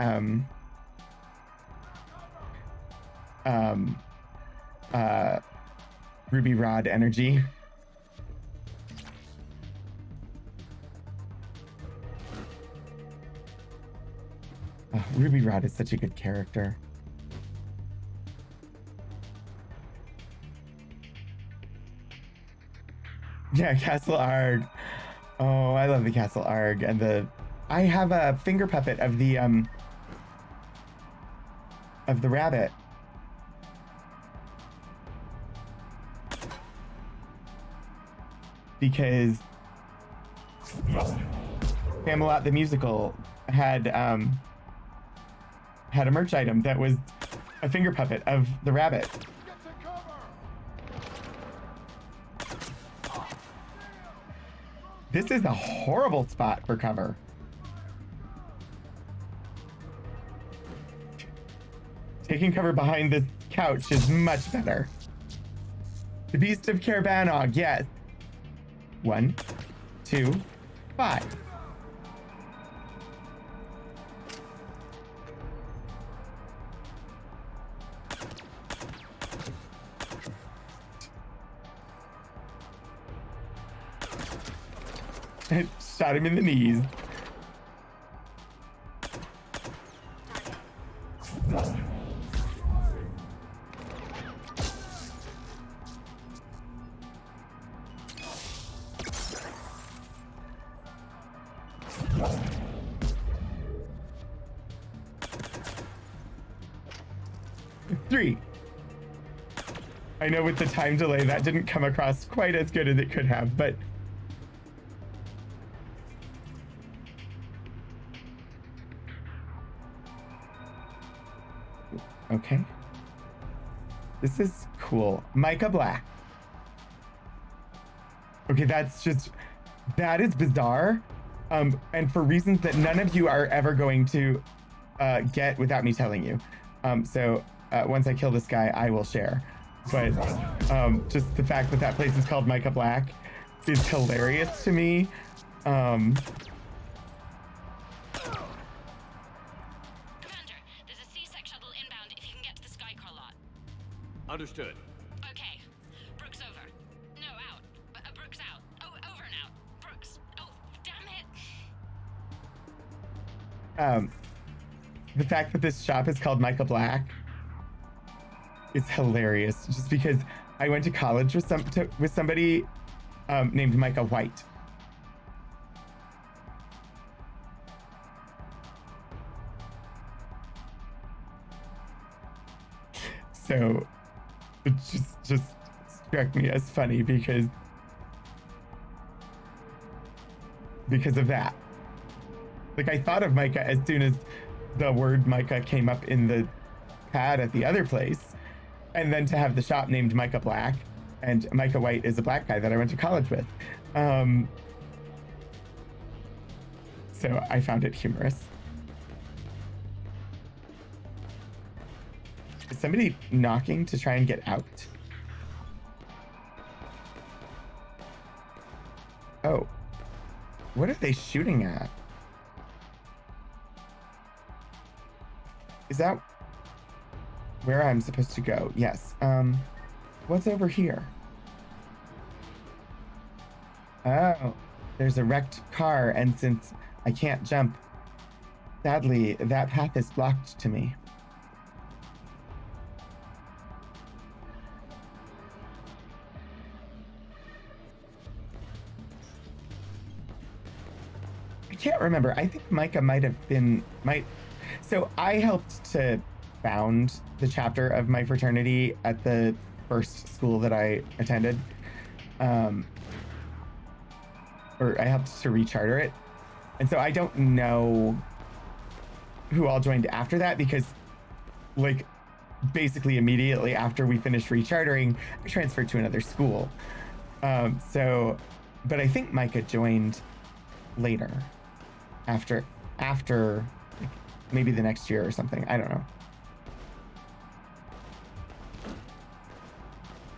Ruby Rod energy. Oh, Ruby Rod is such a good character. Yeah, Castle Arg. Oh, I love the Castle Arg and I have a finger puppet of the rabbit. Because Spamalot the Musical had a merch item that was a finger puppet of the rabbit. This is a horrible spot for cover. Taking cover behind this couch is much better. The Beast of Kerbanog, yes. 1, 2, 5. Shot him in the knees. Three. I know with the time delay that didn't come across quite as good as it could have, but okay. This is cool. Micah Black. Okay, that is bizarre. And for reasons that none of you are ever going to get without me telling you. So once I kill this guy, I will share. But just the fact that place is called Micah Black is hilarious to me. Commander, there's a C-Sec shuttle inbound if you can get to the Skycar lot. Understood. Okay. Brooks over. No, out. Brooks out. Oh, over and out. Brooks. Oh, damn it. The fact that this shop is called Micah Black is hilarious, just because I went to college with somebody named Micah White. So it just struck me as funny because of that. Like, I thought of Micah as soon as the word Micah came up in the pad at the other place, and then to have the shop named Micah Black, and Micah White is a black guy that I went to college with. So I found it humorous. Is somebody knocking to try and get out? Oh. What are they shooting at? Is that where I'm supposed to go? Yes. What's over here? Oh, there's a wrecked car, and since I can't jump, sadly, that path is blocked to me. I can't remember. I think Micah So I helped to found the chapter of my fraternity at the first school that I attended. Or I helped to recharter it. And so I don't know who all joined after that, because like basically immediately after we finished rechartering, I transferred to another school. But I think Micah joined later, after like, maybe the next year or something. I don't know.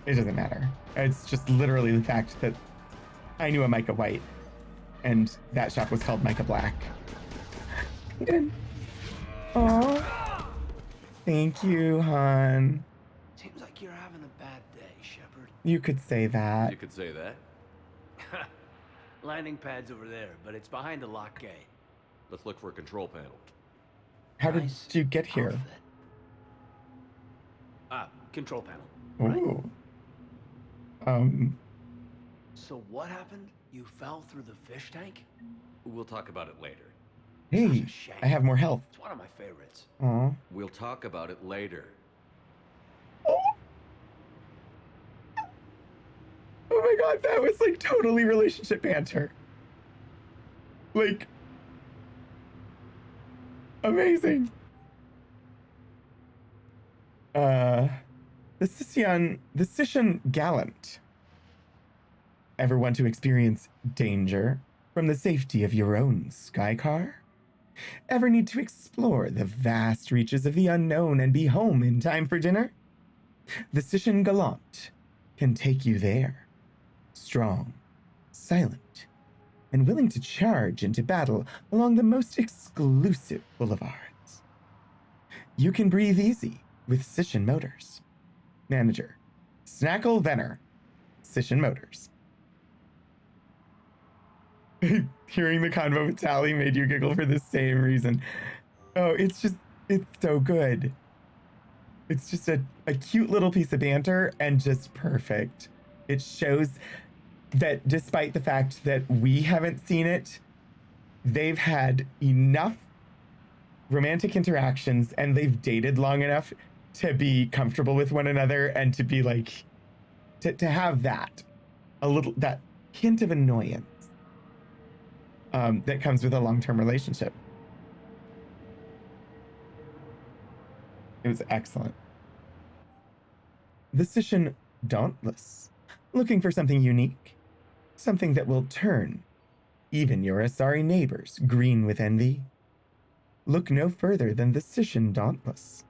It doesn't matter. It's just literally the fact that I knew a Micah White, and that shop was called Micah Black. Oh, thank you, hon. Seems like you're having a bad day, Shepard. You could say that. You could say that. Landing pad's over there, but it's behind a lock gate. Let's look for a control panel. How did you get here? Control panel. Ooh. So what happened? You fell through the fish tank? We'll talk about it later. Hey, I have more health. It's one of my favorites. Aw. We'll talk about it later. Oh my god, that was like totally relationship banter. Like, amazing. The Sission Gallant. Ever want to experience danger from the safety of your own sky car? Ever need to explore the vast reaches of the unknown and be home in time for dinner? The Cition Galant can take you there. Strong, silent, and willing to charge into battle along the most exclusive boulevards. You can breathe easy with Cition Motors. Manager, Snackle Venner, Cition Motors. Hearing the convo with Tally made you giggle for the same reason. Oh, it's so good. It's just a cute little piece of banter and just perfect. It shows that despite the fact that we haven't seen it, they've had enough romantic interactions and they've dated long enough to be comfortable with one another and to be like, to have that hint of annoyance that comes with a long-term relationship. It was excellent. The Cition Dauntless. Looking for something unique? Something that will turn even your Asari neighbors green with envy? Look no further than the Cition Dauntless.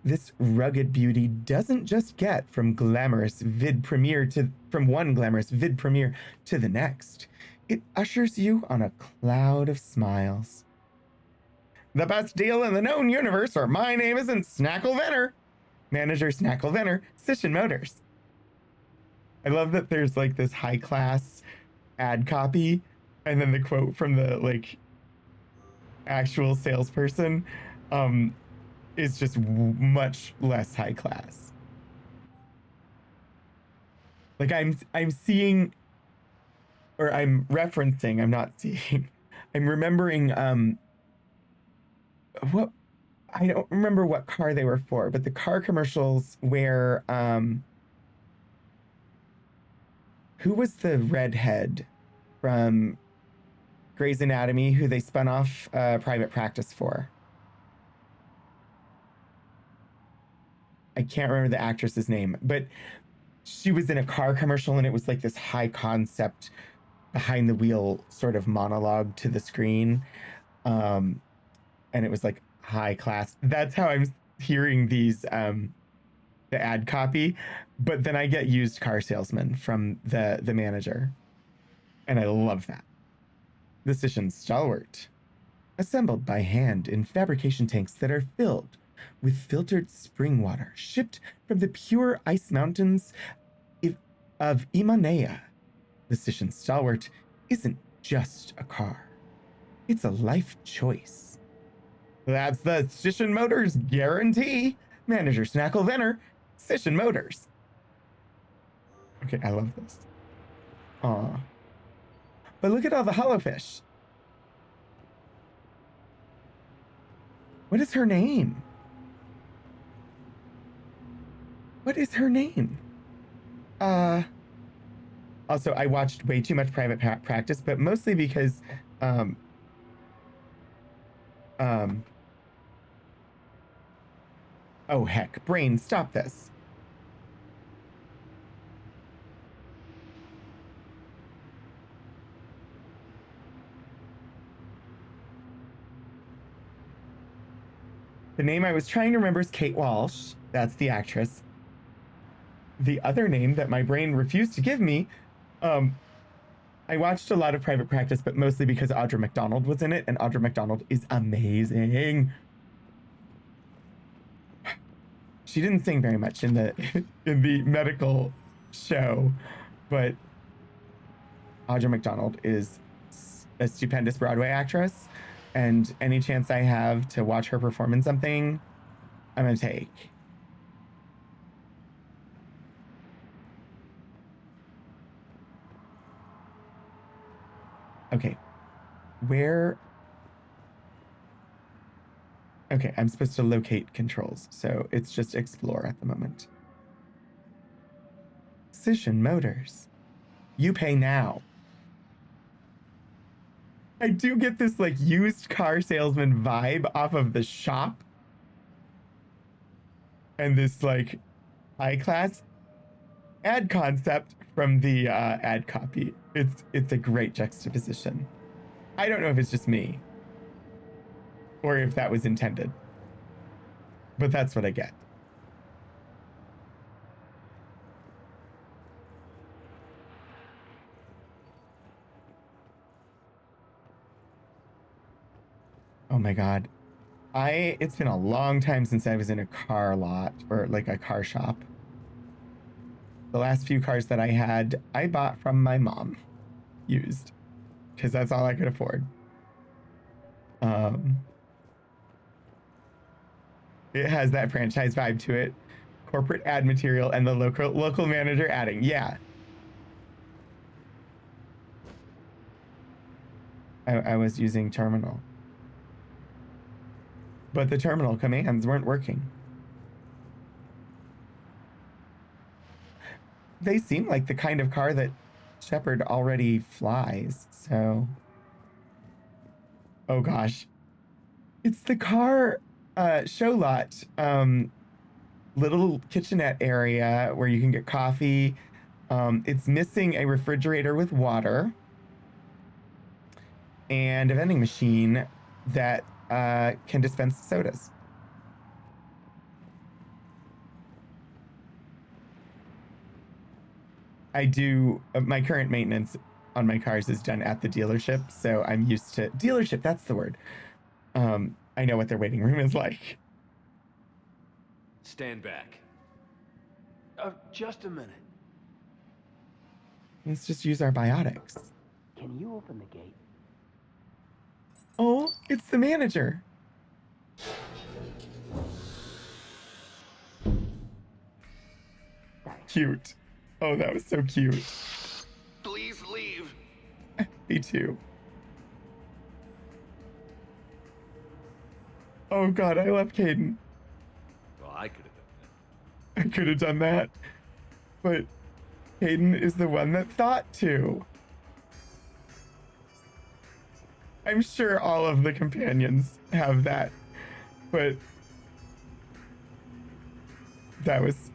This rugged beauty doesn't just get from one glamorous vid premiere to the next. It ushers you on a cloud of smiles. The best deal in the known universe, or my name isn't Snackle Venner. Manager Snackle Venner, Cition Motors. I love that there's like this high class ad copy and then the quote from the like actual salesperson is just much less high class. Like I'm seeing, or I'm referencing, I'm not seeing, I'm remembering what, I don't remember what car they were for, but the car commercials where who was the redhead from Grey's Anatomy who they spun off Private Practice for? I can't remember the actress's name, but she was in a car commercial and it was like this high concept behind the wheel sort of monologue to the screen. And it was like high class. That's how I'm hearing these, the ad copy, but then I get used car salesman from the manager. And I love that. The Cition Stalwart, assembled by hand in fabrication tanks that are filled with filtered spring water shipped from the pure ice mountains of Imanea. The Cition Stalwart isn't just a car. It's a life choice. That's the Cition Motors guarantee. Manager Snackle Venner, Cition Motors. Okay, I love this. Aw. But look at all the holofish. What is her name? What is her name? Also, I watched way too much Private Practice, but mostly because, oh heck, brain, stop this. The name I was trying to remember is Kate Walsh. That's the actress. The other name that my brain refused to give me, I watched a lot of Private Practice, but mostly because Audra McDonald was in it, and Audra McDonald is amazing. She didn't sing very much in the in the medical show, but Audra McDonald is a stupendous Broadway actress, and any chance I have to watch her perform in something, I'm gonna take. Okay, where? Okay, I'm supposed to locate controls, so it's just explore at the moment. Cition Motors. You pay now. I do get this like used car salesman vibe off of the shop. And this like high class. ad concept from the ad copy. It's a great juxtaposition. I don't know if it's just me or if that was intended, but that's what I get. Oh my God. It's been a long time since I was in a car lot or like a car shop. The last few cars that I had, I bought from my mom, used, because that's all I could afford. It has that franchise vibe to it. Corporate ad material and the local manager adding. Yeah. I was using terminal. But the terminal commands weren't working. They seem like the kind of car that Shepard already flies, so... Oh gosh. It's the car show lot, little kitchenette area where you can get coffee. It's missing a refrigerator with water and a vending machine that can dispense sodas. I do, my current maintenance on my cars is done at the dealership, so I'm used to, dealership, that's the word. I know what their waiting room is like. Stand back. Just a minute. Let's just use our biotics. Can you open the gate? Oh, it's the manager. Cute. Oh, that was so cute. Please leave. Me too. Oh God, I love Kaidan. Well, I could have done I could have done that, but Kaidan is the one that thought to. I'm sure all of the companions have that, but that was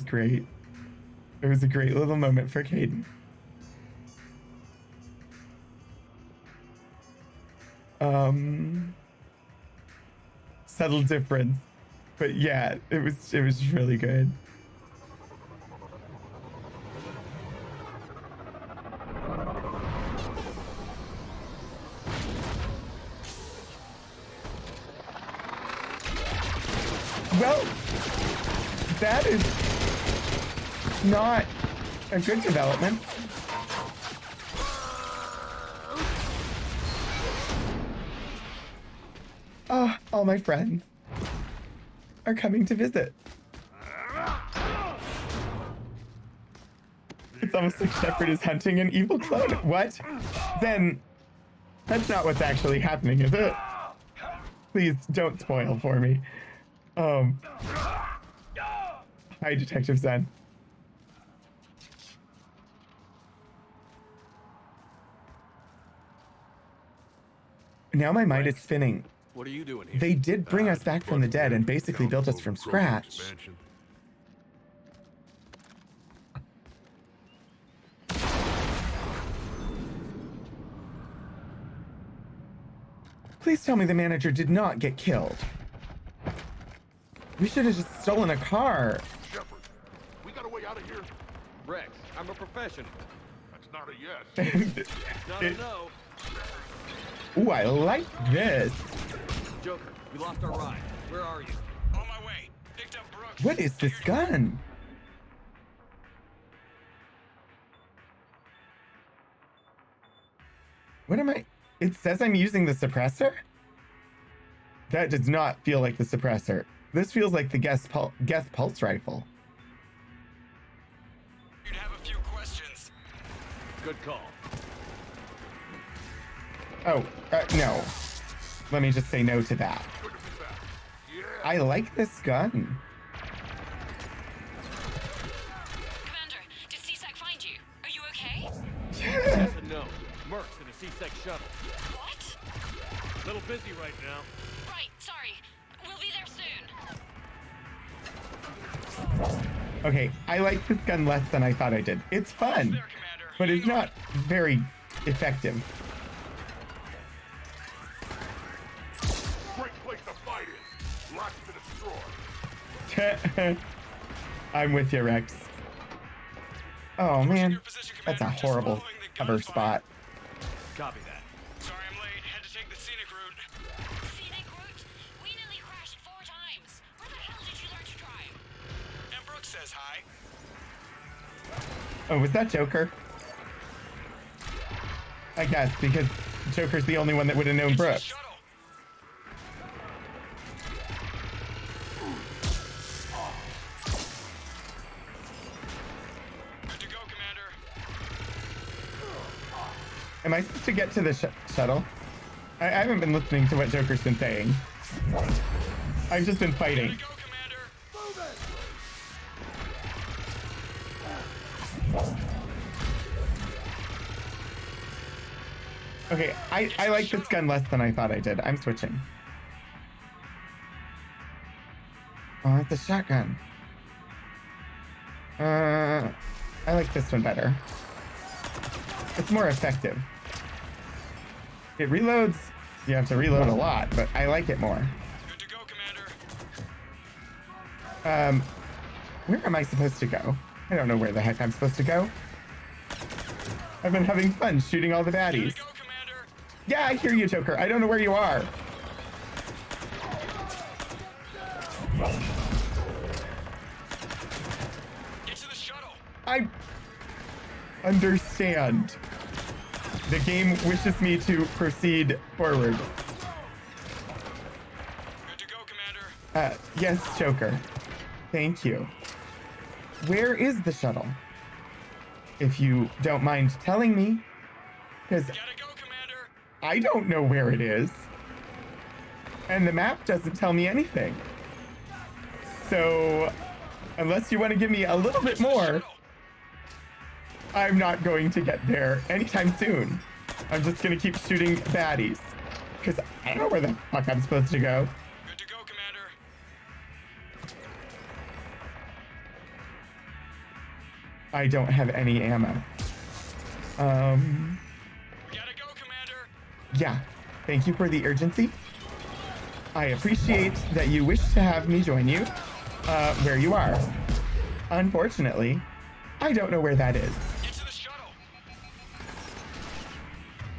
great. It was a great little moment for Kaidan. Subtle difference, but yeah, it was really good. Well, that is not a good development. Oh, all my friends are coming to visit. It's almost like Shepard is hunting an evil clone. What? Then that's not what's actually happening, is it? Please don't spoil for me. Hi, Detective Zen. Now my mind is spinning. What are you doing here? They did bring us back from the dead and basically built us from scratch. Please tell me the manager did not get killed. We should have just stolen a car. Shepard, we got a way out of here. Rex, I'm a professional. That's not a yes. Not a no. Ooh, I like this. Joker, we lost our ride. Where are you? On my way. Picked up Brooks. What is this gun? What am I? It says I'm using the suppressor? That does not feel like the suppressor. This feels like the guest pulse rifle. You'd have a few questions. Good call. Oh, no. Let me just say no to that. I like this gun. Commander, did CSEC find you? Are you okay? Yes and no. Mercs in a C-Sec shuttle. What? Little busy right now. Right, sorry. We'll be there soon. Okay, I like this gun less than I thought I did. It's fun, but it's not very effective. Great place to fight it. Lots to destroy. I'm with you, Rex. Oh man, that's a horrible cover spot. Copy that. Sorry I'm late. Had to take the scenic route. Scenic route? We nearly crashed 4 times. Where the hell did you learn to drive? And Brooks says hi. Oh, was that Joker? I guess, because Joker's the only one that would have known Brooks. Good to go, Commander. Am I supposed to get to the shuttle? I haven't been listening to what Joker's been saying. I've just been fighting. Okay, I like this gun less than I thought I did. I'm switching. Oh, it's a shotgun. I like this one better. It's more effective. It reloads. You have to reload a lot, but I like it more. Good to go, Commander. Where am I supposed to go? I don't know where the heck I'm supposed to go. I've been having fun shooting all the baddies. Yeah, I hear you, Joker. I don't know where you are. Get to the shuttle. I understand. The game wishes me to proceed forward. Good to go, Commander. Yes, Joker. Thank you. Where is the shuttle? If you don't mind telling me. Because I don't know where it is. And the map doesn't tell me anything. So, unless you want to give me a little bit more, I'm not going to get there anytime soon. I'm just going to keep shooting baddies. Because I don't know where the fuck I'm supposed to go. Good to go, Commander. I don't have any ammo. Gotta go, Commander. Yeah. Thank you for the urgency. I appreciate that you wish to have me join you where you are. Unfortunately, I don't know where that is. Get to the shuttle.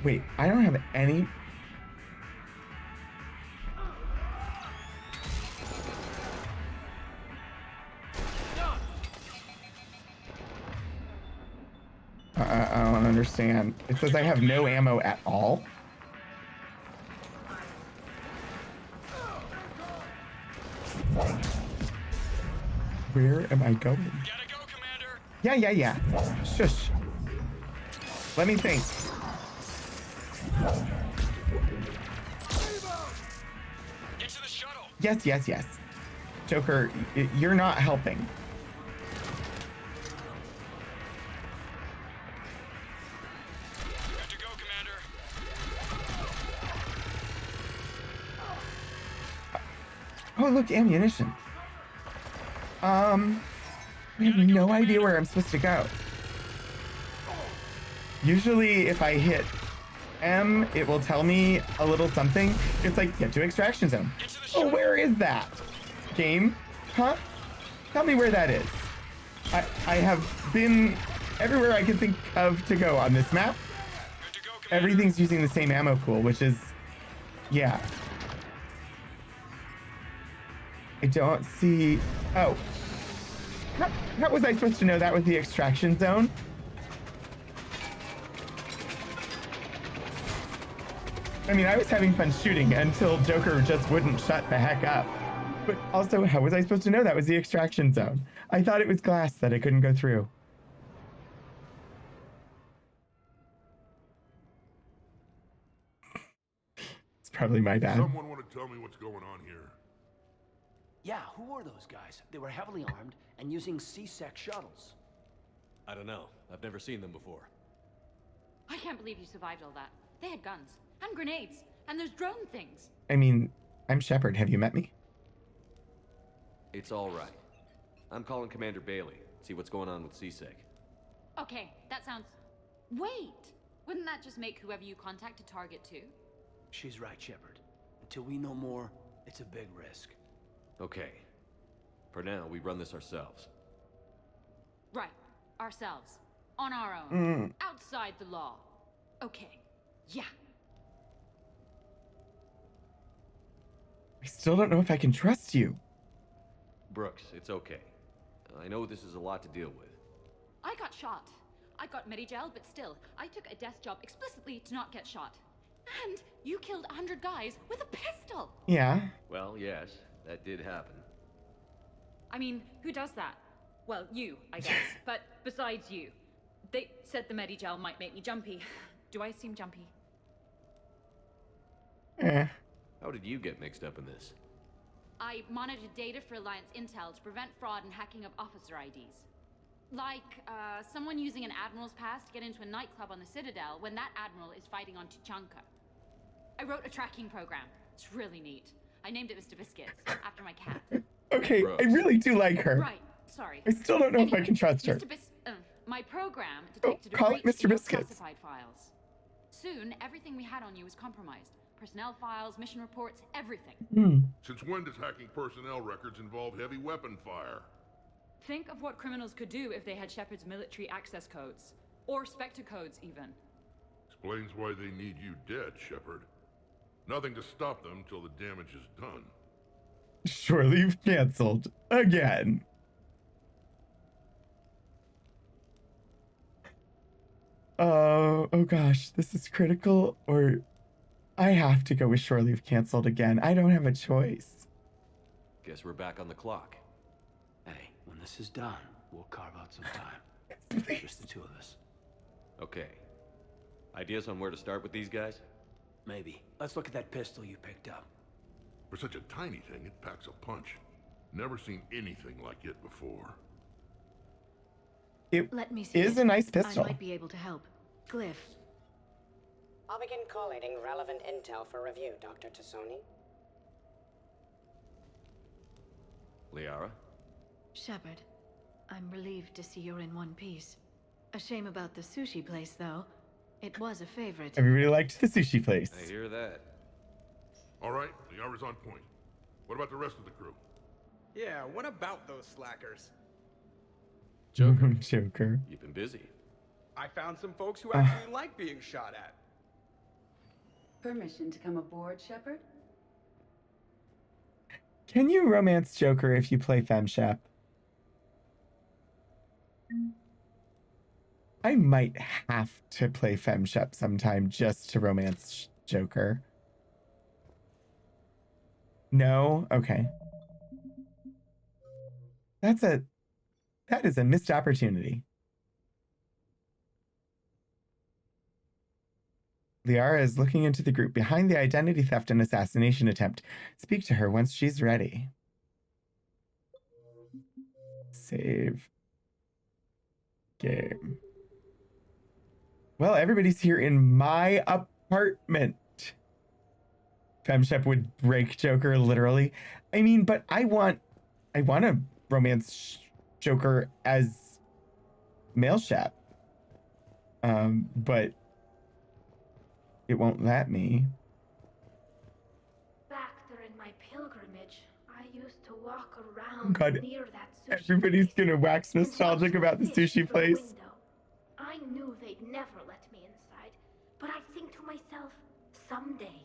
Wait, I don't have any... I don't understand. It says I have no ammo at all. Where am I going? Gotta go, Commander. Yeah. Shush. Let me think. Get to the shuttle. Yes. Joker, you're not helping. Good to go, Commander. Oh, look, ammunition. I have no idea where I'm supposed to go. Usually, if I hit M, it will tell me a little something. It's like, get to extraction zone. Oh, where is that? Game? Huh? Tell me where that is. I have been everywhere I can think of to go on this map. Everything's using the same ammo pool, which is, yeah. I don't see... Oh. How was I supposed to know that was the extraction zone? I mean, I was having fun shooting until Joker just wouldn't shut the heck up. But also, how was I supposed to know that was the extraction zone? I thought it was glass that I couldn't go through. It's probably my bad. Someone want to tell me what's going on here? Yeah, who were those guys? They were heavily armed and using C-Sec shuttles. I don't know. I've never seen them before. I can't believe you survived all that. They had guns and grenades and those drone things. I mean, I'm Shepard. Have you met me? It's all right. I'm calling Commander Bailey. See what's going on with CSEC. Okay, that sounds... Wait! Wouldn't that just make whoever you contact a target too? She's right, Shepard. Until we know more, it's a big risk. Okay. For now, we run this ourselves. Right. Ourselves. On our own. Mm. Outside the law. Okay. Yeah. I still don't know if I can trust you. Brooks, it's okay. I know this is a lot to deal with. I got shot. I got Medigel, but still, I took a desk job explicitly to not get shot. And you killed 100 guys with a pistol! Yeah. Well, yes, that did happen. I mean, who does that? Well, you, I guess. But besides you. They said the Medigel might make me jumpy. Do I seem jumpy? How did you get mixed up in this? I monitored data for Alliance intel to prevent fraud and hacking of officer IDs. Like, someone using an Admiral's pass to get into a nightclub on the Citadel when that Admiral is fighting on Tuchanka. I wrote a tracking program. It's really neat. I named it Mr. Biscuits, after my cat. Okay, I really do like her. Right, sorry. I still don't know if I can trust her. My program detected call a it breach Mr. in your Biscuits. classified files. Soon, everything we had on you was compromised. Personnel files, mission reports, everything. Since when does hacking personnel records involve heavy weapon fire? Think of what criminals could do if they had Shepard's military access codes. Or Spectre codes, even. Explains why they need you dead, Shepard. Nothing to stop them till the damage is done. Shore leave canceled. Again. Oh gosh, this is critical, or I have to go with shore leave canceled again. I don't have a choice. Guess we're back on the clock. Hey, when this is done, we'll carve out some time. Just the two of us. Okay. Ideas on where to start with these guys? Maybe. Let's look at that pistol you picked up. For such a tiny thing, it packs a punch. Never seen anything like it before. It Let me see is it. a nice pistol. I might be able to help. Glyph. I'll begin collating relevant intel for review, Dr. Tassoni. Liara? Shepard, I'm relieved to see you're in one piece. A shame about the sushi place, though. It was a favorite. Everybody liked the sushi place. I hear that. All right, Liara's on point. What about the rest of the crew? Yeah, what about those slackers? Joker. Joker. You've been busy. I found some folks who actually like being shot at. Permission to come aboard, Shepard? Can you romance Joker if you play FemShep? I might have to play FemShep sometime just to romance Joker. No? Okay. That is a missed opportunity. Liara is looking into the group behind the identity theft and assassination attempt. Speak to her once she's ready. Save. Game. Well, everybody's here in my apartment. FemShep would break Joker, literally. I mean, but I want to romance Joker as male Shep. But it won't let me. Back during my pilgrimage, I used to walk around God, near that sushi everybody's place gonna wax and nostalgic watch about the fish sushi through place. window. I knew they'd never let me inside, but I think to myself, someday,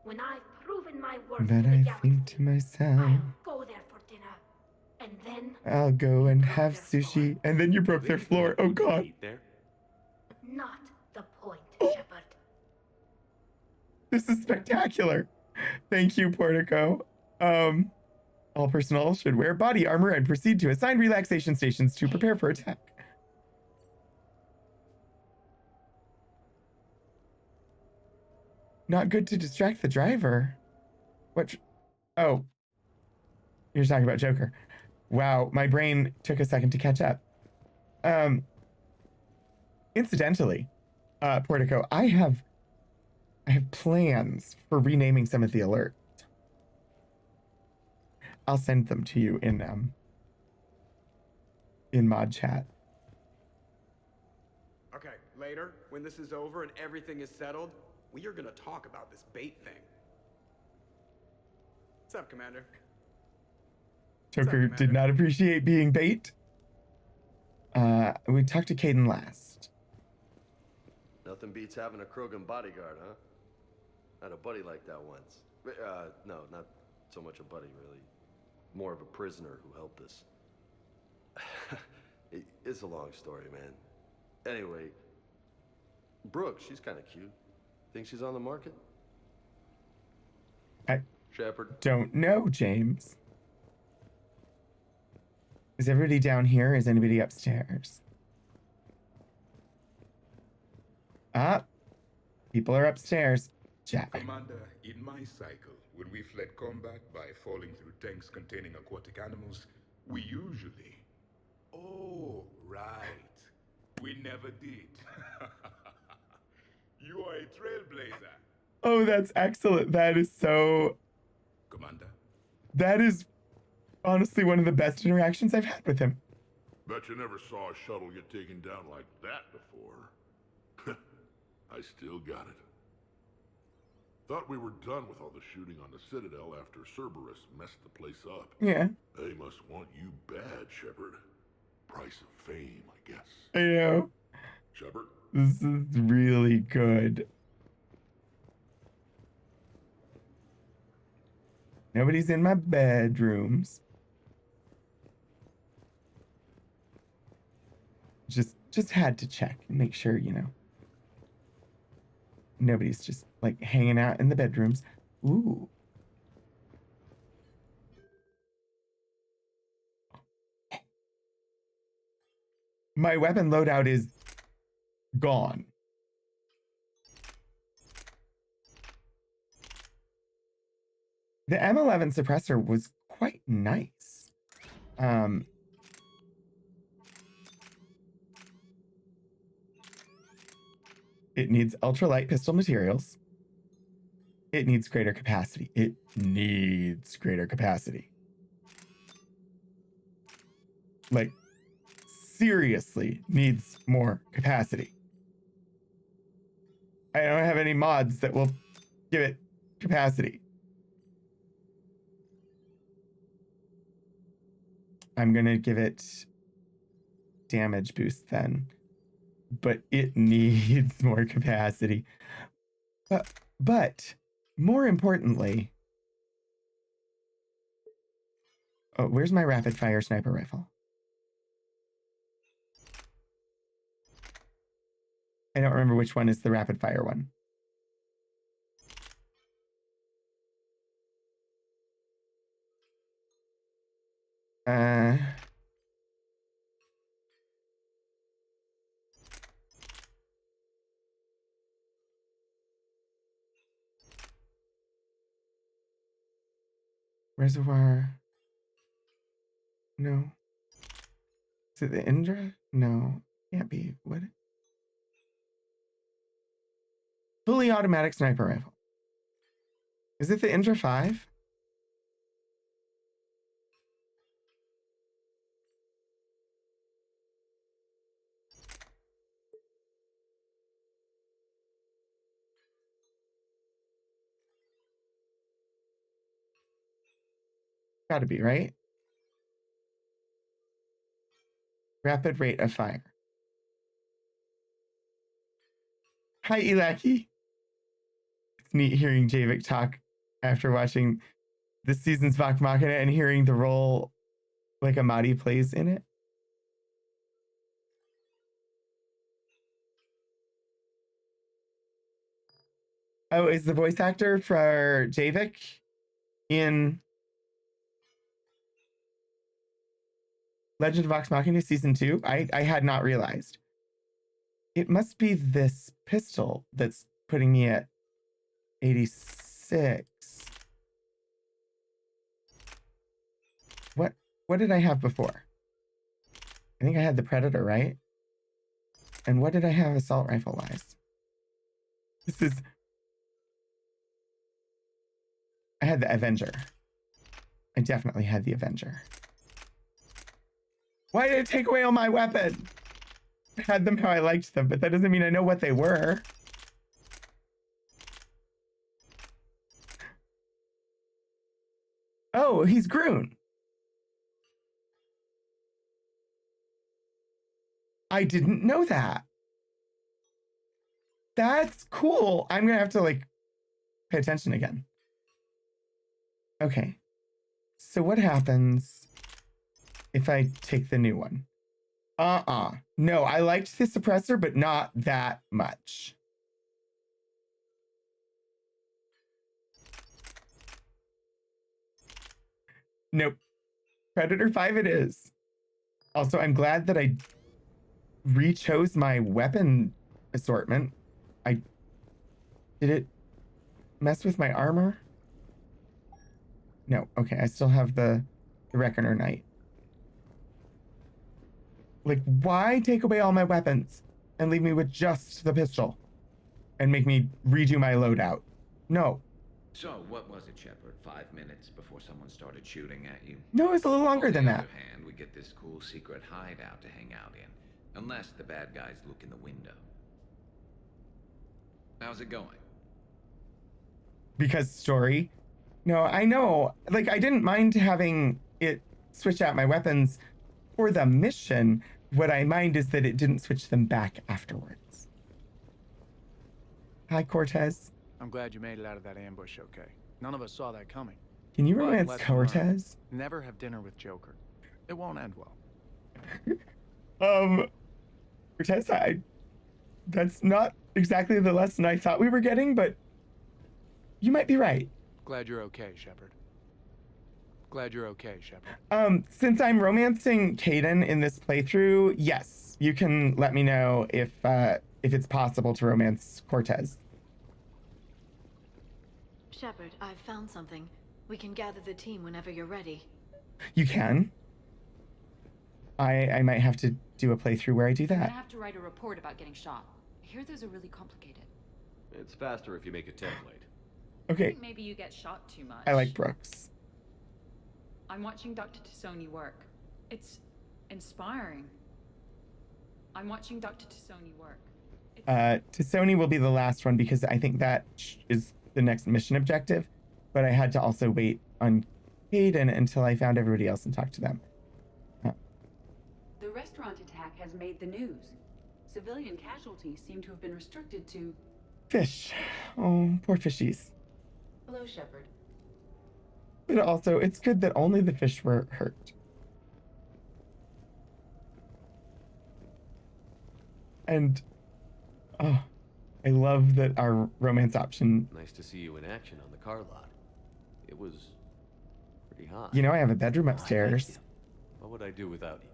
when I've proven my worth But to the I galaxy, think to myself, I'll go there for dinner, and then I'll go and have sushi. And then you broke their floor. Oh God. not the point, Shepard. This is spectacular. Thank you, Portico. All personnel should wear body armor and proceed to assigned relaxation stations to prepare for attack. Not good to distract the driver. What? Oh. You're talking about Joker. Wow, my brain took a second to catch up. Incidentally, Portico, I have plans for renaming some of the alerts. I'll send them to you in in mod chat. Okay, later, when this is over and everything is settled, we are gonna talk about this bait thing. What's up, Commander? Joker did not appreciate being bait. We talked to Caden last. Nothing beats having a Krogan bodyguard, huh? I had a buddy like that once. No, not so much a buddy, really. More of a prisoner who helped us. It's a long story, man. Anyway, Brooke, she's kind of cute. Think she's on the market? I Shepard. don't know, James. Is everybody down here? Is anybody upstairs? People are upstairs. Jack. Commander, in my cycle, when we fled combat by falling through tanks containing aquatic animals, we usually... Oh, right. We never did. You are a trailblazer. Oh, that's excellent. That is so... Commander? That is honestly one of the best interactions I've had with him. Bet you never saw a shuttle get taken down like that before. I still got it. Thought we were done with all the shooting on the Citadel after Cerberus messed the place up. Yeah. They must want you bad, Shepard. Price of fame, I guess. I know. Shepard? This is really good. Nobody's in my bedrooms. Just had to check and make sure, you know. Nobody's just like hanging out in the bedrooms. Ooh. My weapon loadout is gone. The M11 suppressor was quite nice. It needs ultralight pistol materials. It needs greater capacity. It needs greater capacity. Like, seriously needs more capacity. I don't have any mods that will give it capacity. I'm gonna give it damage boost then. But it needs more capacity. But more importantly, oh, where's my rapid fire sniper rifle? I don't remember which one is the rapid fire one. Reservoir. No. Is it the Indra? No. Can't be. What? Fully automatic sniper rifle. Is it the Indra 5? Gotta be, right? Rapid rate of fire. Hi, Elaki. It's neat hearing Javik talk after watching this season's Vox Machina and hearing the role like Amadi plays in it. Oh, is the voice actor for Javik in Legend of Vox Machina Season 2? I had not realized. It must be this pistol that's putting me at 86. What did I have before? I think I had the Predator, right? And what did I have assault rifle wise? I had the Avenger. I definitely had the Avenger. Why did it take away all my weapons? I had them how I liked them, but that doesn't mean I know what they were. Oh, he's Groon. I didn't know that. That's cool. I'm gonna have to like pay attention again. Okay. So what happens if I take the new one? No, I liked the suppressor, but not that much. Nope. Predator 5 it is. Also, I'm glad that I re-chose my weapon assortment. Did it mess with my armor? No. Okay, I still have the Reckoner Knight. Like, why take away all my weapons and leave me with just the pistol and make me redo my loadout? No. So, what was it, Shepard? 5 minutes before someone started shooting at you? No, it's a little longer than that. On the other hand, we get this cool secret hideout to hang out in. Unless the bad guys look in the window. How's it going? Because story? No, I know. Like, I didn't mind having it switch out my weapons for the mission. What I mind is that it didn't switch them back afterwards. Hi, Cortez. I'm glad you made it out of that ambush okay. None of us saw that coming. Can you But romance lesson Cortez? learned. Never have dinner with Joker. It won't end well. Cortez, that's not exactly the lesson I thought we were getting, but you might be right. Glad you're okay, Shepard. Glad you're okay, Shepard. Since I'm romancing Kaidan in this playthrough, yes, you can let me know if it's possible to romance Cortez. Shepard, I've found something. We can gather the team whenever you're ready. You can. I might have to do a playthrough where I do I'm gonna that. have to write a report about getting shot. I hear those are really complicated. It's faster if you make a template. I Okay, think maybe you get shot too much. I like Brooks. I'm watching Dr. Tassoni work. It's inspiring. I'm watching Dr. Tassoni work. Tassoni will be the last one because I think that is the next mission objective, but I had to also wait on Kaidan until I found everybody else and talked to them. The restaurant attack has made the news. Civilian casualties seem to have been restricted to... Fish. Oh, poor fishies. Hello, Shepard. But also, it's good that only the fish were hurt. And, oh, I love that our romance option... Nice to see you in action on the car lot. It was pretty hot. You know, I have a bedroom upstairs. What would I do without you?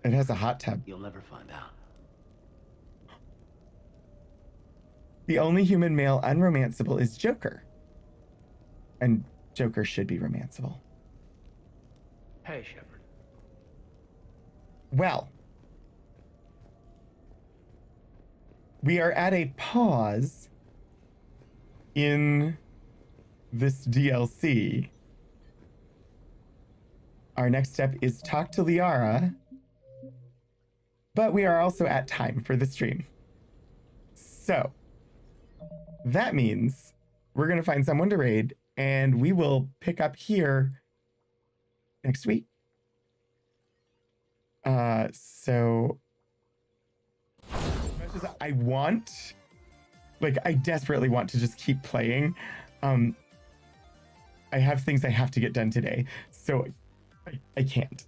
It has a hot tub. You'll never find out. The only human male unromanceable is Joker. And Joker should be romanceable. Hey, Shepard. Well, we are at a pause in this DLC. Our next step is talk to Liara, but we are also at time for the stream. So, that means we're going to find someone to raid, and we will pick up here next week. So as much as I want, like, I desperately want to just keep playing, I have things I have to get done today, so I can't.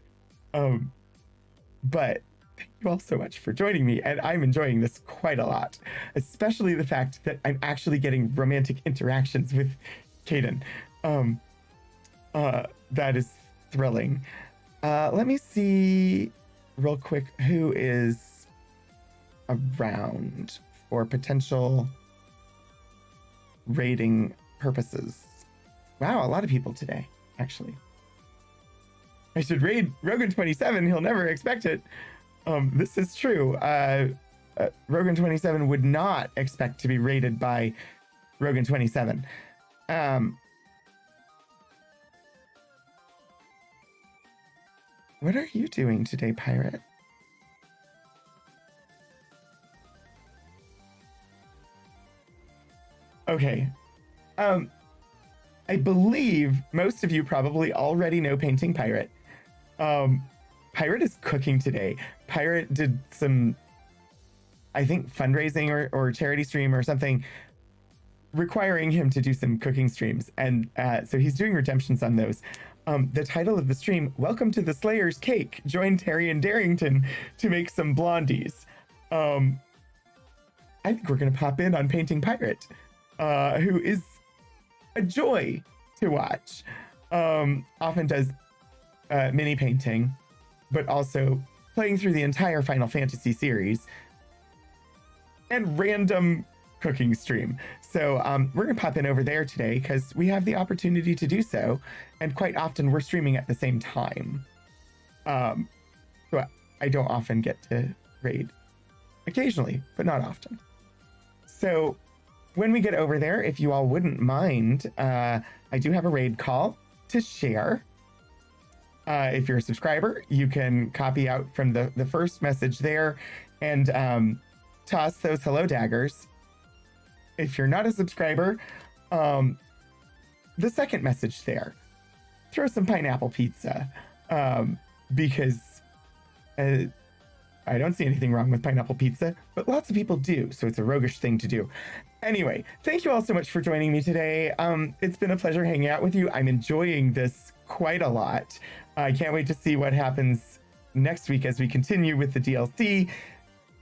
But thank you all so much for joining me, and I'm enjoying this quite a lot, especially the fact that I'm actually getting romantic interactions with Kaidan. That is thrilling. Let me see real quick who is around for potential raiding purposes. Wow, a lot of people today, actually. I should raid Rogan 27. He'll never expect it. This is true. Rogan 27 would not expect to be raided by Rogan 27. What are you doing today, Pirate? Okay. I believe most of you probably already know Painting Pirate. Pirate is cooking today. Pirate did some, I think, fundraising or charity stream or something requiring him to do some cooking streams. And so he's doing redemptions on those. The title of the stream, Welcome to the Slayer's Cake. Join Terry and Darrington to make some blondies. I think we're going to pop in on Painting Pirate, who is a joy to watch. Often does mini painting, but also playing through the entire Final Fantasy series and random cooking stream. So we're gonna pop in over there today because we have the opportunity to do so, and quite often we're streaming at the same time. So I don't often get to raid. Occasionally, but not often. So when we get over there, if you all wouldn't mind, I do have a raid call to share. If you're a subscriber, you can copy out from the first message there and toss those hello daggers. If you're not a subscriber, the second message there, throw some pineapple pizza, because I don't see anything wrong with pineapple pizza, but lots of people do, so it's a roguish thing to do. Anyway, thank you all so much for joining me today. It's been a pleasure hanging out with you. I'm enjoying this quite a lot. I can't wait to see what happens next week as we continue with the DLC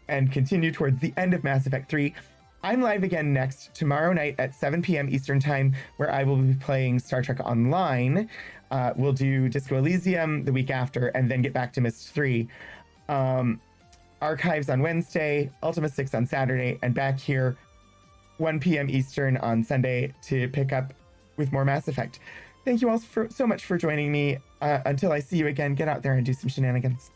and continue towards the end of Mass Effect 3. I'm live again tomorrow night at 7 p.m. Eastern Time, where I will be playing Star Trek Online. We'll do Disco Elysium the week after, and then get back to Myst 3. Archives on Wednesday, Ultima 6 on Saturday, and back here 1 p.m. Eastern on Sunday to pick up with more Mass Effect. Thank you all so much for joining me. Until I see you again, get out there and do some shenanigans.